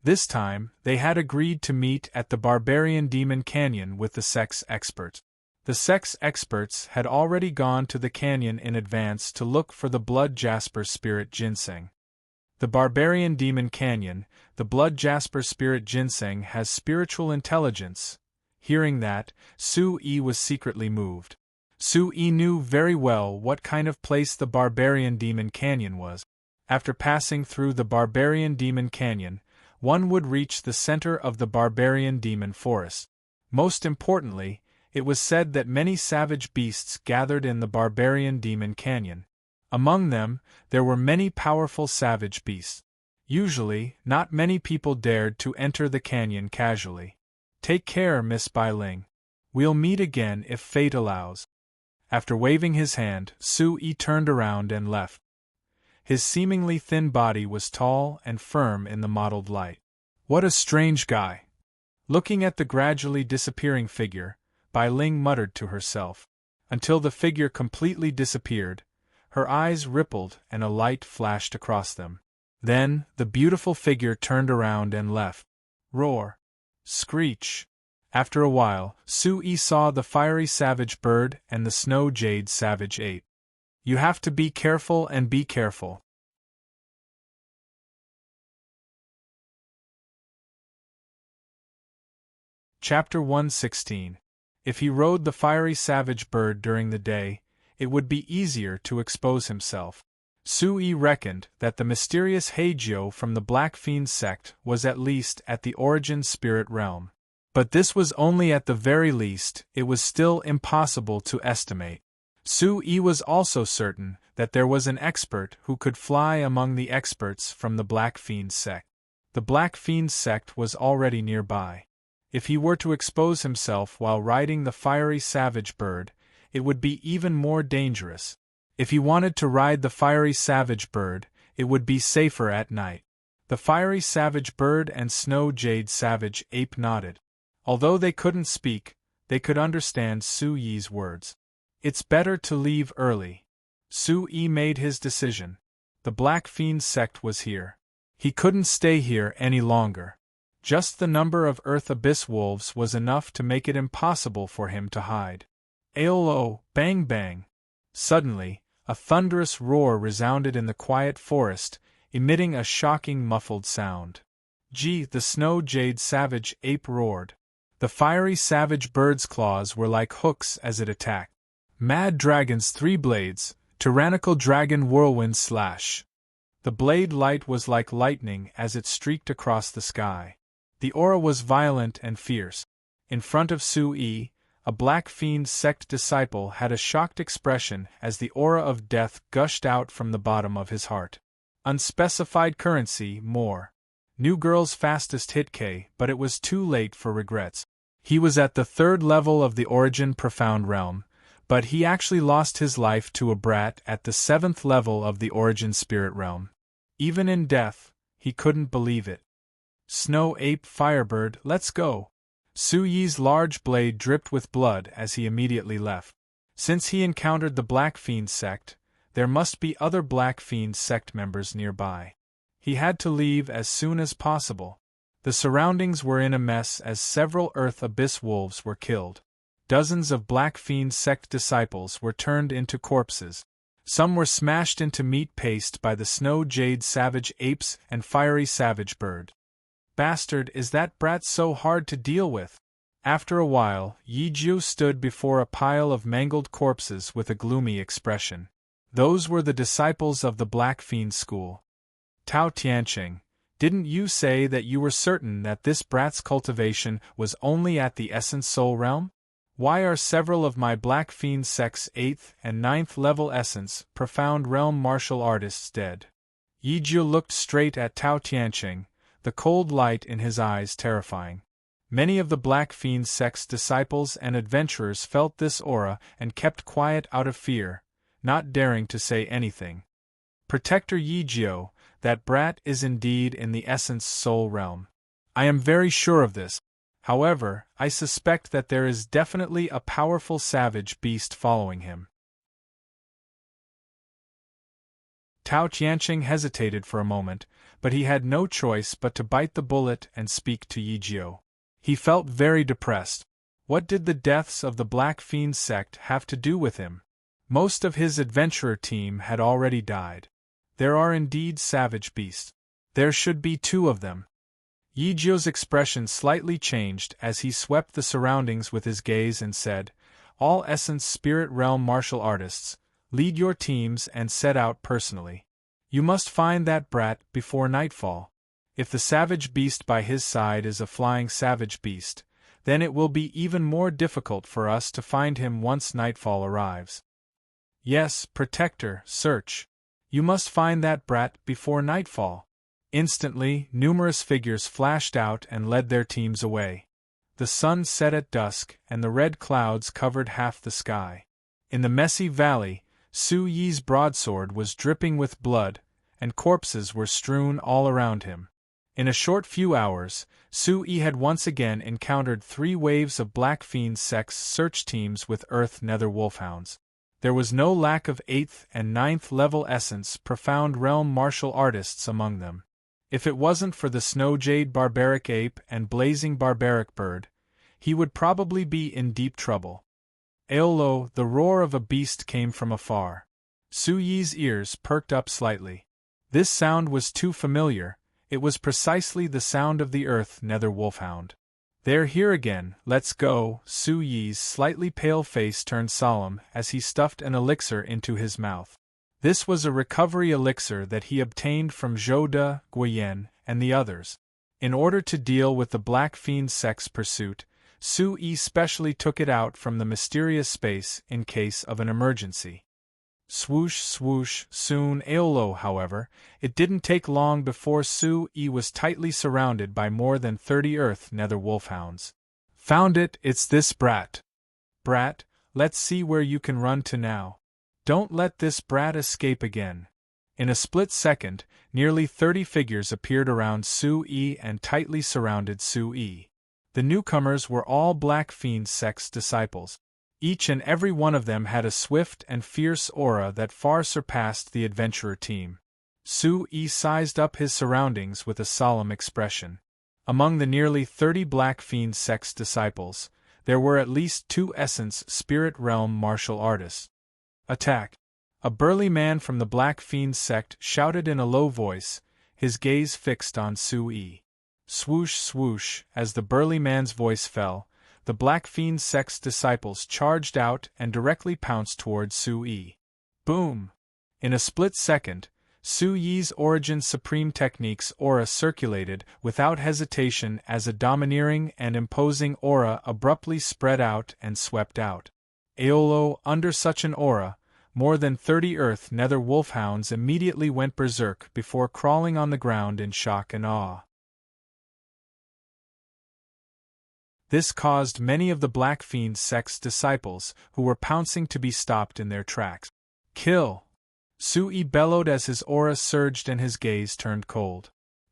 This time, they had agreed to meet at the barbarian demon canyon with the sex experts. The sex experts had already gone to the canyon in advance to look for the blood jasper spirit ginseng. The barbarian demon canyon, the blood jasper spirit ginseng has spiritual intelligence. Hearing that, Su Yi was secretly moved. Su Yi knew very well what kind of place the barbarian demon canyon was. After passing through the barbarian demon canyon, one would reach the center of the barbarian demon forest. Most importantly, it was said that many savage beasts gathered in the barbarian demon canyon. Among them, there were many powerful savage beasts. Usually, not many people dared to enter the canyon casually. Take care, Miss Bai Ling. We'll meet again if fate allows. After waving his hand, Su Yi turned around and left. His seemingly thin body was tall and firm in the mottled light. What a strange guy. Looking at the gradually disappearing figure, Bai Ling muttered to herself. Until the figure completely disappeared, her eyes rippled and a light flashed across them. Then, the beautiful figure turned around and left. Roar. Screech. After a while, Su Yi saw the fiery savage bird and the snow jade savage ape. You have to be careful and be careful. Chapter 116. If he rode the fiery savage bird during the day, it would be easier to expose himself. Su Yi reckoned that the mysterious Heijio from the Black Fiend sect was at least at the origin spirit realm. But this was only at the very least, it was still impossible to estimate. Su Yi was also certain that there was an expert who could fly among the experts from the Black Fiend sect. The Black Fiend sect was already nearby. If he were to expose himself while riding the fiery savage bird, it would be even more dangerous. If he wanted to ride the fiery savage bird, it would be safer at night. The fiery savage bird and snow jade savage ape nodded. Although they couldn't speak, they could understand Su Yi's words. It's better to leave early. Su Yi made his decision. The Black Fiend sect was here. He couldn't stay here any longer. Just the number of Earth Abyss wolves was enough to make it impossible for him to hide. Aolo, bang bang! Suddenly, a thunderous roar resounded in the quiet forest, emitting a shocking muffled sound. Gee, the snow jade savage ape roared. The fiery savage bird's claws were like hooks as it attacked. Mad dragon's three blades, tyrannical dragon whirlwind slash. The blade light was like lightning as it streaked across the sky. The aura was violent and fierce. In front of Su-yi, a Black Fiend sect disciple had a shocked expression as the aura of death gushed out from the bottom of his heart. Unspecified currency, more. New girl's fastest hit K, but it was too late for regrets. He was at the 3rd level of the Origin Profound Realm, but he actually lost his life to a brat at the 7th level of the Origin Spirit Realm. Even in death, he couldn't believe it. Snow Ape Firebird, let's go! Su-yi's large blade dripped with blood as he immediately left. Since he encountered the Black Fiend sect, there must be other Black Fiend sect members nearby. He had to leave as soon as possible. The surroundings were in a mess as several Earth Abyss wolves were killed. Dozens of Black Fiend sect disciples were turned into corpses. Some were smashed into meat paste by the snow jade savage apes and fiery savage bird. Bastard, is that brat so hard to deal with? After a while, Yi-jiu stood before a pile of mangled corpses with a gloomy expression. Those were the disciples of the Black Fiend school. Tao Tianqing, didn't you say that you were certain that this brat's cultivation was only at the Essence Soul realm? Why are several of my Black Fiend sect's 8th and 9th level Essence Profound Realm martial artists dead? Yi-jiu looked straight at Tao Tianqing, the cold light in his eyes terrifying. Many of the Black Fiend sect's disciples and adventurers felt this aura and kept quiet out of fear, not daring to say anything. Protector Yi-jiu, that brat is indeed in the Essence Soul realm. I am very sure of this. However, I suspect that there is definitely a powerful savage beast following him. Tao Tianqing hesitated for a moment, but he had no choice but to bite the bullet and speak to Yi-jiu. He felt very depressed. What did the deaths of the Black Fiend sect have to do with him? Most of his adventurer team had already died. There are indeed savage beasts. There should be 2 of them. Yi-jiu's expression slightly changed as he swept the surroundings with his gaze and said, "All Essence Spirit Realm martial artists, lead your teams and set out personally. You must find that brat before nightfall. If the savage beast by his side is a flying savage beast, then it will be even more difficult for us to find him once nightfall arrives." "Yes, Protector, search. You must find that brat before nightfall." Instantly, numerous figures flashed out and led their teams away. The sun set at dusk, and the red clouds covered half the sky. In the messy valley, Su-yi's broadsword was dripping with blood, and corpses were strewn all around him. In a short few hours, Su-yi had once again encountered 3 waves of Black Fiend sect's search teams with Earth Nether Wolfhounds. There was no lack of 8th and 9th level Essence Profound Realm martial artists among them. If it wasn't for the Snow Jade Barbaric Ape and Blazing Barbaric Bird, he would probably be in deep trouble. Aolo, the roar of a beast came from afar. Su-yi's ears perked up slightly. This sound was too familiar. It was precisely the sound of the Earth Nether Wolfhound. "They're here again, let's go." Su-yi's slightly pale face turned solemn as he stuffed an elixir into his mouth. This was a recovery elixir that he obtained from Zhou De, Guiyan, and the others. In order to deal with the Black Fiend sect's pursuit, Su-yi specially took it out from the mysterious space in case of an emergency. Swoosh, swoosh, soon Aolo, however, it didn't take long before Su-yi was tightly surrounded by more than 30 Earth Nether Wolfhounds. "Found it, it's this brat. Brat, let's see where you can run to now. Don't let this brat escape again." In a split second, nearly 30 figures appeared around Su-yi and tightly surrounded Su-yi. The newcomers were all Black Fiend sect's disciples. Each and every one of them had a swift and fierce aura that far surpassed the adventurer team. Su-yi sized up his surroundings with a solemn expression. Among the nearly 30 Black Fiend Sect's disciples, there were at least 2 Essence Spirit Realm martial artists. Attack! A burly man from the Black Fiend Sect shouted in a low voice, his gaze fixed on Su-yi. Swoosh swoosh, as the burly man's voice fell, the Black Fiend Sect's disciples charged out and directly pounced towards Su-yi. Boom! In a split second, Su-yi's Origin Supreme Technique's aura circulated without hesitation as a domineering and imposing aura abruptly spread out and swept out. Aolo, under such an aura, more than 30 Earth Nether Wolfhounds immediately went berserk before crawling on the ground in shock and awe. This caused many of the Black Fiend Sect's disciples who were pouncing to be stopped in their tracks. Kill! Su-yi bellowed as his aura surged and his gaze turned cold.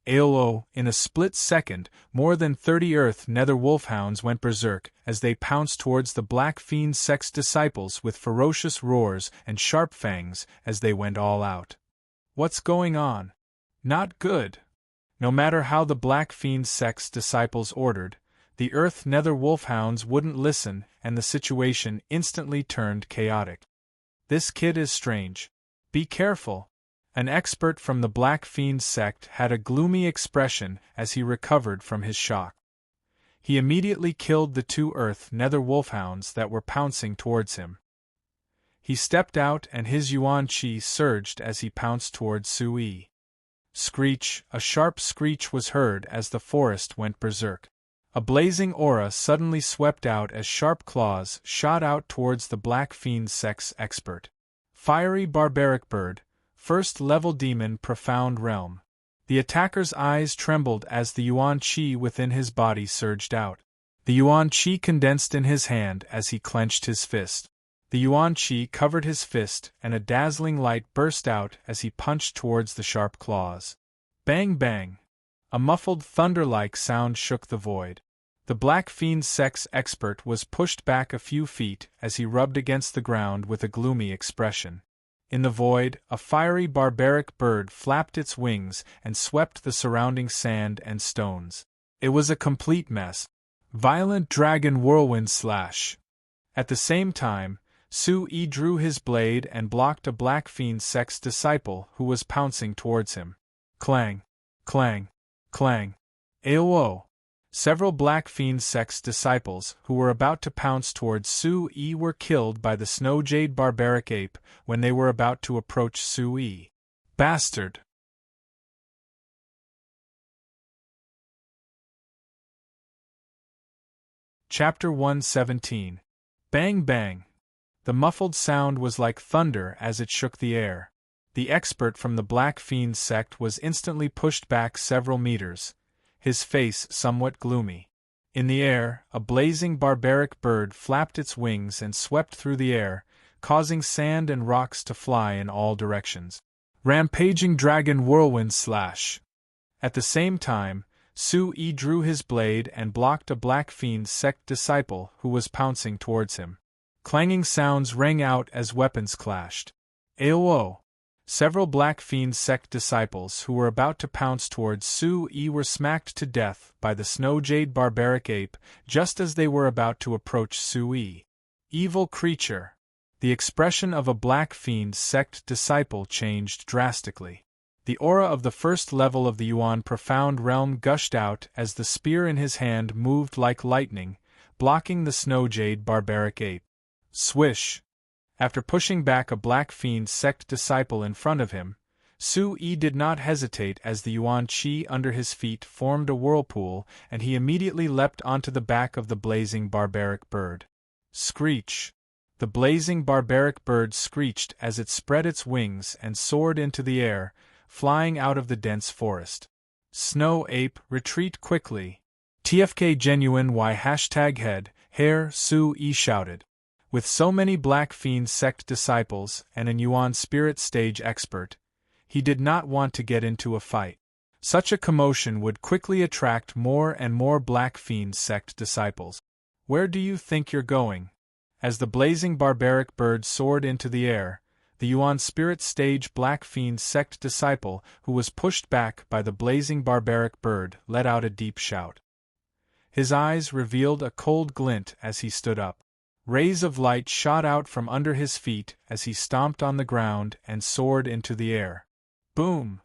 Aolo, in a split second, more than 30 Earth Nether Wolfhounds went berserk as they pounced towards the Black Fiend Sect's disciples with ferocious roars and sharp fangs as they went all out. What's going on? Not good. No matter how the Black Fiend Sect's disciples ordered, the Earth Nether Wolfhounds wouldn't listen and the situation instantly turned chaotic. This kid is strange. Be careful. An expert from the Black Fiend Sect had a gloomy expression as he recovered from his shock. He immediately killed the 2 Earth Nether Wolfhounds that were pouncing towards him. He stepped out and his yuan qi surged as he pounced towards Su-yi. Screech! A sharp screech was heard as the forest went berserk. A blazing aura suddenly swept out as sharp claws shot out towards the Black Fiend Sect's expert. Fiery Barbaric Bird, First Level Demon Profound Realm. The attacker's eyes trembled as the yuan qi within his body surged out. The yuan qi condensed in his hand as he clenched his fist. The yuan qi covered his fist and a dazzling light burst out as he punched towards the sharp claws. Bang bang! A muffled thunder-like sound shook the void. The Black Fiend Sect's expert was pushed back a few feet as he rubbed against the ground with a gloomy expression. In the void, a fiery barbaric bird flapped its wings and swept the surrounding sand and stones. It was a complete mess. Violent dragon whirlwind slash. At the same time, Su-yi drew his blade and blocked a Black Fiend Sect's disciple who was pouncing towards him. Clang! Clang! Clang! Aowo! Several Black Fiend Sect's disciples who were about to pounce towards Su-yi were killed by the Snow Jade Barbaric Ape when they were about to approach Su-yi. Bastard! Chapter 117. Bang bang! The muffled sound was like thunder as it shook the air. The expert from the Black Fiend Sect was instantly pushed back several meters, his face somewhat gloomy. In the air, a blazing barbaric bird flapped its wings and swept through the air, causing sand and rocks to fly in all directions. Rampaging dragon whirlwind slash. At the same time, Su-yi drew his blade and blocked a Black Fiend Sect disciple who was pouncing towards him. Clanging sounds rang out as weapons clashed. Aowo! Several Black Fiend Sect disciples who were about to pounce towards Su-yi were smacked to death by the Snow Jade Barbaric Ape just as they were about to approach Su-yi. Evil creature! The expression of a Black Fiend Sect disciple changed drastically. The aura of the first level of the Yuan Profound Realm gushed out as the spear in his hand moved like lightning, blocking the Snow Jade Barbaric Ape. Swish! After pushing back a Black Fiend Sect disciple in front of him, Su-yi did not hesitate as the yuan qi under his feet formed a whirlpool and he immediately leapt onto the back of the blazing barbaric bird. Screech! The blazing barbaric bird screeched as it spread its wings and soared into the air, flying out of the dense forest. Snow Ape, retreat quickly! TFK genuine y #head, hair, Su-yi shouted. With so many Black Fiend Sect disciples and an Yuan Spirit Stage expert, he did not want to get into a fight. Such a commotion would quickly attract more and more Black Fiend Sect disciples. Where do you think you're going? As the blazing barbaric bird soared into the air, the Yuan Spirit Stage Black Fiend sect disciple who was pushed back by the blazing barbaric bird let out a deep shout. His eyes revealed a cold glint as he stood up. Rays of light shot out from under his feet as he stomped on the ground and soared into the air. Boom!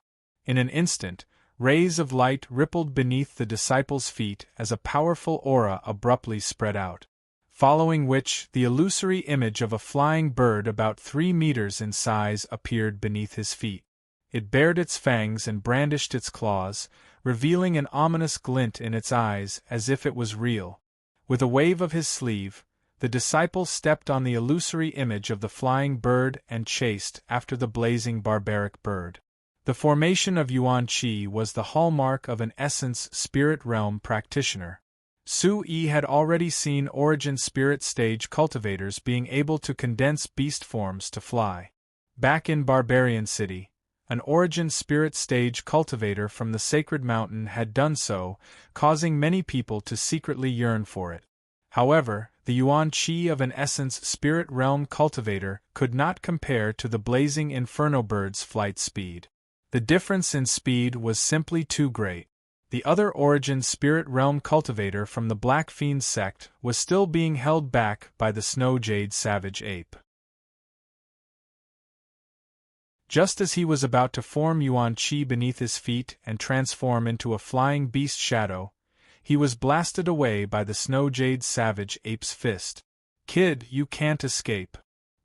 In an instant, rays of light rippled beneath the disciple's feet as a powerful aura abruptly spread out, following which the illusory image of a flying bird about 3 meters in size appeared beneath his feet. It bared its fangs and brandished its claws, revealing an ominous glint in its eyes as if it was real. With a wave of his sleeve, the disciple stepped on the illusory image of the flying bird and chased after the blazing barbaric bird. The formation of Yuan Qi was the hallmark of an Essence Spirit Realm practitioner. Su-Yi had already seen Origin Spirit Stage cultivators being able to condense beast forms to fly. Back in Barbarian City, an Origin Spirit Stage cultivator from the Sacred Mountain had done so, causing many people to secretly yearn for it. However, the Yuan Qi of an Essence Spirit Realm cultivator could not compare to the blazing Inferno Bird's flight speed. The difference in speed was simply too great. The other Origin Spirit Realm cultivator from the Black Fiend sect was still being held back by the Snow Jade Savage Ape. Just as he was about to form Yuan Qi beneath his feet and transform into a flying beast shadow, he was blasted away by the Snow Jade Savage Ape's fist. "Kid, you can't escape."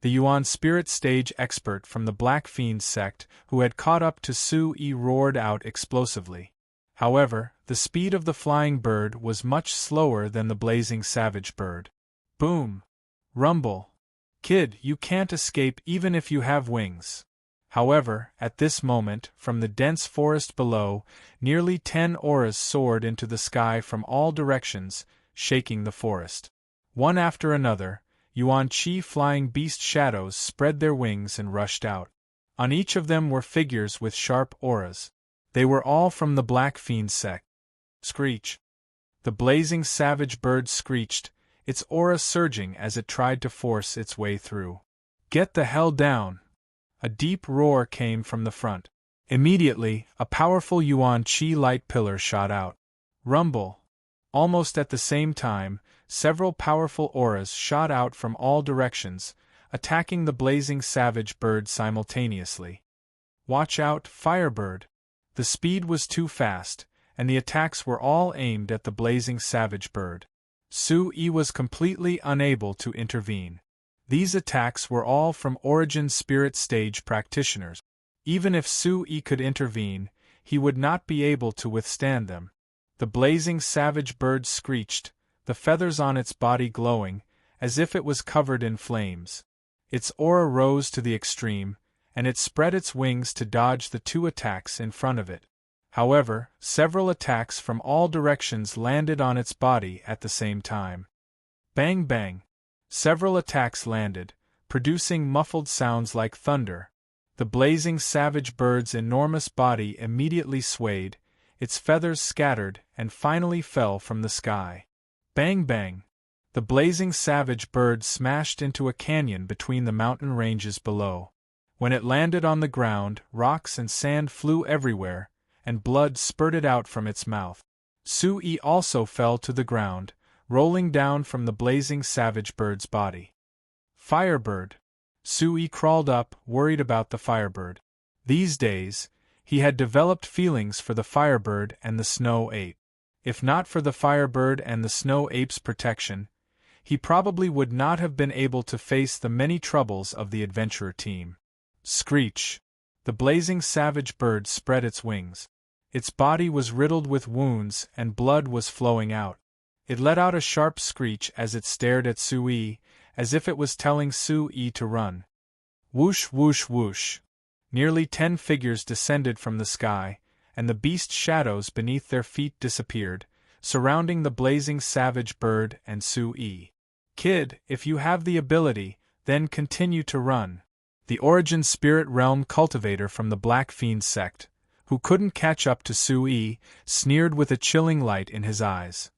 The Yuan Spirit Stage expert from the Black Fiend sect who had caught up to Su-Yi roared out explosively. However, the speed of the flying bird was much slower than the blazing savage bird. Boom! Rumble! "Kid, you can't escape even if you have wings." However, at this moment, from the dense forest below, nearly 10 auras soared into the sky from all directions, shaking the forest. One after another, Yuan Qi flying beast shadows spread their wings and rushed out. On each of them were figures with sharp auras. They were all from the Black Fiend sect. Screech! The blazing savage bird screeched, its aura surging as it tried to force its way through. "Get the hell down!" A deep roar came from the front. Immediately, a powerful Yuan Qi light pillar shot out. Rumble! Almost at the same time, several powerful auras shot out from all directions, attacking the blazing savage bird simultaneously. "Watch out, Firebird!" The speed was too fast, and the attacks were all aimed at the blazing savage bird. Su-Yi was completely unable to intervene. These attacks were all from Origin Spirit Stage practitioners. Even if Su-Yi could intervene, he would not be able to withstand them. The blazing savage bird screeched, the feathers on its body glowing, as if it was covered in flames. Its aura rose to the extreme, and it spread its wings to dodge the 2 attacks in front of it. However, several attacks from all directions landed on its body at the same time. Bang bang! Several attacks landed, producing muffled sounds like thunder. The blazing savage bird's enormous body immediately swayed, its feathers scattered and finally fell from the sky. Bang bang! The blazing savage bird smashed into a canyon between the mountain ranges below. When it landed on the ground, rocks and sand flew everywhere, and blood spurted out from its mouth. Su-Yi also fell to the ground, rolling down from the blazing savage bird's body. Firebird! Su-Yi crawled up, worried about the Firebird. These days, he had developed feelings for the Firebird and the Snow Ape. If not for the Firebird and the Snow Ape's protection, he probably would not have been able to face the many troubles of the adventurer team. Screech! The blazing savage bird spread its wings. Its body was riddled with wounds and blood was flowing out. It let out a sharp screech as it stared at Su-Yi, as if it was telling Su-Yi to run. Whoosh whoosh whoosh! Nearly 10 figures descended from the sky, and the beast shadows beneath their feet disappeared, surrounding the blazing savage bird and Su-Yi. "Kid, if you have the ability, then continue to run." The Origin Spirit Realm cultivator from the Black Fiend sect, who couldn't catch up to Su-Yi, sneered with a chilling light in his eyes.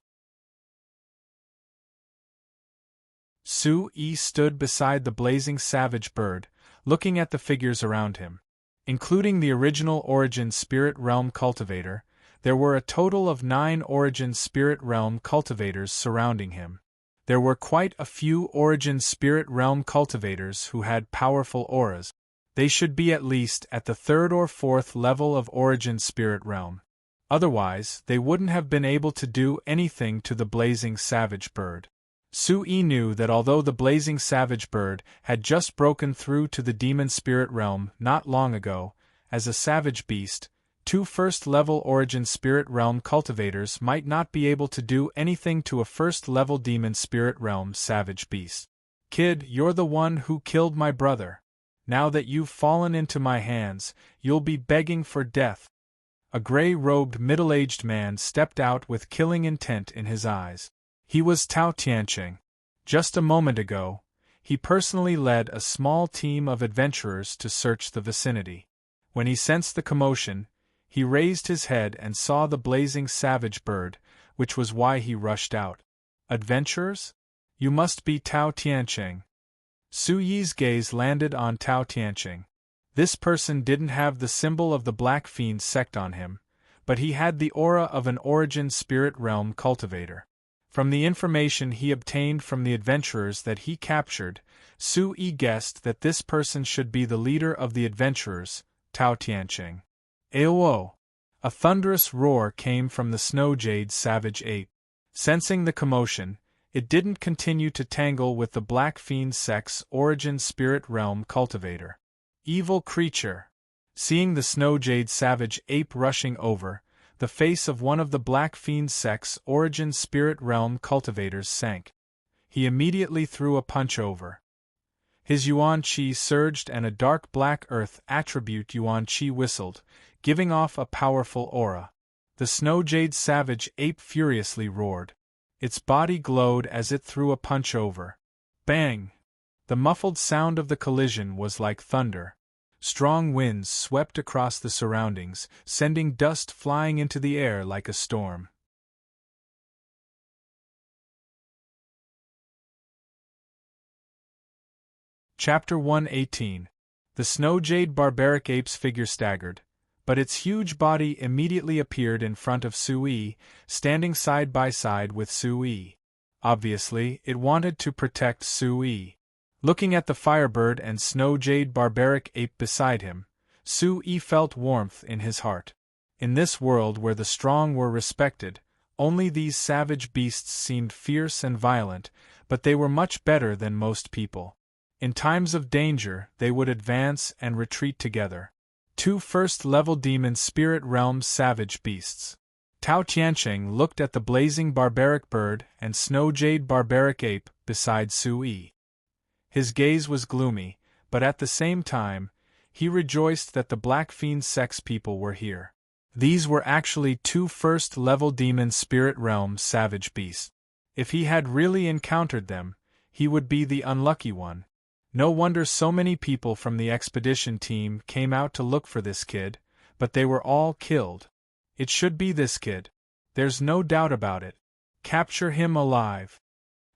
Su-Yi stood beside the blazing savage bird, looking at the figures around him. Including the original Origin Spirit Realm cultivator, there were a total of 9 Origin Spirit Realm cultivators surrounding him. There were quite a few Origin Spirit Realm cultivators who had powerful auras. They should be at least at the 3rd or 4th level of Origin Spirit Realm. Otherwise, they wouldn't have been able to do anything to the blazing savage bird. Sui knew that although the blazing savage bird had just broken through to the demon spirit realm not long ago, as a savage beast, 2 first-level Origin Spirit Realm cultivators might not be able to do anything to a first-level demon spirit realm savage beast. Kid, you're the one who killed my brother. Now that you've fallen into my hands, you'll be begging for death. A gray-robed middle-aged man stepped out with killing intent in his eyes. He was Tao Tianqing. Just a moment ago, he personally led a small team of adventurers to search the vicinity. When he sensed the commotion, he raised his head and saw the blazing savage bird, which was why he rushed out. Adventurers? You must be Tao Tianqing. Su Yi's gaze landed on Tao Tianqing. This person didn't have the symbol of the Black Fiend sect on him, but he had the aura of an Origin Spirit Realm cultivator. From the information he obtained from the adventurers that he captured, Su Yi guessed that this person should be the leader of the adventurers, Tao Tianqing. Aowo! A thunderous roar came from the snow-jade savage ape. Sensing the commotion, it didn't continue to tangle with the Black Fiend sect's Origin Spirit Realm cultivator. Evil creature! Seeing the snow-jade savage ape rushing over, the face of one of the Black Fiend sect's Origin Spirit Realm cultivators sank. He immediately threw a punch over. His Yuan Qi surged and a dark black earth attribute Yuan Qi whistled, giving off a powerful aura. The snow-jade savage ape furiously roared. Its body glowed as it threw a punch over. Bang! The muffled sound of the collision was like thunder. Strong winds swept across the surroundings, sending dust flying into the air like a storm. Chapter 118. The snow-jade barbaric ape's figure staggered, but its huge body immediately appeared in front of Sui, standing side by side with Sui. Obviously, it wanted to protect Sui. Looking at the firebird and snow-jade barbaric ape beside him, Sui felt warmth in his heart. In this world where the strong were respected, only these savage beasts seemed fierce and violent, but they were much better than most people. In times of danger, they would advance and retreat together. 2 first-level demon spirit realm savage beasts. Tao Tianqing looked at the blazing barbaric bird and snow-jade barbaric ape beside Sui. His gaze was gloomy, but at the same time, he rejoiced that the Black Fiend sex people were here. These were actually 2 first-level demon spirit realm savage beasts. If he had really encountered them, he would be the unlucky one. No wonder so many people from the expedition team came out to look for this kid, but they were all killed. It should be this kid. There's no doubt about it. Capture him alive.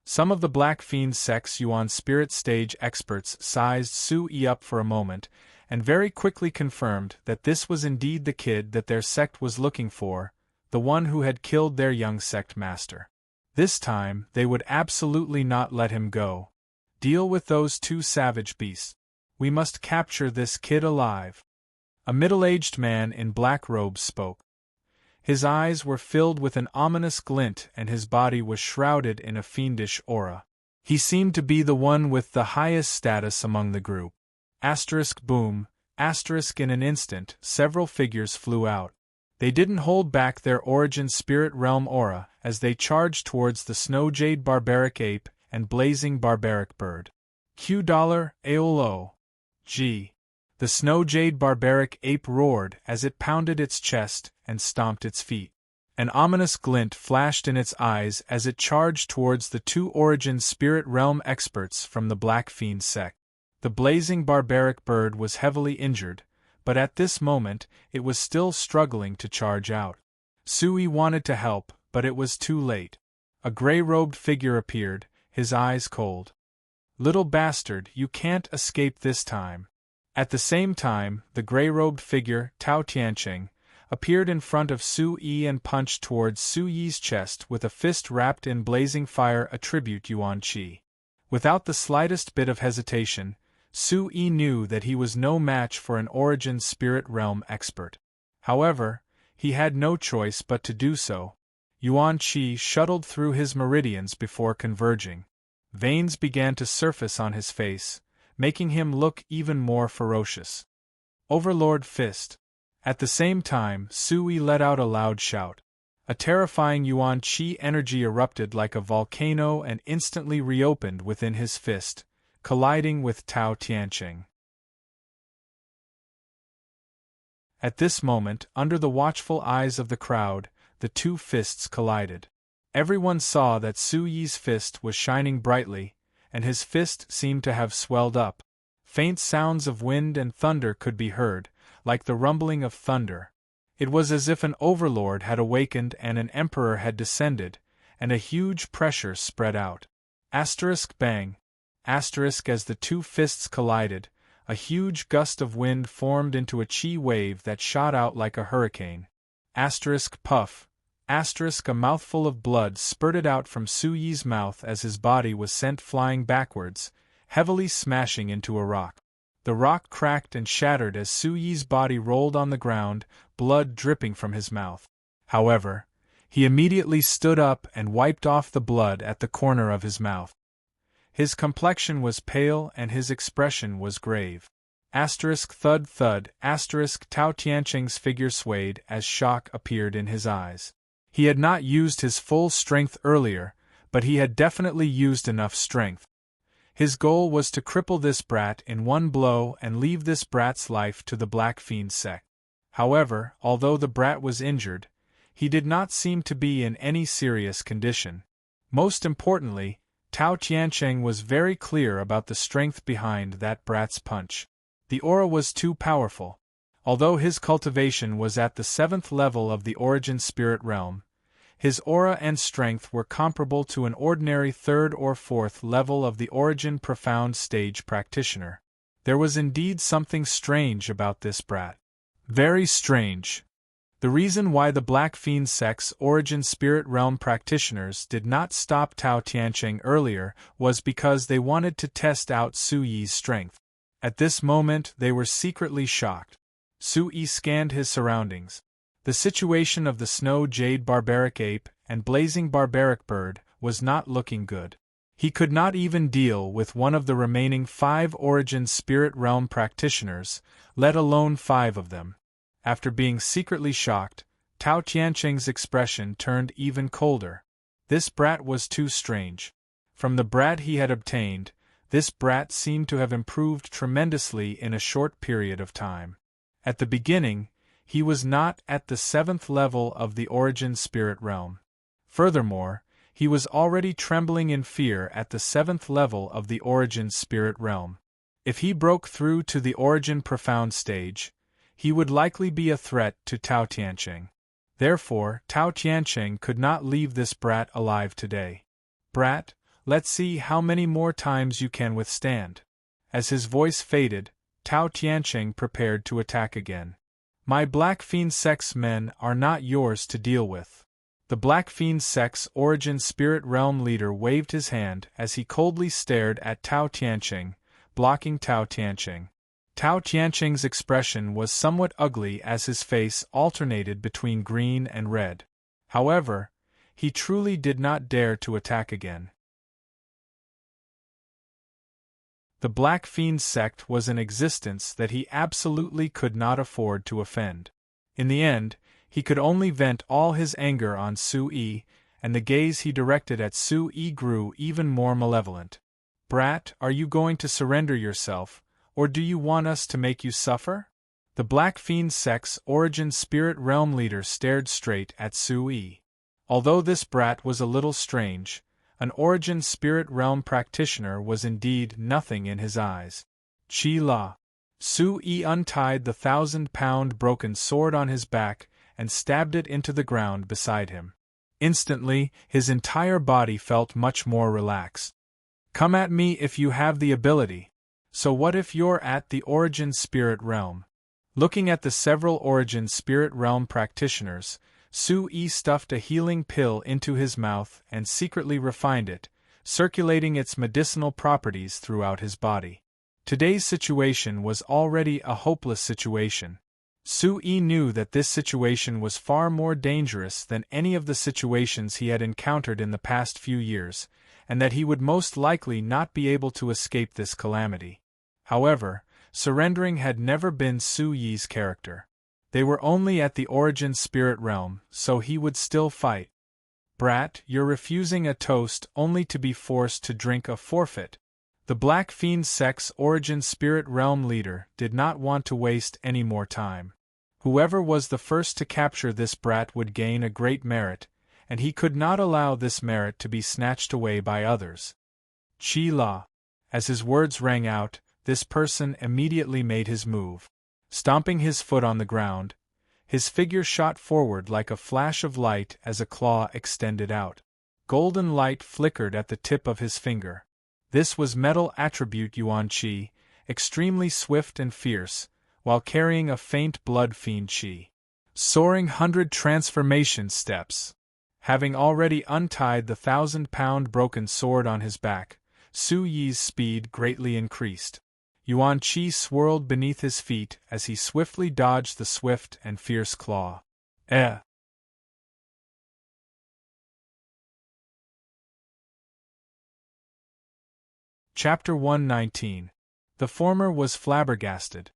Some of the Black Fiend sect's Yuan spirit stage experts sized Sui up for a moment, and very quickly confirmed that this was indeed the kid that their sect was looking for, the one who had killed their young sect master. This time, they would absolutely not let him go. Deal with those 2 savage beasts. We must capture this kid alive. A middle-aged man in black robes spoke. His eyes were filled with an ominous glint and his body was shrouded in a fiendish aura. He seemed to be the one with the highest status among the group. Boom, in an instant, several figures flew out. They didn't hold back their Origin Spirit Realm aura as they charged towards the snow-jade barbaric ape and blazing barbaric bird. $Aolo. G. The snow-jade barbaric ape roared as it pounded its chest and stomped its feet. An ominous glint flashed in its eyes as it charged towards the 2 Origin Spirit Realm experts from the Black Fiend sect. The blazing barbaric bird was heavily injured, but at this moment it was still struggling to charge out. Sui wanted to help, but it was too late. A gray-robed figure appeared, his eyes cold. Little bastard, you can't escape this time. At the same time, the gray-robed figure, Tao Tianqing, appeared in front of Su Yi and punched towards Su Yi's chest with a fist wrapped in blazing fire, a tribute Yuan Qi. Without the slightest bit of hesitation, Su Yi knew that he was no match for an origin spirit realm expert. However, he had no choice but to do so. Yuan Qi shuttled through his meridians before converging. Veins began to surface on his face, making him look even more ferocious. Overlord Fist. At the same time, Su Yi let out a loud shout. A terrifying Yuan Qi energy erupted like a volcano and instantly reopened within his fist, colliding with Tao Tianqing. At this moment, under the watchful eyes of the crowd, the two fists collided. Everyone saw that Su Yi's fist was shining brightly, and his fist seemed to have swelled up. Faint sounds of wind and thunder could be heard, like the rumbling of thunder. It was as if an overlord had awakened and an emperor had descended, and a huge pressure spread out. Bang. As the two fists collided, a huge gust of wind formed into a chi wave that shot out like a hurricane. Puff. A mouthful of blood spurted out from Su Yi's mouth as his body was sent flying backwards, heavily smashing into a rock. The rock cracked and shattered as Su Yi's body rolled on the ground, blood dripping from his mouth. However, he immediately stood up and wiped off the blood at the corner of his mouth. His complexion was pale and his expression was grave. Thud thud. Tao Tianqing's figure swayed as shock appeared in his eyes. He had not used his full strength earlier, but he had definitely used enough strength. His goal was to cripple this brat in one blow and leave this brat's life to the Black Fiend sect. However, although the brat was injured, he did not seem to be in any serious condition. Most importantly, Tao Tianqing was very clear about the strength behind that brat's punch. The aura was too powerful. Although his cultivation was at the 7th level of the origin spirit realm, his aura and strength were comparable to an ordinary 3rd or 4th level of the origin profound stage practitioner. There was indeed something strange about this brat. Very strange. The reason why the Black Fiend sect's origin spirit realm practitioners did not stop Tao Tianqing earlier was because they wanted to test out Su Yi's strength. At this moment they were secretly shocked. Su Yi scanned his surroundings. The situation of the snow jade barbaric ape and blazing barbaric bird was not looking good. He could not even deal with one of the remaining 5 origin spirit realm practitioners, let alone 5 of them. After being secretly shocked, Tao Tianqing's expression turned even colder. This brat was too strange. From the brat he had obtained, this brat seemed to have improved tremendously in a short period of time. At the beginning, he was not at the 7th level of the origin spirit realm. Furthermore, he was already trembling in fear at the 7th level of the origin spirit realm. If he broke through to the origin profound stage, he would likely be a threat to Tao Tianqing. Therefore, Tao Tianqing could not leave this brat alive today. Brat, let's see how many more times you can withstand. As his voice faded, Tao Tianqing prepared to attack again. My Black Fiend sect's men are not yours to deal with. The Black Fiend sect's origin spirit realm leader waved his hand as he coldly stared at Tao Tianqing, blocking Tao Tianqing. Tao Tianqing's expression was somewhat ugly as his face alternated between green and red. However, he truly did not dare to attack again. The Black Fiend sect was an existence that he absolutely could not afford to offend. In the end, he could only vent all his anger on Su Yi, and the gaze he directed at Su Yi grew even more malevolent. Brat, are you going to surrender yourself, or do you want us to make you suffer? The Black Fiend sect's origin spirit realm leader stared straight at Su Yi. Although this brat was a little strange, an origin spirit realm practitioner was indeed nothing in his eyes. Chi La. Su Yi untied the 1,000-pound broken sword on his back and stabbed it into the ground beside him. Instantly, his entire body felt much more relaxed. Come at me if you have the ability. So what if you're at the Origin Spirit Realm? Looking at the several Origin Spirit Realm practitioners, Su-Yi stuffed a healing pill into his mouth and secretly refined it, circulating its medicinal properties throughout his body. Today's situation was already a hopeless situation. Su-Yi knew that this situation was far more dangerous than any of the situations he had encountered in the past few years, and that he would most likely not be able to escape this calamity. However, surrendering had never been Su-Yi's character. They were only at the Origin Spirit Realm, so he would still fight. Brat, you're refusing a toast only to be forced to drink a forfeit. The Black Fiend Sect's Origin Spirit Realm leader did not want to waste any more time. Whoever was the first to capture this brat would gain a great merit, and he could not allow this merit to be snatched away by others. Chi-La. As his words rang out, this person immediately made his move. Stomping his foot on the ground, his figure shot forward like a flash of light as a claw extended out. Golden light flickered at the tip of his finger. This was metal attribute Yuan Qi, extremely swift and fierce, while carrying a faint blood fiend Qi. Soaring 100 transformation steps. Having already untied the 1,000-pound broken sword on his back, Su-Yi's speed greatly increased. Yuan Qi swirled beneath his feet as he swiftly dodged the swift and fierce claw. Chapter 119. The former was flabbergasted.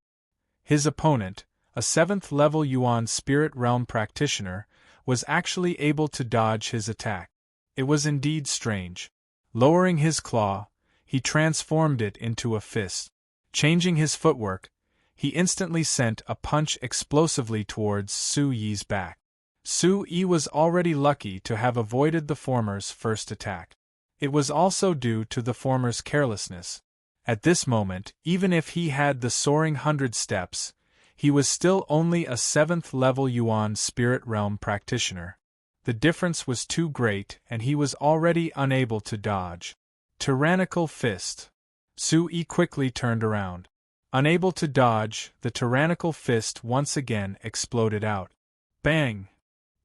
His opponent, a 7th-level Yuan Spirit Realm practitioner, was actually able to dodge his attack. It was indeed strange. Lowering his claw, he transformed it into a fist. Changing his footwork, he instantly sent a punch explosively towards Su-Yi's back. Su-Yi was already lucky to have avoided the former's first attack. It was also due to the former's carelessness. At this moment, even if he had the soaring 100 steps, he was still only a 7th-level Yuan Spirit Realm practitioner. The difference was too great and he was already unable to dodge. Tyrannical fist. Su-Yi quickly turned around. Unable to dodge, the tyrannical fist once again exploded out. Bang!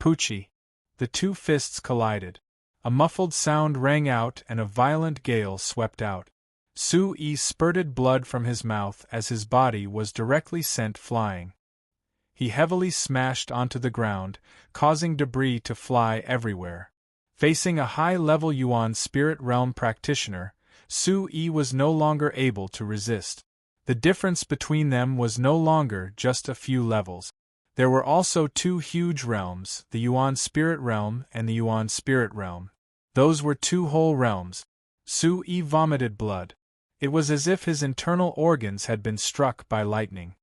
Poochie! The two fists collided. A muffled sound rang out and a violent gale swept out. Su-Yi spurted blood from his mouth as his body was directly sent flying. He heavily smashed onto the ground, causing debris to fly everywhere. Facing a high-level Yuan Spirit Realm practitioner, Su-Yi was no longer able to resist. The difference between them was no longer just a few levels. There were also two huge realms, the Yuan Spirit Realm and the Yuan Spirit Realm. Those were two whole realms. Su-Yi vomited blood. It was as if his internal organs had been struck by lightning.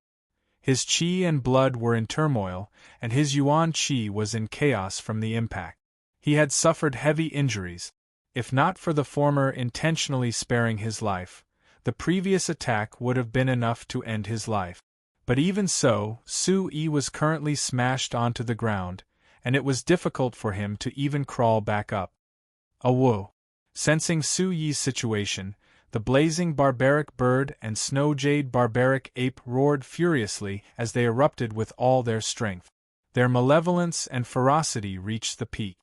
His qi and blood were in turmoil, and his Yuan qi was in chaos from the impact. He had suffered heavy injuries. If not for the former intentionally sparing his life, the previous attack would have been enough to end his life. But even so, Su-Yi was currently smashed onto the ground, and it was difficult for him to even crawl back up. Whoa! Sensing Su-Yi's situation, the blazing barbaric bird and snow jade barbaric ape roared furiously as they erupted with all their strength. Their malevolence and ferocity reached the peak.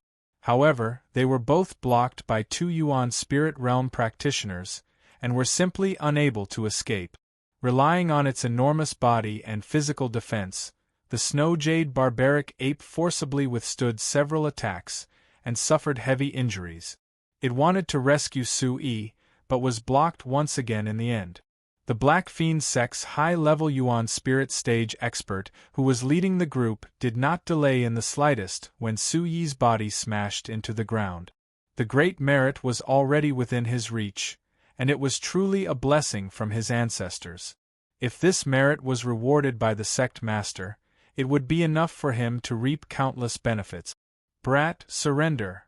However, they were both blocked by two Yuan Spirit Realm practitioners, and were simply unable to escape. Relying on its enormous body and physical defense, the Snow Jade barbaric ape forcibly withstood several attacks, and suffered heavy injuries. It wanted to rescue Su-Yi, but was blocked once again in the end. The Black Fiend Sect's high-level Yuan Spirit Stage expert who was leading the group did not delay in the slightest when Su-Yi's body smashed into the ground. The great merit was already within his reach, and it was truly a blessing from his ancestors. If this merit was rewarded by the sect master, it would be enough for him to reap countless benefits. Brat, surrender!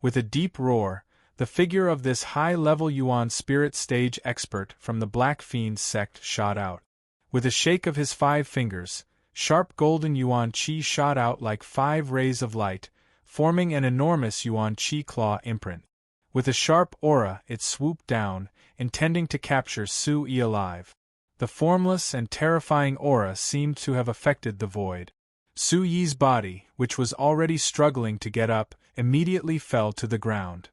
With a deep roar, the figure of this high-level Yuan Spirit Stage expert from the Black Fiend sect shot out. With a shake of his 5 fingers, sharp golden Yuan Qi shot out like 5 rays of light, forming an enormous Yuan Qi claw imprint. With a sharp aura it swooped down, intending to capture Su-yi alive. The formless and terrifying aura seemed to have affected the void. Su-yi's body, which was already struggling to get up, immediately fell to the ground.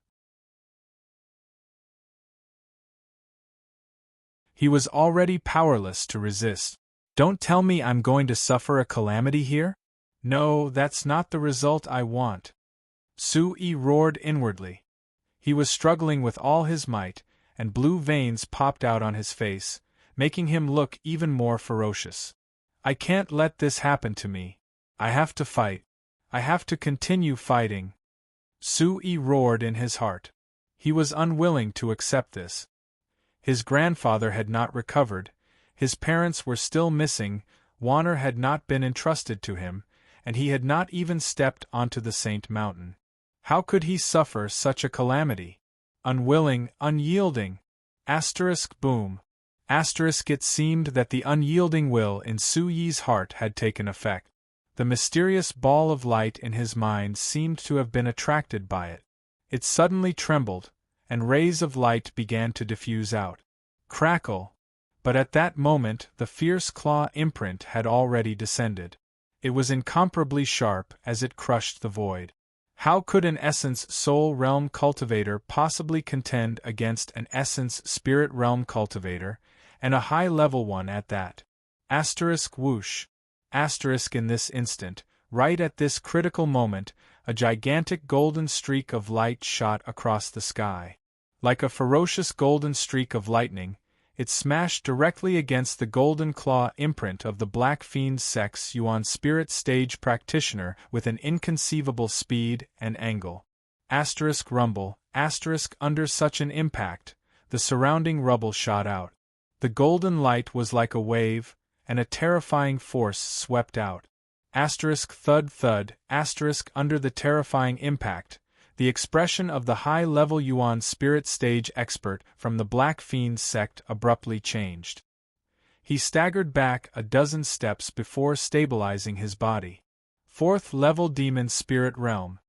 He was already powerless to resist. Don't tell me I'm going to suffer a calamity here? No, that's not the result I want. Su-yi roared inwardly. He was struggling with all his might, and blue veins popped out on his face, making him look even more ferocious. I can't let this happen to me. I have to fight. I have to continue fighting. Su-yi roared in his heart. He was unwilling to accept this. His grandfather had not recovered, his parents were still missing, Wanner had not been entrusted to him, and he had not even stepped onto the Saint Mountain. How could he suffer such a calamity? Unwilling, unyielding. Boom. It seemed that the unyielding will in Su-yi's heart had taken effect. The mysterious ball of light in his mind seemed to have been attracted by it. It suddenly trembled, and rays of light began to diffuse out. Crackle! But at that moment the fierce claw imprint had already descended. It was incomparably sharp as it crushed the void. How could an essence soul realm cultivator possibly contend against an essence spirit realm cultivator, and a high-level one at that? Whoosh! In this instant, right at this critical moment, a gigantic golden streak of light shot across the sky. Like a ferocious golden streak of lightning, it smashed directly against the golden claw imprint of the Black Fiend Sex Yuan spirit stage practitioner with an inconceivable speed and angle. Rumble, under such an impact, the surrounding rubble shot out. The golden light was like a wave, and a terrifying force swept out. Thud, under the terrifying impact, the expression of the high-level Yuan spirit stage expert from the Black Fiend sect abruptly changed. He staggered back a dozen steps before stabilizing his body. 4th-level demon spirit realm.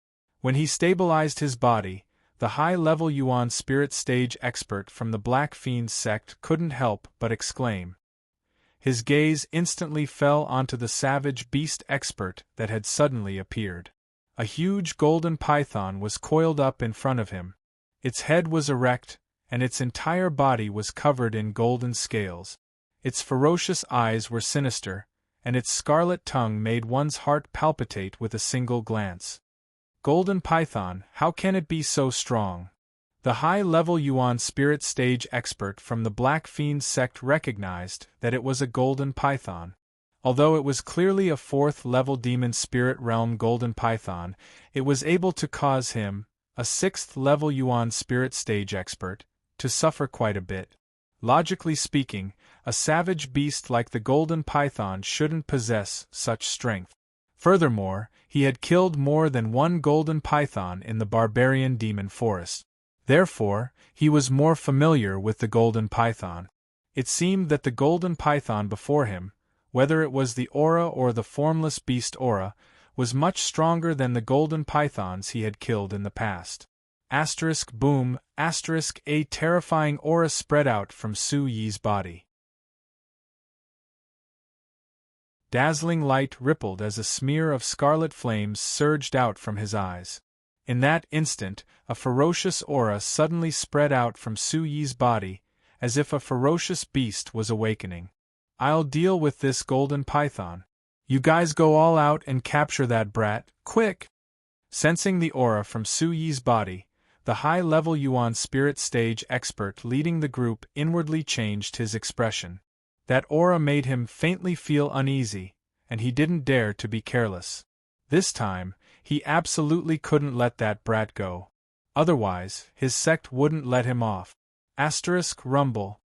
When he stabilized his body, the high-level Yuan spirit stage expert from the Black Fiend sect couldn't help but exclaim. His gaze instantly fell onto the savage beast expert that had suddenly appeared. A huge golden python was coiled up in front of him. Its head was erect, and its entire body was covered in golden scales. Its ferocious eyes were sinister, and its scarlet tongue made one's heart palpitate with a single glance. Golden python, how can it be so strong? The high-level Yuan spirit stage expert from the Black Fiend sect recognized that it was a golden python. Although it was clearly a 4th-level demon spirit realm golden python, it was able to cause him, a 6th-level Yuan spirit stage expert, to suffer quite a bit. Logically speaking, a savage beast like the golden python shouldn't possess such strength. Furthermore, he had killed more than one golden python in the barbarian demon forest. Therefore, he was more familiar with the golden python. It seemed that the golden python before him, whether it was the aura or the formless beast aura, was much stronger than the golden pythons he had killed in the past. Boom, a terrifying aura spread out from Su-yi's body. Dazzling light rippled as a smear of scarlet flames surged out from his eyes. In that instant, a ferocious aura suddenly spread out from Su-yi's body, as if a ferocious beast was awakening. I'll deal with this golden python. You guys go all out and capture that brat, quick! Sensing the aura from Su-yi's body, the high-level Yuan spirit stage expert leading the group inwardly changed his expression. That aura made him faintly feel uneasy, and he didn't dare to be careless. This time, he absolutely couldn't let that brat go. Otherwise, his sect wouldn't let him off. Rumble.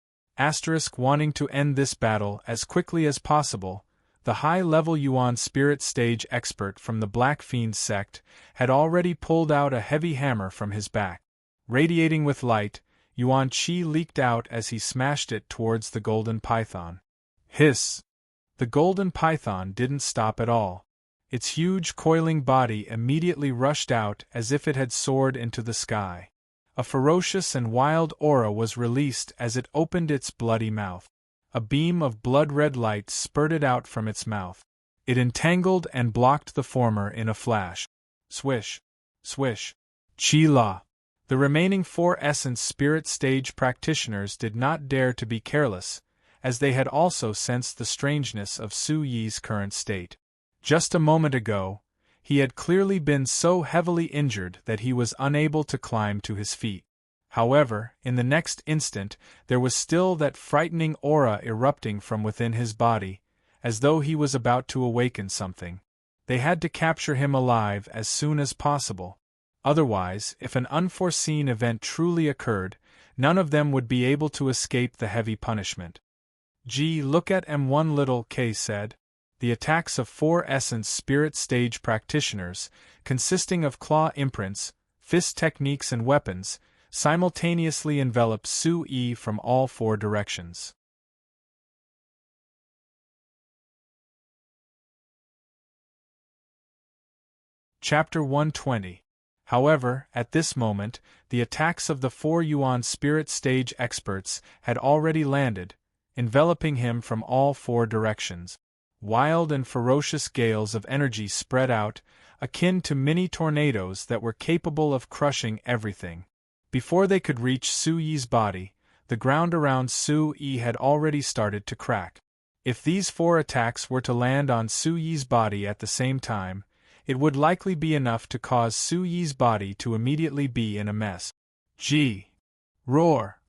Wanting to end this battle as quickly as possible, the high-level Yuan spirit stage expert from the Black Fiend sect had already pulled out a heavy hammer from his back. Radiating with light, Yuan Qi leaked out as he smashed it towards the golden python. Hiss! The golden python didn't stop at all. Its huge coiling body immediately rushed out as if it had soared into the sky. A ferocious and wild aura was released as it opened its bloody mouth. A beam of blood-red light spurted out from its mouth. It entangled and blocked the former in a flash. Swish! Swish! Chi-la! The remaining 4 Essence Spirit Stage practitioners did not dare to be careless, as they had also sensed the strangeness of Su Yi's current state. Just a moment ago, he had clearly been so heavily injured that he was unable to climb to his feet. However, in the next instant, there was still that frightening aura erupting from within his body, as though he was about to awaken something. They had to capture him alive as soon as possible. Otherwise, if an unforeseen event truly occurred, none of them would be able to escape the heavy punishment. "Gee, look at M1 little," K said. The attacks of 4 Essence Spirit Stage practitioners, consisting of claw imprints, fist techniques and weapons, simultaneously enveloped Su Yi from all 4 directions. Chapter 120. However, at this moment, the attacks of the 4 Yuan Spirit Stage experts had already landed, enveloping him from all 4 directions. Wild and ferocious gales of energy spread out, akin to mini tornadoes that were capable of crushing everything. Before they could reach Su Yi's body, the ground around Su Yi had already started to crack. If these 4 attacks were to land on Su Yi's body at the same time, it would likely be enough to cause Su Yi's body to immediately be in a mess. Gee! Roar!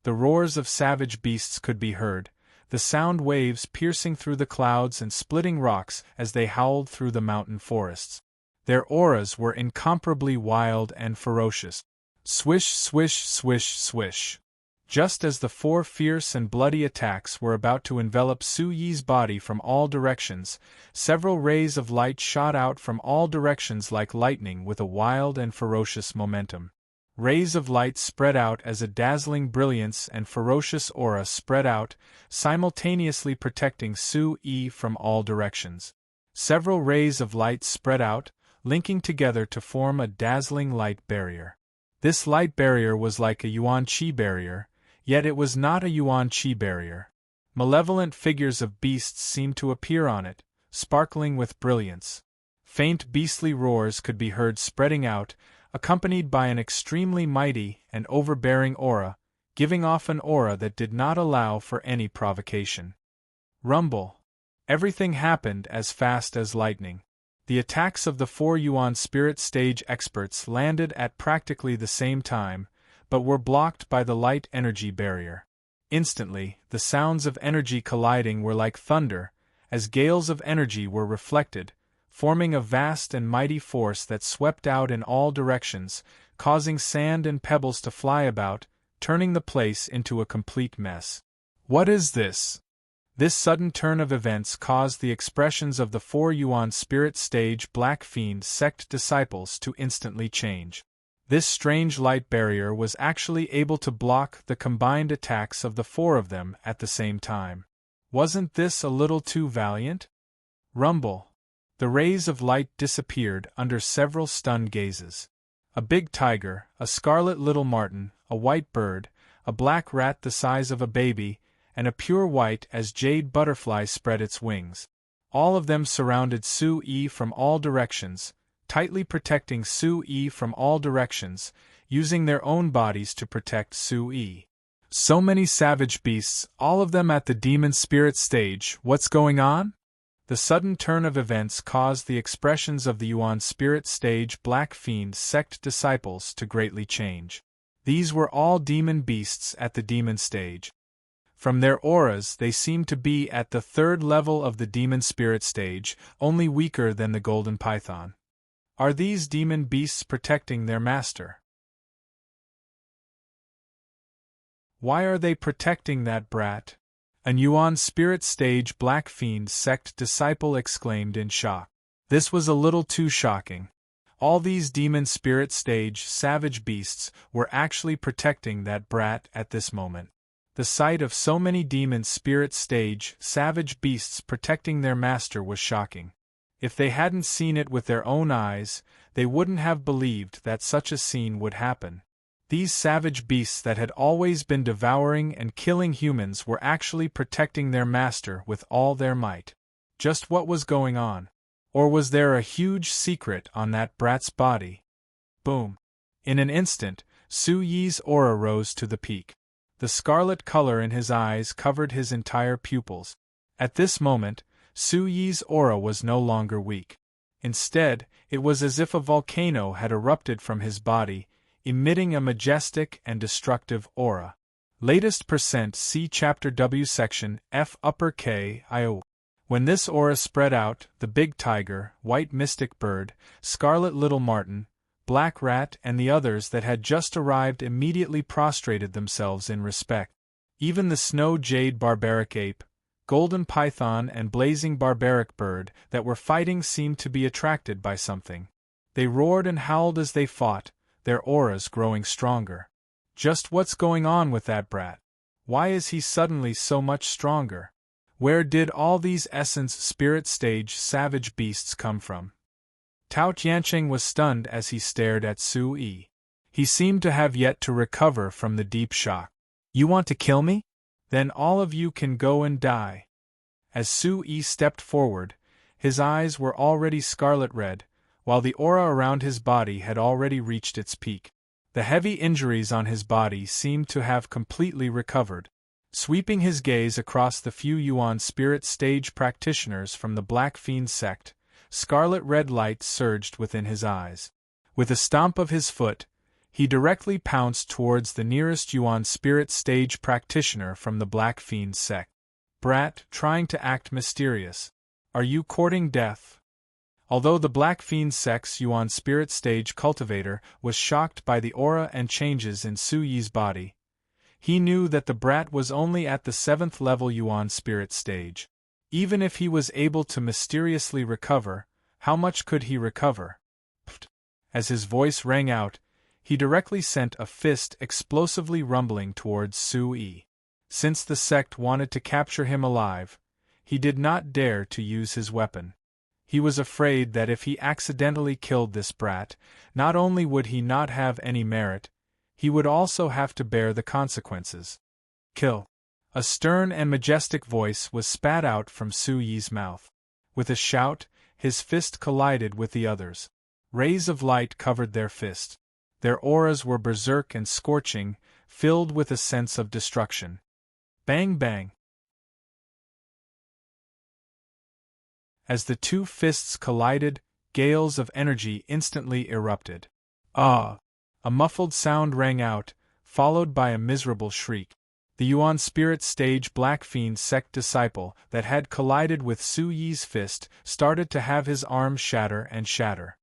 The roars of savage beasts could be heard, the sound waves piercing through the clouds and splitting rocks as they howled through the mountain forests. Their auras were incomparably wild and ferocious. Swish, swish, swish, swish. Just as the 4 fierce and bloody attacks were about to envelop Su Yi's body from all directions, several rays of light shot out from all directions like lightning with a wild and ferocious momentum. Rays of light spread out as a dazzling brilliance and ferocious aura spread out, simultaneously protecting Su Yi from all directions. Several rays of light spread out, linking together to form a dazzling light barrier. This light barrier was like a Yuan Qi barrier, yet it was not a Yuan Qi barrier. Malevolent figures of beasts seemed to appear on it, sparkling with brilliance. Faint beastly roars could be heard spreading out, accompanied by an extremely mighty and overbearing aura, giving off an aura that did not allow for any provocation. Rumble. Everything happened as fast as lightning. The attacks of the 4 Yuan Spirit Stage experts landed at practically the same time, but were blocked by the light energy barrier. Instantly, the sounds of energy colliding were like thunder, as gales of energy were reflected, forming a vast and mighty force that swept out in all directions, causing sand and pebbles to fly about, turning the place into a complete mess. What is this? This sudden turn of events caused the expressions of the 4 Yuan Spirit Stage Black Fiend sect disciples to instantly change. This strange light barrier was actually able to block the combined attacks of the 4 of them at the same time. Wasn't this a little too valiant? Rumble. The rays of light disappeared under several stunned gazes. A big tiger, a scarlet little marten, a white bird, a black rat the size of a baby, and a pure white as jade butterfly spread its wings. All of them surrounded Su Yi from all directions, tightly protecting Su Yi from all directions, using their own bodies to protect Su Yi. So many savage beasts, all of them at the demon spirit stage. What's going on? The sudden turn of events caused the expressions of the Yuan Spirit Stage Black Fiend sect disciples to greatly change. These were all demon beasts at the demon stage. From their auras they seemed to be at the 3rd level of the demon spirit stage, only weaker than the golden python. Are these demon beasts protecting their master? Why are they protecting that brat? An Yuan Spirit Stage Black Fiend sect disciple exclaimed in shock. This was a little too shocking. All these demon spirit stage savage beasts were actually protecting that brat at this moment. The sight of so many demon spirit stage savage beasts protecting their master was shocking. If they hadn't seen it with their own eyes, they wouldn't have believed that such a scene would happen. These savage beasts that had always been devouring and killing humans were actually protecting their master with all their might. Just what was going on? Or was there a huge secret on that brat's body? Boom! In an instant, Su Yi's aura rose to the peak. The scarlet color in his eyes covered his entire pupils. At this moment, Su Yi's aura was no longer weak. Instead, it was as if a volcano had erupted from his body, emitting a majestic and destructive aura. Latest percent see Chapter W Section F upper K IO. When this aura spread out, the big tiger, white mystic bird, scarlet little marten, black rat and the others that had just arrived immediately prostrated themselves in respect. Even the snow jade barbaric ape, golden python and blazing barbaric bird that were fighting seemed to be attracted by something. They roared and howled as they fought, their auras growing stronger. Just what's going on with that brat? Why is he suddenly so much stronger? Where did all these essence spirit stage savage beasts come from? Tao Tiancheng was stunned as he stared at Su Yi. He seemed to have yet to recover from the deep shock. You want to kill me? Then all of you can go and die. As Su Yi stepped forward, his eyes were already scarlet red, while the aura around his body had already reached its peak. The heavy injuries on his body seemed to have completely recovered. Sweeping his gaze across the few Yuan spirit stage practitioners from the Black Fiend sect, scarlet red light surged within his eyes. With a stomp of his foot, he directly pounced towards the nearest Yuan spirit stage practitioner from the Black Fiend sect. Brat, trying to act mysterious. Are you courting death? Although the Black Fiend sect's Yuan spirit stage cultivator was shocked by the aura and changes in Su Yi's body, he knew that the brat was only at the 7th level Yuan spirit stage. Even if he was able to mysteriously recover, how much could he recover? Pfft. As his voice rang out, he directly sent a fist explosively rumbling towards Su Yi. Since the sect wanted to capture him alive, he did not dare to use his weapon. He was afraid that if he accidentally killed this brat, not only would he not have any merit, he would also have to bear the consequences. Kill. A stern and majestic voice was spat out from Su Yi's mouth. With a shout, his fist collided with the others. Rays of light covered their fist. Their auras were berserk and scorching, filled with a sense of destruction. Bang bang. As the two fists collided, gales of energy instantly erupted. Ah! A muffled sound rang out, followed by a miserable shriek. The Yuan spirit stage Black Fiend sect disciple that had collided with Su Yi's fist started to have his arm shatter and shatter.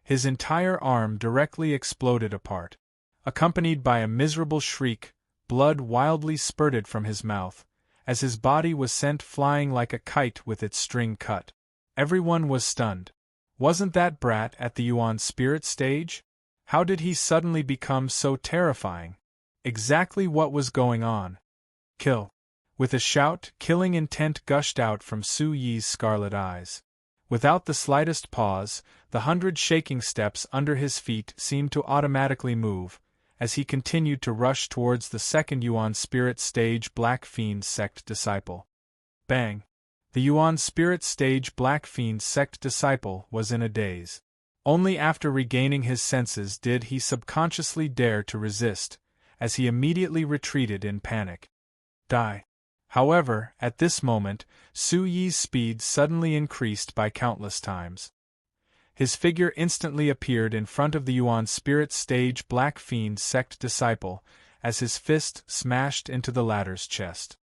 His entire arm directly exploded apart. Accompanied by a miserable shriek, blood wildly spurted from his mouth, as his body was sent flying like a kite with its string cut. Everyone was stunned. Wasn't that brat at the Yuan spirit stage? How did he suddenly become so terrifying? Exactly what was going on? Kill. With a shout, killing intent gushed out from Su Yi's scarlet eyes. Without the slightest pause, the 100 shaking steps under his feet seemed to automatically move, as he continued to rush towards the second Yuan spirit stage Black Fiend sect disciple. Bang! The Yuan spirit stage Black Fiend sect disciple was in a daze. Only after regaining his senses did he subconsciously dare to resist, as he immediately retreated in panic. Die. However, at this moment, Su Yi's speed suddenly increased by countless times. His figure instantly appeared in front of the Yuan spirit stage Black Fiend sect disciple, as his fist smashed into the latter's chest.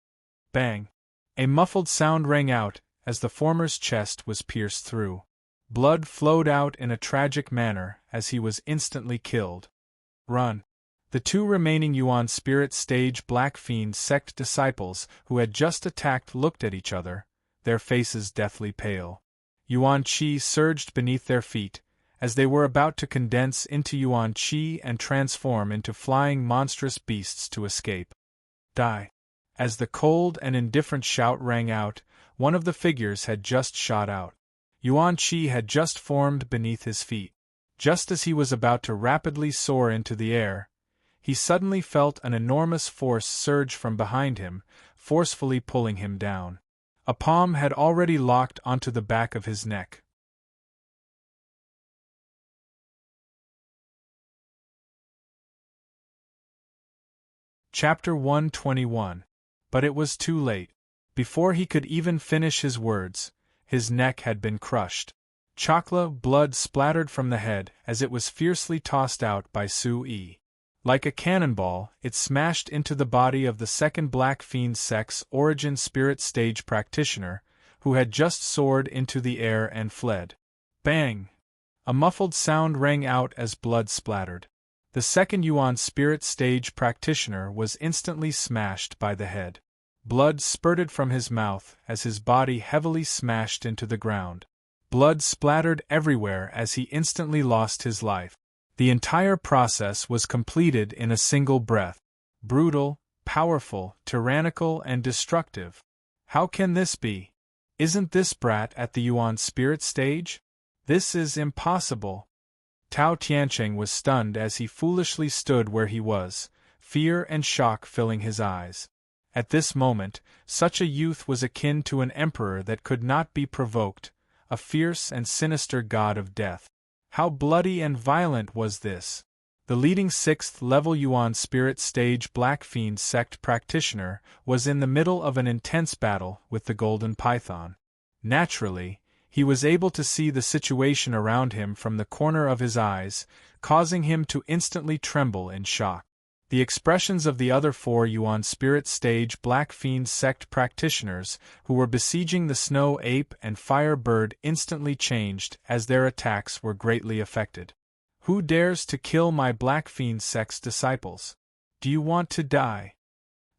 Bang! A muffled sound rang out, as the former's chest was pierced through. Blood flowed out in a tragic manner as he was instantly killed. Run! The two remaining Yuan spirit stage Black Fiend sect disciples who had just attacked looked at each other, their faces deathly pale. Yuan Qi surged beneath their feet, as they were about to condense into Yuan Qi and transform into flying monstrous beasts to escape. Die! As the cold and indifferent shout rang out, one of the figures had just shot out. Yuan Qi had just formed beneath his feet. Just as he was about to rapidly soar into the air, he suddenly felt an enormous force surge from behind him, forcefully pulling him down. A palm had already locked onto the back of his neck. Chapter 121. But it was too late. Before he could even finish his words, his neck had been crushed. Chocolate blood splattered from the head as it was fiercely tossed out by Sui. Like a cannonball, it smashed into the body of the second Black Fiend Sect's origin spirit stage practitioner, who had just soared into the air and fled. Bang! A muffled sound rang out as blood splattered. The second Yuan spirit stage practitioner was instantly smashed by the head. Blood spurted from his mouth as his body heavily smashed into the ground. Blood splattered everywhere as he instantly lost his life. The entire process was completed in a single breath. Brutal, powerful, tyrannical, and destructive. How can this be? Isn't this brat at the Yuan spirit stage? This is impossible. Tao Tiancheng was stunned as he foolishly stood where he was, fear and shock filling his eyes. At this moment, such a youth was akin to an emperor that could not be provoked, a fierce and sinister god of death. How bloody and violent was this? The leading 6th-level Yuan spirit stage Black Fiend Sect practitioner was in the middle of an intense battle with the Golden Python. Naturally, he was able to see the situation around him from the corner of his eyes, causing him to instantly tremble in shock. The expressions of the other 4 Yuan Spirit Stage Black Fiend Sect practitioners who were besieging the Snow Ape and Fire Bird instantly changed as their attacks were greatly affected. Who dares to kill my Black Fiend Sect's disciples? Do you want to die?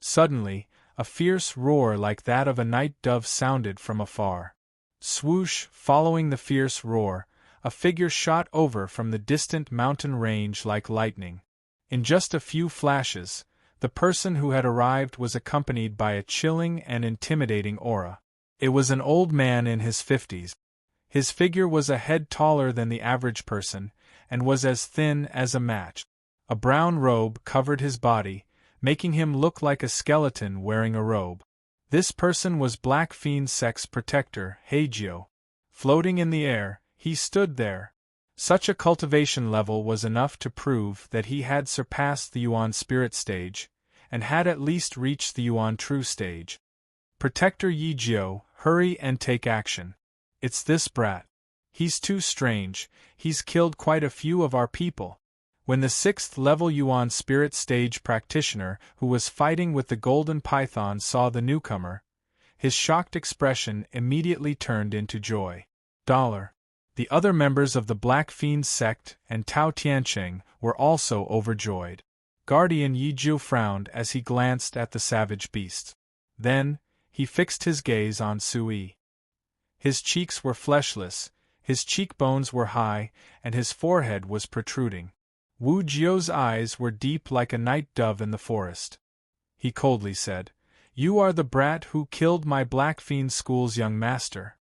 Suddenly, a fierce roar like that of a night dove sounded from afar. Swoosh, following the fierce roar, a figure shot over from the distant mountain range like lightning. In just a few flashes, the person who had arrived was accompanied by a chilling and intimidating aura. It was an old man in his 50s. His figure was a head taller than the average person, and was as thin as a match. A brown robe covered his body, making him look like a skeleton wearing a robe. This person was Black Fiend Sect's protector, Heijio. Floating in the air, he stood there. Such a cultivation level was enough to prove that he had surpassed the Yuan Spirit stage, and had at least reached the Yuan True stage. Protector Yijio, hurry and take action. It's this brat. He's too strange, he's killed quite a few of our people. When the 6th-level Yuan Spirit Stage practitioner who was fighting with the Golden Python saw the newcomer, his shocked expression immediately turned into joy. The other members of the Black Fiend Sect and Tao Tiancheng were also overjoyed. Guardian Yijio frowned as he glanced at the savage beast. Then, he fixed his gaze on Sui. His cheeks were fleshless, his cheekbones were high, and his forehead was protruding. Wu Jio's eyes were deep like a night dove in the forest. He coldly said, "You are the brat who killed my Black Fiend School's young master."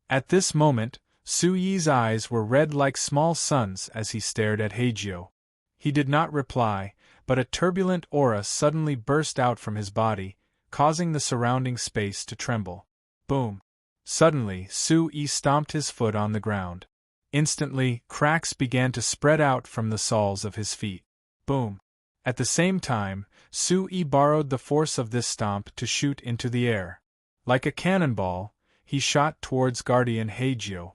At this moment, Suyi's eyes were red like small suns as he stared at Heijio. He did not reply, but a turbulent aura suddenly burst out from his body, causing the surrounding space to tremble. Boom! Suddenly, Sui stomped his foot on the ground. Instantly, cracks began to spread out from the soles of his feet. Boom! At the same time, Sui borrowed the force of this stomp to shoot into the air. Like a cannonball, he shot towards Guardian Heijio.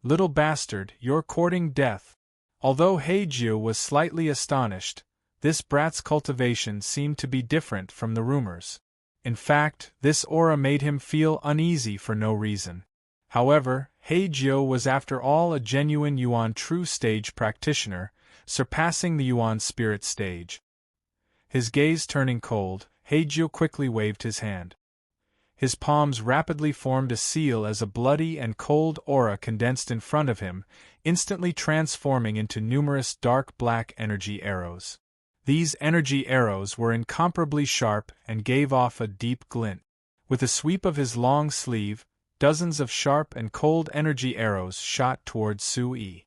"Little bastard, you're courting death." Although Heijio was slightly astonished, this brat's cultivation seemed to be different from the rumors. In fact, this aura made him feel uneasy for no reason. However, Heijio was after all a genuine Yuan True Stage practitioner, surpassing the Yuan Spirit Stage. His gaze turning cold, Heijio quickly waved his hand. His palms rapidly formed a seal as a bloody and cold aura condensed in front of him, instantly transforming into numerous dark black energy arrows. These energy arrows were incomparably sharp and gave off a deep glint. With a sweep of his long sleeve, dozens of sharp and cold energy arrows shot towards Sui.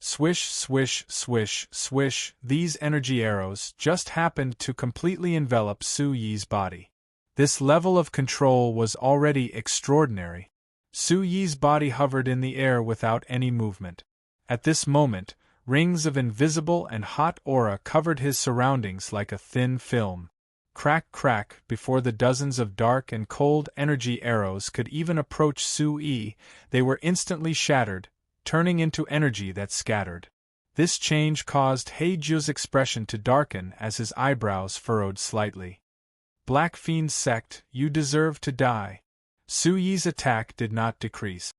Swish, swish, swish, swish, these energy arrows just happened to completely envelop Su Yi's body. This level of control was already extraordinary. Su Yi's body hovered in the air without any movement. At this moment, rings of invisible and hot aura covered his surroundings like a thin film. Crack, crack, before the dozens of dark and cold energy arrows could even approach Su Yi, they were instantly shattered, turning into energy that scattered. This change caused Heijio's expression to darken as his eyebrows furrowed slightly. Black Fiend Sect, you deserve to die. Su Yi's attack did not decrease.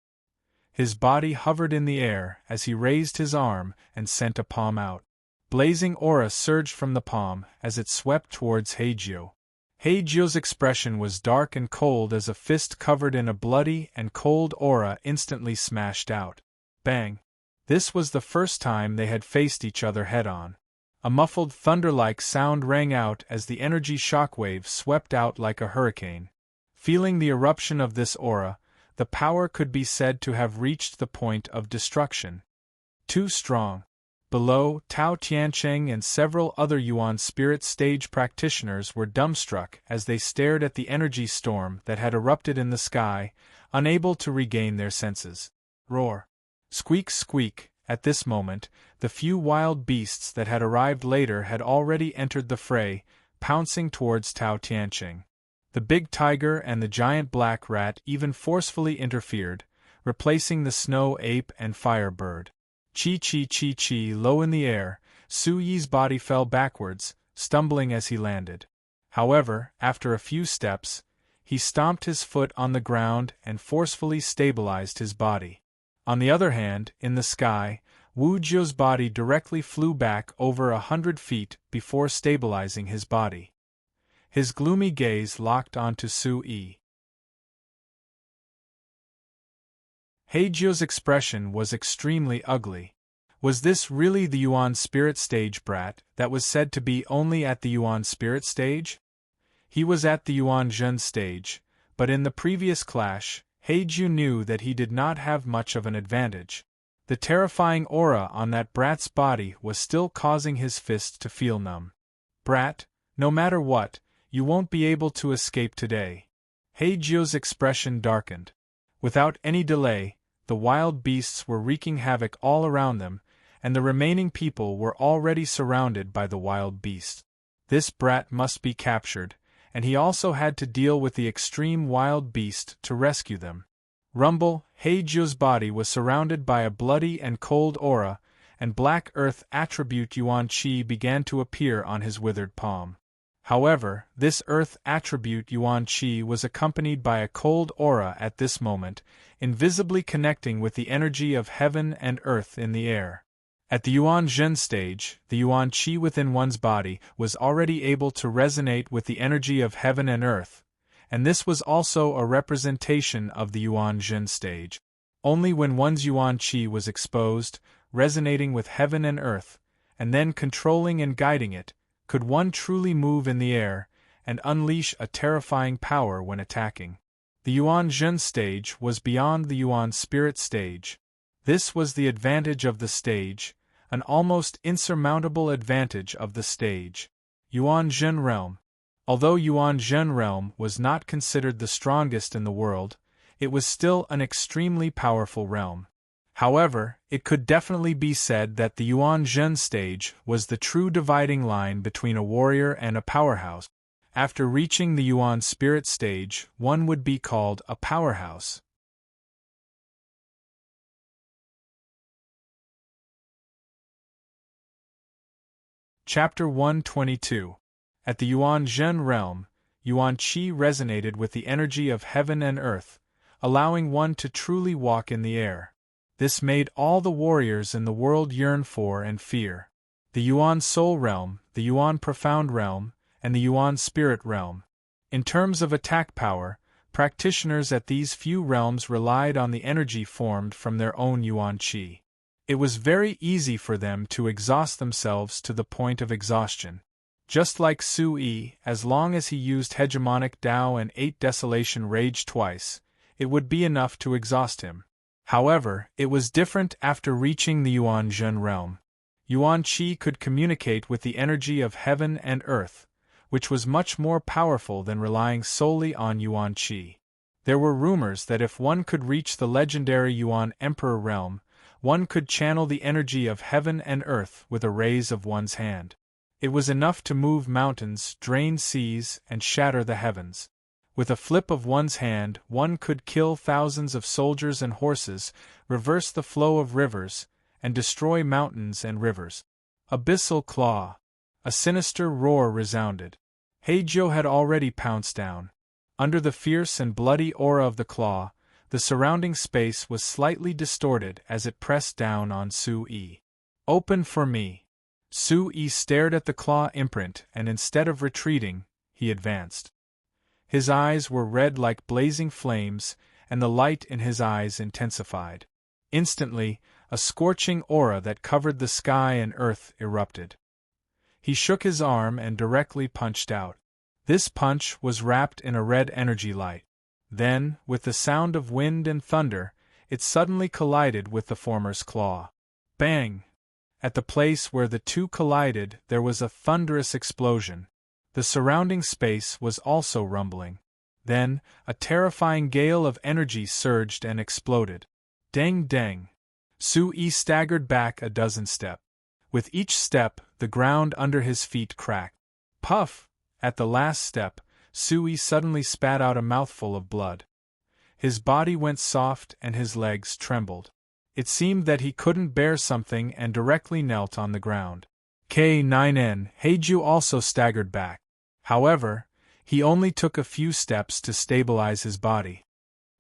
His body hovered in the air as he raised his arm and sent a palm out. Blazing aura surged from the palm as it swept towards Heijio. Heijio's expression was dark and cold as a fist covered in a bloody and cold aura instantly smashed out. Bang! This was the first time they had faced each other head-on. A muffled thunder-like sound rang out as the energy shockwave swept out like a hurricane. Feeling the eruption of this aura, the power could be said to have reached the point of destruction. Too strong. Below, Tao Tiancheng and several other Yuan spirit stage practitioners were dumbstruck as they stared at the energy storm that had erupted in the sky, unable to regain their senses. Roar! Squeak, squeak! At this moment, the few wild beasts that had arrived later had already entered the fray, pouncing towards Tao Tiancheng. The big tiger and the giant black rat even forcefully interfered, replacing the snow ape and fire bird. Chi, low in the air, Su Yi's body fell backwards, stumbling as he landed. However, after a few steps, he stomped his foot on the ground and forcefully stabilized his body. On the other hand, in the sky, Wu Jiu's body directly flew back over 100 feet before stabilizing his body. His gloomy gaze locked onto Su Yi. Heijio's expression was extremely ugly. Was this really the Yuan spirit stage brat that was said to be only at the Yuan spirit stage? He was at the Yuan Zhen stage, but in the previous clash, Heijio knew that he did not have much of an advantage. The terrifying aura on that brat's body was still causing his fist to feel numb. Brat, no matter what, you won't be able to escape today. Heijio's expression darkened. Without any delay, the wild beasts were wreaking havoc all around them, and the remaining people were already surrounded by the wild beasts. This brat must be captured, and he also had to deal with the extreme wild beast to rescue them. Rumble, Heijio's body was surrounded by a bloody and cold aura, and black earth attribute Yuan Qi began to appear on his withered palm. However, this earth attribute Yuan Qi was accompanied by a cold aura at this moment, invisibly connecting with the energy of heaven and earth in the air. At the Yuan Zhen stage, the Yuan Qi within one's body was already able to resonate with the energy of heaven and earth, and this was also a representation of the Yuan Zhen stage. Only when one's Yuan Qi was exposed, resonating with heaven and earth, and then controlling and guiding it, could one truly move in the air and unleash a terrifying power when attacking. The Yuan Zhen stage was beyond the Yuan spirit stage. This was the advantage of the stage, an almost insurmountable advantage of the stage. Yuan Zhen realm. Although Yuan Zhen realm was not considered the strongest in the world, it was still an extremely powerful realm. However, it could definitely be said that the Yuan Zhen stage was the true dividing line between a warrior and a powerhouse. After reaching the Yuan spirit stage, one would be called a powerhouse. Chapter 122. At the Yuan Zhen realm, Yuan Qi resonated with the energy of heaven and earth, allowing one to truly walk in the air. This made all the warriors in the world yearn for and fear. The Yuan Soul Realm, the Yuan Profound Realm, and the Yuan Spirit Realm. In terms of attack power, practitioners at these few realms relied on the energy formed from their own Yuan Qi. It was very easy for them to exhaust themselves to the point of exhaustion. Just like Su Yi, as long as he used hegemonic Tao and 8 Desolation Rage twice, it would be enough to exhaust him. However, it was different after reaching the Yuan Zhen realm. Yuan Qi could communicate with the energy of heaven and earth, which was much more powerful than relying solely on Yuan Qi. There were rumors that if one could reach the legendary Yuan Emperor realm, one could channel the energy of heaven and earth with a raise of one's hand. It was enough to move mountains, drain seas, and shatter the heavens. With a flip of one's hand, one could kill thousands of soldiers and horses, reverse the flow of rivers, and destroy mountains and rivers. Abyssal claw. A sinister roar resounded. Heijio had already pounced down. Under the fierce and bloody aura of the claw, the surrounding space was slightly distorted as it pressed down on Su-yi. Open for me. Su-yi stared at the claw imprint and instead of retreating, he advanced. His eyes were red like blazing flames, and the light in his eyes intensified. Instantly, a scorching aura that covered the sky and earth erupted. He shook his arm and directly punched out. This punch was wrapped in a red energy light. Then, with the sound of wind and thunder, it suddenly collided with the former's claw. Bang! At the place where the two collided, there was a thunderous explosion. The surrounding space was also rumbling. Then, a terrifying gale of energy surged and exploded. Dang dang! Su-yi staggered back a dozen steps. With each step, the ground under his feet cracked. Puff! At the last step, Su-yi suddenly spat out a mouthful of blood. His body went soft and his legs trembled. It seemed that he couldn't bear something and directly knelt on the ground. K9N, Heiju also staggered back. However, he only took a few steps to stabilize his body.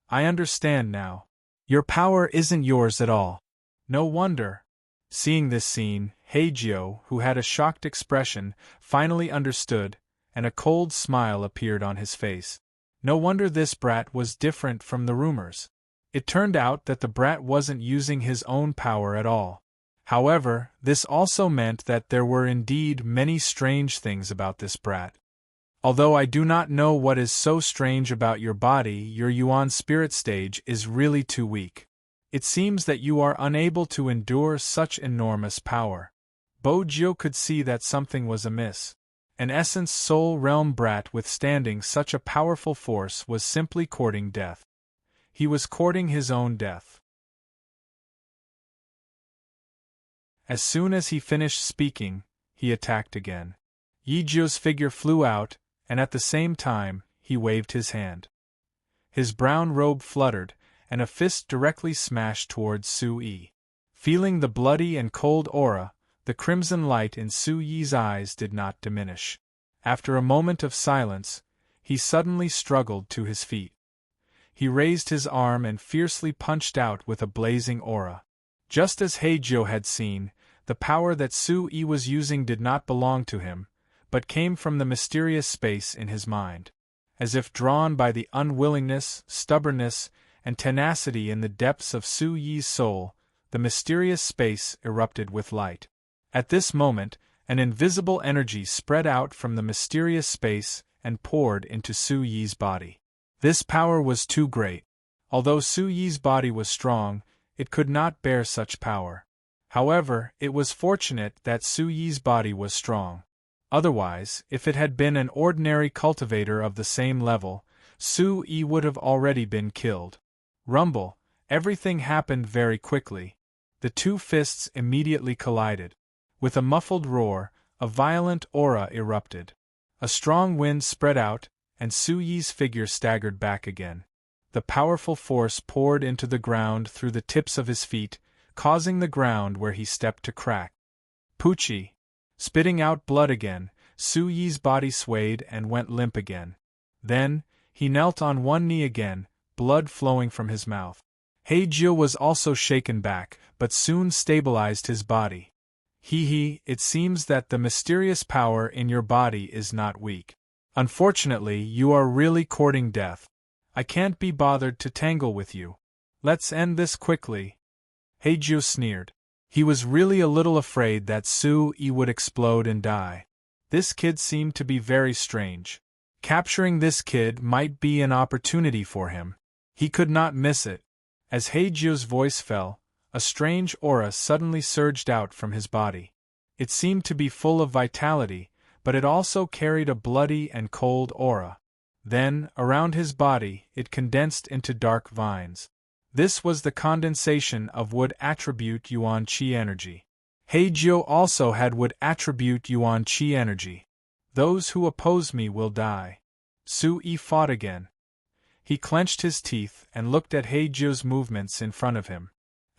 I understand now. Your power isn't yours at all. No wonder. Seeing this scene, Heijio, who had a shocked expression, finally understood, and a cold smile appeared on his face. No wonder this brat was different from the rumors. It turned out that the brat wasn't using his own power at all. However, this also meant that there were indeed many strange things about this brat. Although I do not know what is so strange about your body, your Yuan spirit stage is really too weak. It seems that you are unable to endure such enormous power. Bojiu could see that something was amiss. An essence soul realm brat withstanding such a powerful force was simply courting death. He was courting his own death. As soon as he finished speaking, he attacked again. Yijio's figure flew out, and at the same time, he waved his hand. His brown robe fluttered, and a fist directly smashed towards Su-yi. Feeling the bloody and cold aura, the crimson light in Su-yi's eyes did not diminish. After a moment of silence, he suddenly struggled to his feet. He raised his arm and fiercely punched out with a blazing aura. Just as Heijio had seen, the power that Su-yi was using did not belong to him, but came from the mysterious space in his mind. As if drawn by the unwillingness, stubbornness, and tenacity in the depths of Su-yi's soul, the mysterious space erupted with light. At this moment, an invisible energy spread out from the mysterious space and poured into Su-yi's body. This power was too great. Although Su-yi's body was strong, it could not bear such power. However, it was fortunate that Su-yi's body was strong. Otherwise, if it had been an ordinary cultivator of the same level, Su-yi would have already been killed. Rumble, everything happened very quickly. The two fists immediately collided. With a muffled roar, a violent aura erupted. A strong wind spread out, and Su-yi's figure staggered back again. The powerful force poured into the ground through the tips of his feet, causing the ground where he stepped to crack. Poochie! Spitting out blood again, Su-yi's body swayed and went limp again. Then, he knelt on one knee again, blood flowing from his mouth. Heijio was also shaken back, but soon stabilized his body. It seems that the mysterious power in your body is not weak. Unfortunately, you are really courting death. I can't be bothered to tangle with you. Let's end this quickly. Heijio sneered. He was really a little afraid that Su-yi would explode and die. This kid seemed to be very strange. Capturing this kid might be an opportunity for him. He could not miss it. As Heijio's voice fell, a strange aura suddenly surged out from his body. It seemed to be full of vitality, but it also carried a bloody and cold aura. Then, around his body, it condensed into dark vines. This was the condensation of wood attribute Yuan Qi energy. Heijio also had wood attribute Yuan Qi energy. Those who oppose me will die. Su-yi fought again. He clenched his teeth and looked at Heijio's movements in front of him.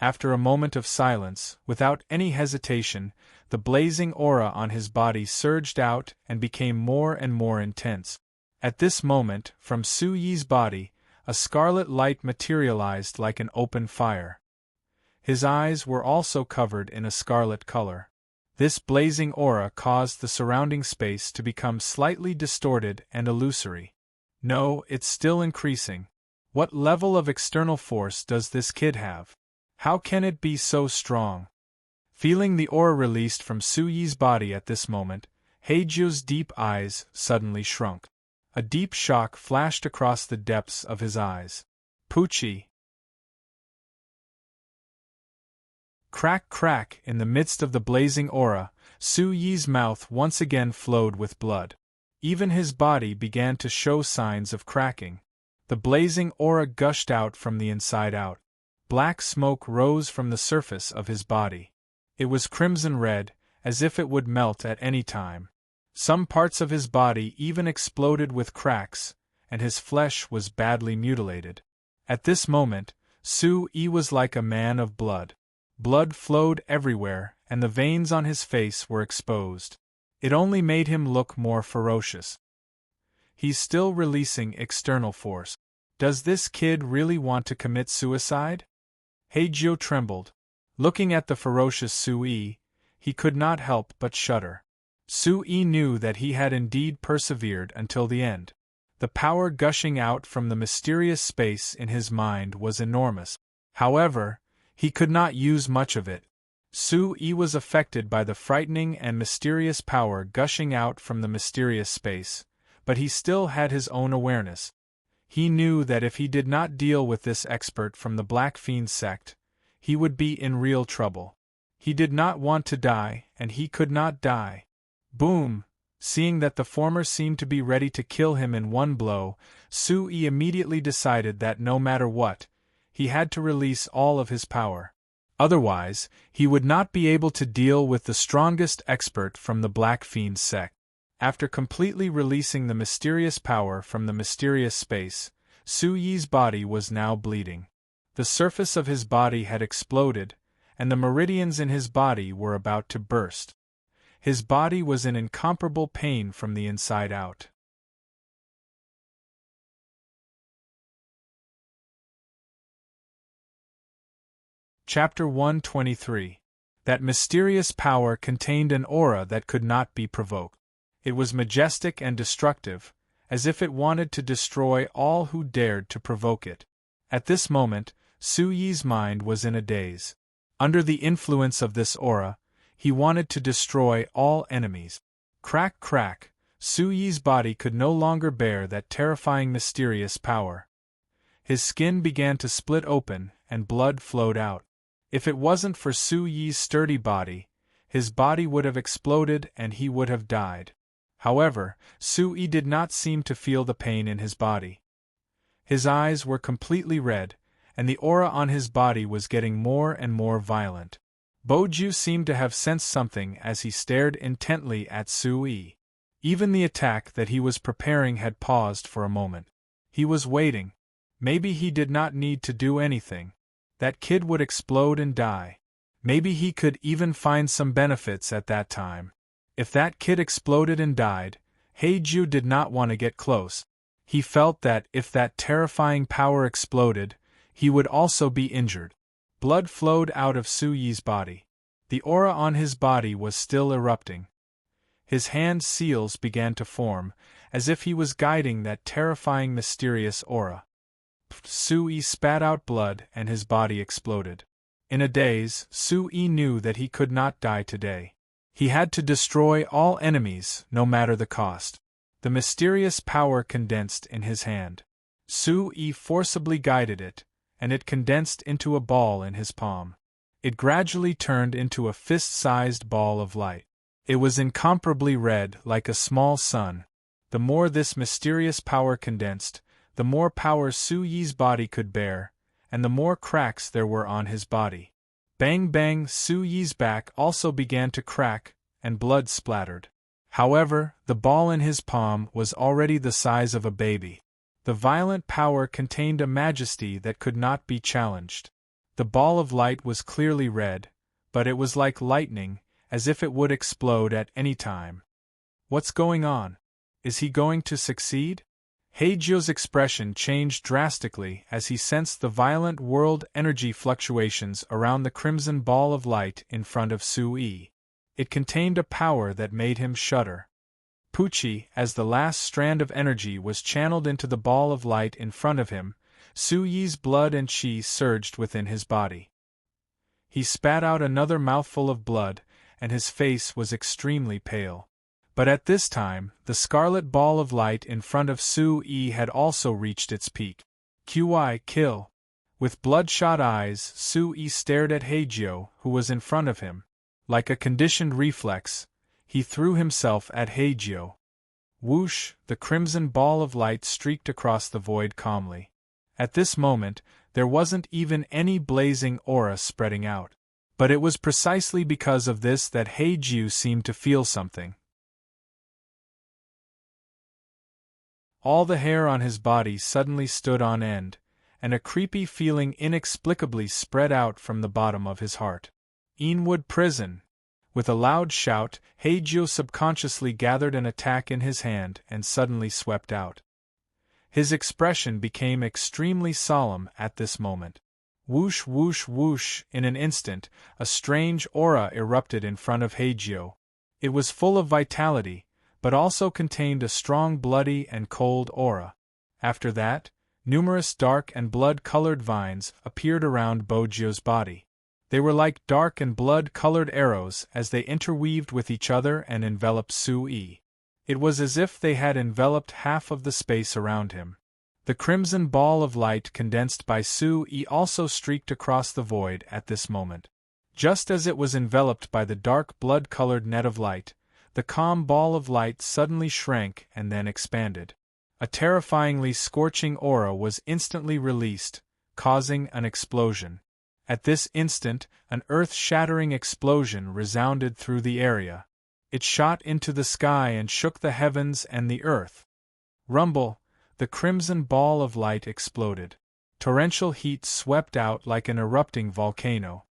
After a moment of silence, without any hesitation, the blazing aura on his body surged out and became more and more intense. At this moment, from Su-yi's body, a scarlet light materialized like an open fire. His eyes were also covered in a scarlet color. This blazing aura caused the surrounding space to become slightly distorted and illusory. No, it's still increasing. What level of external force does this kid have? How can it be so strong? Feeling the aura released from Su-yi's body at this moment, Heijio's deep eyes suddenly shrunk. A deep shock flashed across the depths of his eyes. Pucci! Crack, crack! In the midst of the blazing aura, Su-yi's mouth once again flowed with blood. Even his body began to show signs of cracking. The blazing aura gushed out from the inside out. Black smoke rose from the surface of his body. It was crimson red, as if it would melt at any time. Some parts of his body even exploded with cracks, and his flesh was badly mutilated. At this moment, Su-yi was like a man of blood. Blood flowed everywhere, and the veins on his face were exposed. It only made him look more ferocious. He's still releasing external force. Does this kid really want to commit suicide? Heijio trembled. Looking at the ferocious Su-yi, he could not help but shudder. Su-yi knew that he had indeed persevered until the end. The power gushing out from the mysterious space in his mind was enormous. However, he could not use much of it. Su-yi was affected by the frightening and mysterious power gushing out from the mysterious space, but he still had his own awareness. He knew that if he did not deal with this expert from the Black Fiend sect, he would be in real trouble. He did not want to die, and he could not die. Boom! Seeing that the former seemed to be ready to kill him in one blow, Su-yi immediately decided that no matter what, he had to release all of his power. Otherwise, he would not be able to deal with the strongest expert from the Black Fiend sect. After completely releasing the mysterious power from the mysterious space, Su-yi's body was now bleeding. The surface of his body had exploded, and the meridians in his body were about to burst. His body was in incomparable pain from the inside out. Chapter 123. That mysterious power contained an aura that could not be provoked. It was majestic and destructive, as if it wanted to destroy all who dared to provoke it. At this moment, Su-yi's mind was in a daze. Under the influence of this aura, he wanted to destroy all enemies. Crack, crack! Su-yi's body could no longer bear that terrifying mysterious power. His skin began to split open, and blood flowed out. If it wasn't for Su-yi's sturdy body, his body would have exploded and he would have died. However, Su-yi did not seem to feel the pain in his body. His eyes were completely red, and the aura on his body was getting more and more violent. Boju seemed to have sensed something as he stared intently at Su-yi. Even the attack that he was preparing had paused for a moment. He was waiting. Maybe he did not need to do anything. That kid would explode and die. Maybe he could even find some benefits at that time. If that kid exploded and died, Heiju did not want to get close. He felt that if that terrifying power exploded, he would also be injured. Blood flowed out of Su-yi's body. The aura on his body was still erupting. His hand seals began to form, as if he was guiding that terrifying mysterious aura. Su-yi spat out blood and his body exploded. In a daze, Su-yi knew that he could not die today. He had to destroy all enemies, no matter the cost. The mysterious power condensed in his hand. Su-yi forcibly guided it, and it condensed into a ball in his palm. It gradually turned into a fist-sized ball of light. It was incomparably red, like a small sun. The more this mysterious power condensed, the more power Su Yi's body could bear, and the more cracks there were on his body. Bang bang, Su Yi's back also began to crack, and blood splattered. However, the ball in his palm was already the size of a baby. The violent power contained a majesty that could not be challenged. The ball of light was clearly red, but it was like lightning, as if it would explode at any time. What's going on? Is he going to succeed? Heijio's expression changed drastically as he sensed the violent world energy fluctuations around the crimson ball of light in front of Su Yi. It contained a power that made him shudder. Pucci, as the last strand of energy was channeled into the ball of light in front of him, Su Yi's blood and qi surged within his body. He spat out another mouthful of blood, and his face was extremely pale. But at this time, the scarlet ball of light in front of Su Yi had also reached its peak. Qi, kill! With bloodshot eyes, Su Yi stared at Heijio, who was in front of him. Like a conditioned reflex, he threw himself at Heijio. Whoosh! The crimson ball of light streaked across the void calmly. At this moment, there wasn't even any blazing aura spreading out. But it was precisely because of this that Heijio seemed to feel something. All the hair on his body suddenly stood on end, and a creepy feeling inexplicably spread out from the bottom of his heart. Inwood Prison! With a loud shout, Heijio subconsciously gathered an attack in his hand and suddenly swept out. His expression became extremely solemn at this moment. Whoosh whoosh whoosh! In an instant, a strange aura erupted in front of Heijio. It was full of vitality, but also contained a strong bloody and cold aura. After that, numerous dark and blood-colored vines appeared around Bojio's body. They were like dark and blood-colored arrows as they interweaved with each other and enveloped Su Yi. It was as if they had enveloped half of the space around him. The crimson ball of light condensed by Su Yi also streaked across the void at this moment. Just as it was enveloped by the dark blood-colored net of light, the calm ball of light suddenly shrank and then expanded. A terrifyingly scorching aura was instantly released, causing an explosion. At this instant, an earth-shattering explosion resounded through the area. It shot into the sky and shook the heavens and the earth. Rumble! The crimson ball of light exploded. Torrential heat swept out like an erupting volcano.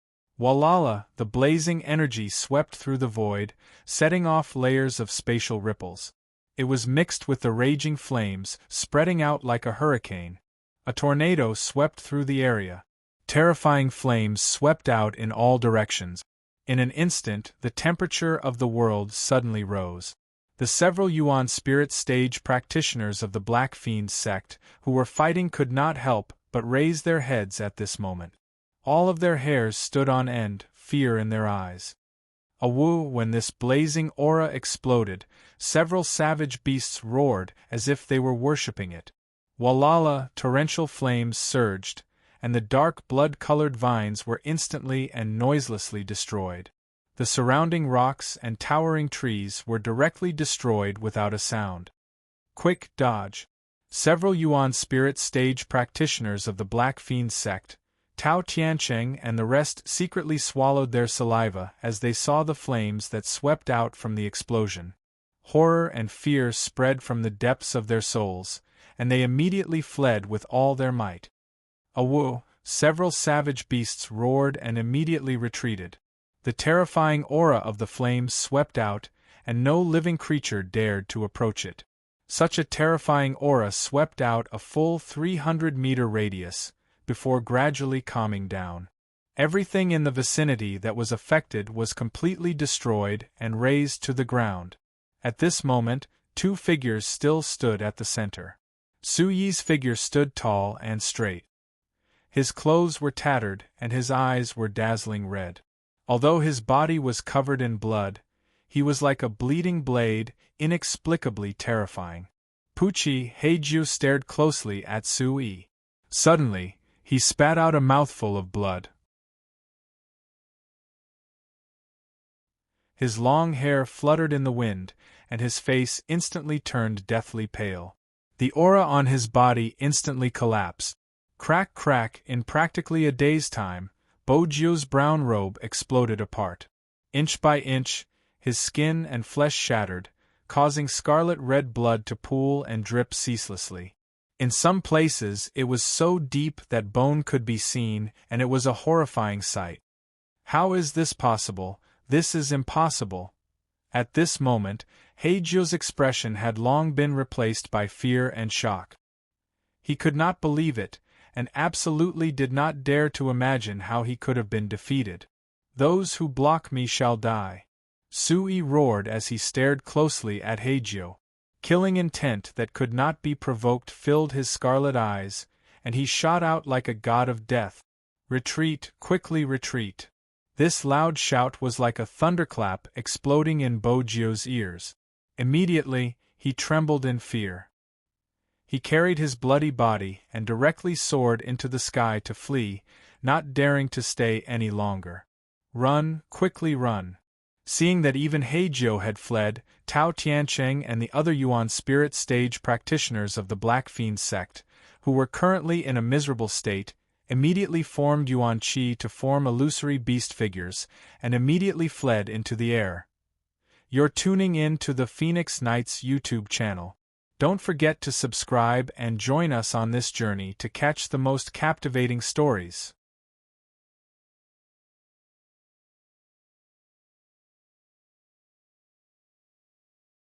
Walala! The blazing energy swept through the void, setting off layers of spatial ripples. It was mixed with the raging flames, spreading out like a hurricane. A tornado swept through the area. Terrifying flames swept out in all directions. In an instant, the temperature of the world suddenly rose. The several Yuan spirit stage practitioners of the Black Fiend sect who were fighting could not help but raise their heads at this moment. All of their hairs stood on end, fear in their eyes. Awoo! When this blazing aura exploded, several savage beasts roared as if they were worshipping it. Walala! Torrential flames surged, and the dark blood-colored vines were instantly and noiselessly destroyed. The surrounding rocks and towering trees were directly destroyed without a sound. Quick dodge! Several Yuan spirit stage practitioners of the Black Fiend sect, Tao Tiancheng and the rest secretly swallowed their saliva as they saw the flames that swept out from the explosion. Horror and fear spread from the depths of their souls, and they immediately fled with all their might. Awoo! Several savage beasts roared and immediately retreated. The terrifying aura of the flames swept out, and no living creature dared to approach it. Such a terrifying aura swept out a full 300-meter radius, before gradually calming down. Everything in the vicinity that was affected was completely destroyed and razed to the ground. At this moment, two figures still stood at the center. Su Yi's figure stood tall and straight. His clothes were tattered and his eyes were dazzling red. Although his body was covered in blood, he was like a bleeding blade, inexplicably terrifying. Pucci Heijio stared closely at Su Yi. Suddenly, He spat out a mouthful of blood. His long hair fluttered in the wind, and his face instantly turned deathly pale. The aura on his body instantly collapsed. Crack crack, in practically a day's time, Bojio's brown robe exploded apart. Inch by inch, his skin and flesh shattered, causing scarlet red blood to pool and drip ceaselessly. In some places it was so deep that bone could be seen, and it was a horrifying sight. How is this possible? This is impossible. At this moment, Heijio's expression had long been replaced by fear and shock. He could not believe it, and absolutely did not dare to imagine how he could have been defeated. Those who block me shall die. Sui roared as he stared closely at Heijio. Killing intent that could not be provoked filled his scarlet eyes, and he shot out like a god of death. Retreat, quickly retreat. This loud shout was like a thunderclap exploding in Bojio's ears. Immediately, he trembled in fear. He carried his bloody body and directly soared into the sky to flee, not daring to stay any longer. Run, quickly run. Seeing that even Heijio had fled, Tao Tiancheng and the other Yuan spirit stage practitioners of the Black Fiend sect, who were currently in a miserable state, immediately formed Yuan Qi to form illusory beast figures, and immediately fled into the air. You're tuning in to the Phoenix Knights YouTube channel. Don't forget to subscribe and join us on this journey to catch the most captivating stories.